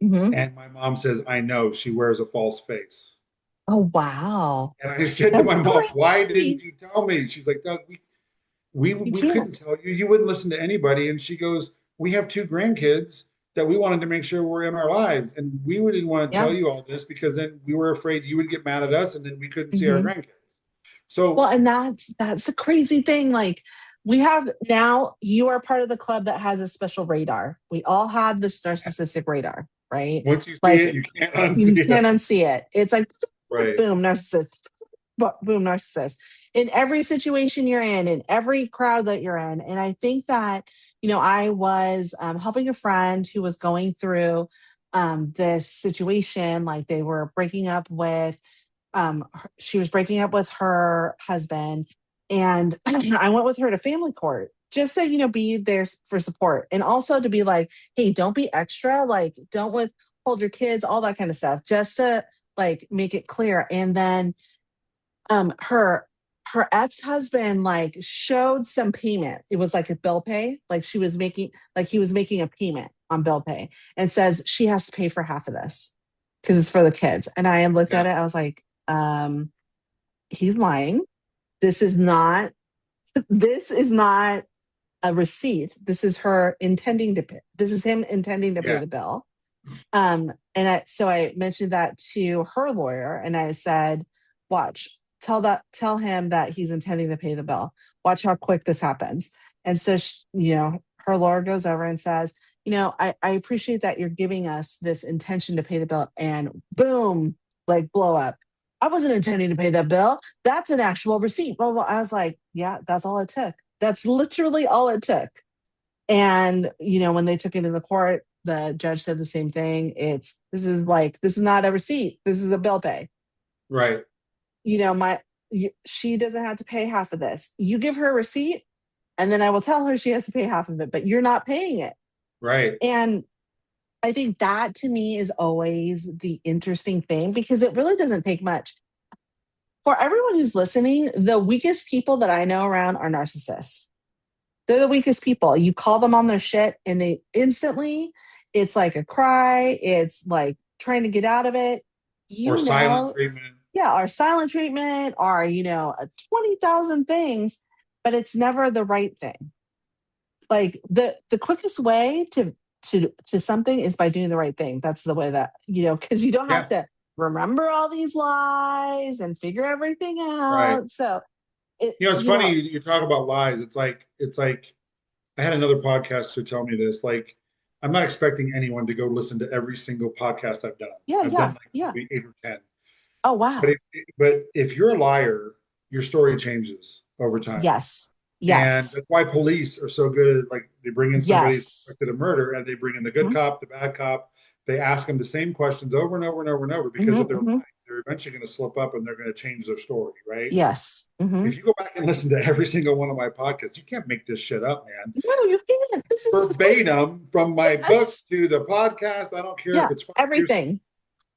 Mhm. And my mom says, "I know. She wears a false face." Oh wow. And I said to That's my mom, "Why didn't crazy. you tell me?" She's like, "Doug, we You we couldn't can't. tell you. You wouldn't listen to anybody." And she goes, "We have two grandkids that we wanted to make sure were in our lives, and we didn't want to Yeah. tell you all this because then we were afraid you would get mad at us, and then we couldn't see our Mhm. grandkids." Well, So and that's the crazy thing. Like we have now, you are part of the club that has a special radar. We all have this narcissistic radar, right? once you see it, Like you can't you unsee can't it. unsee it. It's like Right. boom, narcissist, boom, narcissist. In every situation you're in every crowd that you're in. And I think that, I was helping a friend who was going through this situation. Like they were breaking up with she was breaking up with her husband, and I went with her to family court just to be there for support, and also to be like, hey, don't be extra, like don't withhold your kids, all that kind of stuff, just to like make it clear. And then her ex-husband like showed some payment. It was like a bill pay, like he was making a payment on bill pay, and says she has to pay for half of this because it's for the kids. And I looked at Yeah. it, I was like, he's lying. This is not this is not a receipt. This is her intending to pay. This is him intending to pay Yeah. the bill. So I mentioned that to her lawyer, and I said, watch, tell him that he's intending to pay the bill. Watch how quick this happens. And so, her lawyer goes over and says, I appreciate that you're giving us this intention to pay the bill, and boom, like blow up. I wasn't intending to pay that bill. That's an actual receipt. Well, I was like, yeah, that's all it took. That's literally all it took. And, when they took it to the court, the judge said the same thing. This is not a receipt. This is a bill pay. Right. She doesn't have to pay half of this. You give her a receipt, and then I will tell her she has to pay half of it, but you're not paying it. Right. And I think that to me is always the interesting thing, because it really doesn't take much. For everyone who's listening, the weakest people that I know around are narcissists. They're the weakest people. You call them on their shit and they instantly, it's like a cry. It's like trying to get out of it. Or silent treatment. or silent treatment, or 20,000 things, but it's never the right thing. Like the quickest way to something is by doing the right thing. That's the way that, because you don't have to remember all these lies and figure everything out. Right. So it's funny you talk about lies. It's like I had another podcaster tell me this. Like, I'm not expecting anyone to go listen to every single podcast I've done. I've done like maybe 8 or 10. Oh wow. But if you're a liar, your story changes over time. Yes. And that's why police are so good at, like, they bring in somebody suspected of murder, and they bring in the good cop, the bad cop. They ask them the same questions over and over and over and over, because if they're lying, they're eventually going to slip up and they're going to change their story, right? Yes. If you go back and listen to every single one of my podcasts, you can't make this shit up, man. No, you can't. This is verbatim from my book to the podcast. I don't care if it's everything.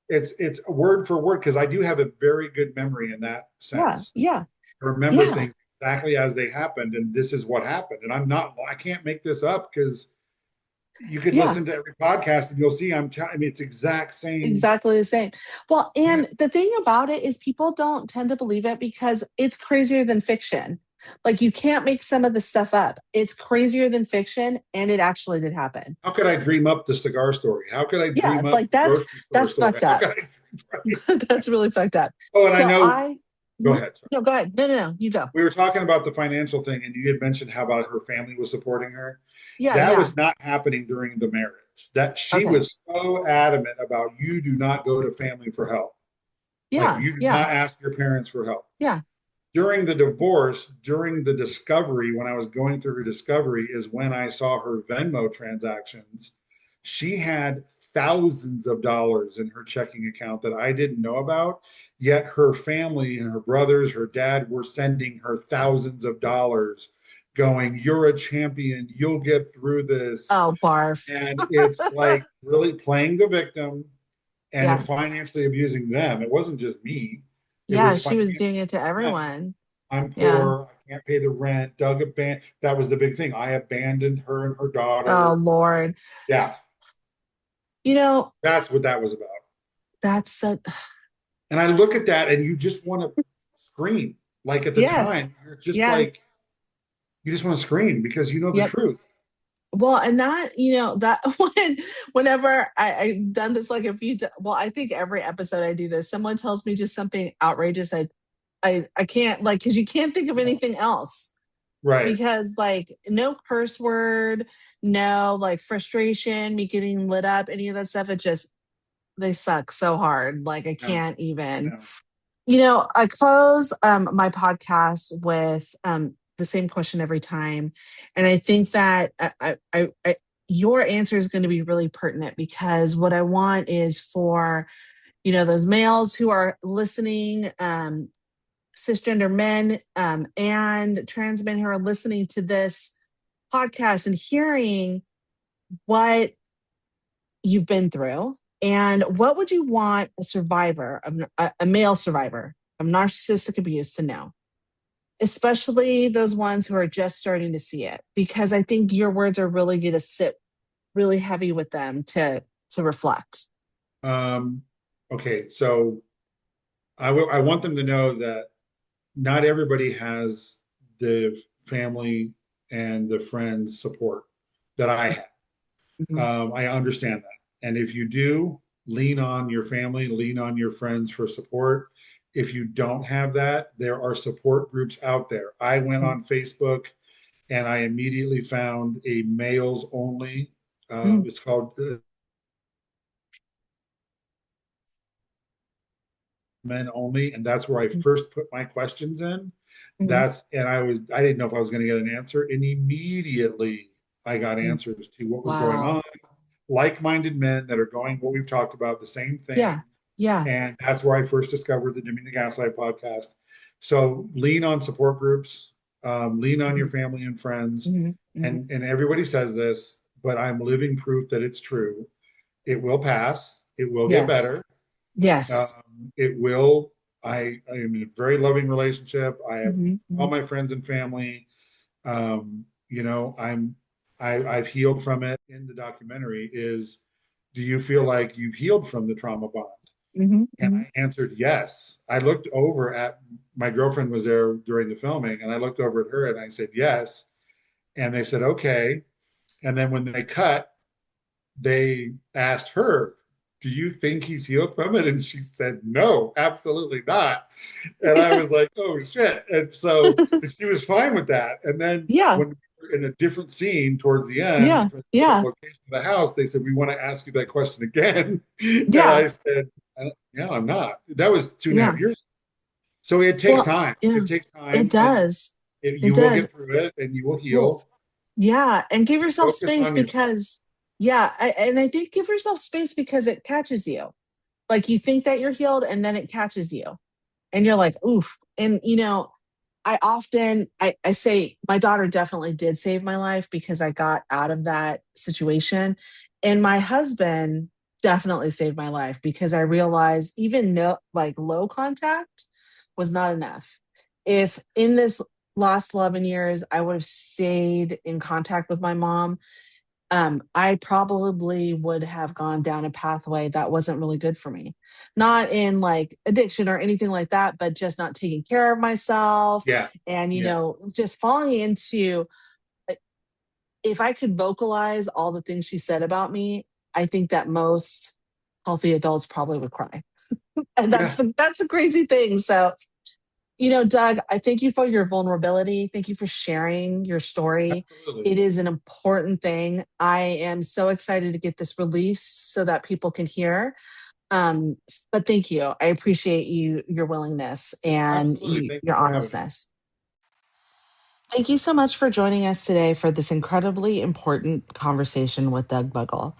It's word for word, because I do have a very good memory in that sense. Yeah. I remember things exactly as they happened, and this is what happened. And I can't make this up, because you could listen to every podcast and you'll see it's exactly the same. Well, and the thing about it is people don't tend to believe it because it's crazier than fiction. Like, you can't make some of the stuff up. It's crazier than fiction, and it actually did happen. How could I dream up the cigar story? How could I dream up? Like that's fucked up. That's really fucked up. Oh, and so go ahead. Sorry. No, go ahead. No, you go. We were talking about the financial thing, and you had mentioned how about her family was supporting her. Yeah, that was not happening during the marriage. That she was so adamant about, you do not go to family for help. Yeah, like, you do not ask your parents for help. Yeah. During the divorce, during the discovery, when I was going through her discovery, is when I saw her Venmo transactions. She had thousands of dollars in her checking account that I didn't know about. Yet her family and her brothers, her dad, were sending her thousands of dollars, going, "You're a champion. You'll get through this." Oh, barf. And it's like really playing the victim and financially abusing them. It wasn't just me. She was doing it to everyone. I'm poor. I can't pay the rent. Doug abandoned. That was the big thing. I abandoned her and her daughter. Oh, Lord. Yeah. That's what that was about. And I look at that, and you just want to scream. Like, at the time, you're just like, you just want to scream, because you know the truth. Well, and that, whenever I've done this like a few times, well, I think every episode I do this, someone tells me just something outrageous. I can't, like, because you can't think of anything else. Right. Because, like, no curse word, no, like, frustration, me getting lit up, any of that stuff. It just, they suck so hard. Like, I can't even. I close my podcast with the same question every time. And I think that your answer is going to be really pertinent, because what I want is for, those males who are listening, cisgender men and trans men who are listening to this podcast and hearing what you've been through, and what would you want a male survivor of narcissistic abuse to know, especially those ones who are just starting to see it, because I think your words are really going to sit really heavy with them to reflect. Okay, so I want them to know that not everybody has the family and the friends support that I have. I understand that. And if you do, lean on your family, lean on your friends for support. If you don't have that, there are support groups out there. I went on Facebook, and I immediately found a males only. It's called Men Only, and that's where I first put my questions in. And I didn't know if I was going to get an answer, and immediately I got answers to what was going on. Like-minded men that are going, what we've talked about, the same thing. Yeah. And that's where I first discovered the Dimming the Gaslight podcast. So lean on support groups, lean on your family and friends. And everybody says this, but I'm living proof that it's true. It will pass. It will get better. Yes. It will. I am in a very loving relationship. I have all my friends and family. I've healed from it. In the documentary is, do you feel like you've healed from the trauma bond? And I answered yes. I looked over at my girlfriend was there during the filming, and I looked over at her and I said yes. And they said, okay. And then when they cut, they asked her, do you think he's healed from it? And she said, no, absolutely not. And I was like, oh shit. And so she was fine with that. And then Yeah. when we were in a different scene towards the end, Yeah. for the Yeah. location of the house, they said, we want to ask you that question again. And Yeah. I said, yeah, I'm not. That was 2.5 Yeah. years. So it takes Well, time. yeah, It takes time. it does. You It will does. get through it and you will Well, heal. yeah. And give yourself Focus space on yourself. because, yeah. And I think give yourself space because it catches you. Like you think that you're healed and then it catches you. And you're like, oof. And, you know, I say my daughter definitely did save my life because I got out of that situation. And my husband definitely saved my life because I realized even no, like low contact was not enough. If in this last 11 years, I would have stayed in contact with my mom, I probably would have gone down a pathway that wasn't really good for me. Not in like addiction or anything like that, but just not taking care of myself. Yeah. And, you Yeah. know, just falling into, if I could vocalize all the things she said about me, I think that most healthy adults probably would cry. And that's the crazy thing. So, you know, Doug, I thank you for your vulnerability. Thank you for sharing your story. Absolutely. It is an important thing. I am so excited to get this released so that people can hear. But thank you. I appreciate your willingness and your honestness. Thank you so much for joining us today for this incredibly important conversation with Doug Buggle.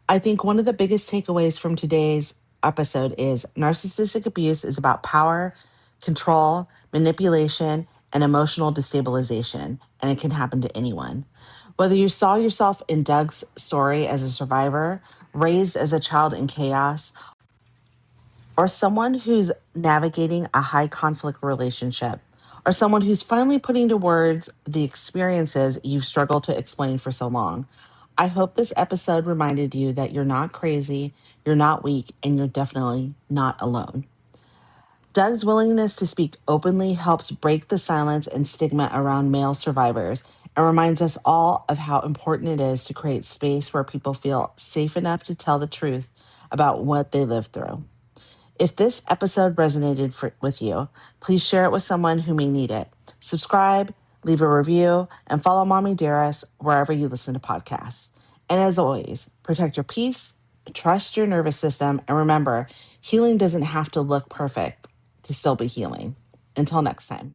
I think one of the biggest takeaways from today's episode is narcissistic abuse is about power, control, manipulation, and emotional destabilization, and it can happen to anyone. Whether you saw yourself in Doug's story as a survivor, raised as a child in chaos, or someone who's navigating a high conflict relationship, or someone who's finally putting to words the experiences you've struggled to explain for so long. I hope this episode reminded you that you're not crazy, you're not weak, and you're definitely not alone. Doug's willingness to speak openly helps break the silence and stigma around male survivors and reminds us all of how important it is to create space where people feel safe enough to tell the truth about what they lived through. If this episode resonated with you, please share it with someone who may need it. Subscribe, leave a review, and follow Mommy Dearest wherever you listen to podcasts. And as always, protect your peace, trust your nervous system, and remember, healing doesn't have to look perfect to still be healing. Until next time.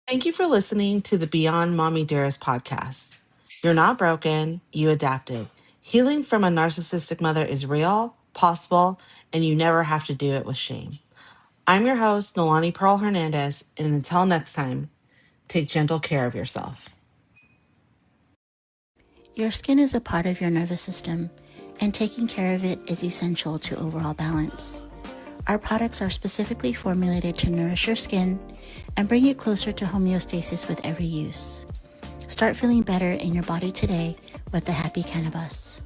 Thank you for listening to the Beyond Mommy Dearest podcast. You're not broken, you adapted. Healing from a narcissistic mother is real, possible, and you never have to do it with shame. I'm your host, Noelani Pearl Hernandez, and until next time, take gentle care of yourself. Your skin is a part of your nervous system, and taking care of it is essential to overall balance. Our products are specifically formulated to nourish your skin and bring it closer to homeostasis with every use. Start feeling better in your body today with the Happy Cannabis.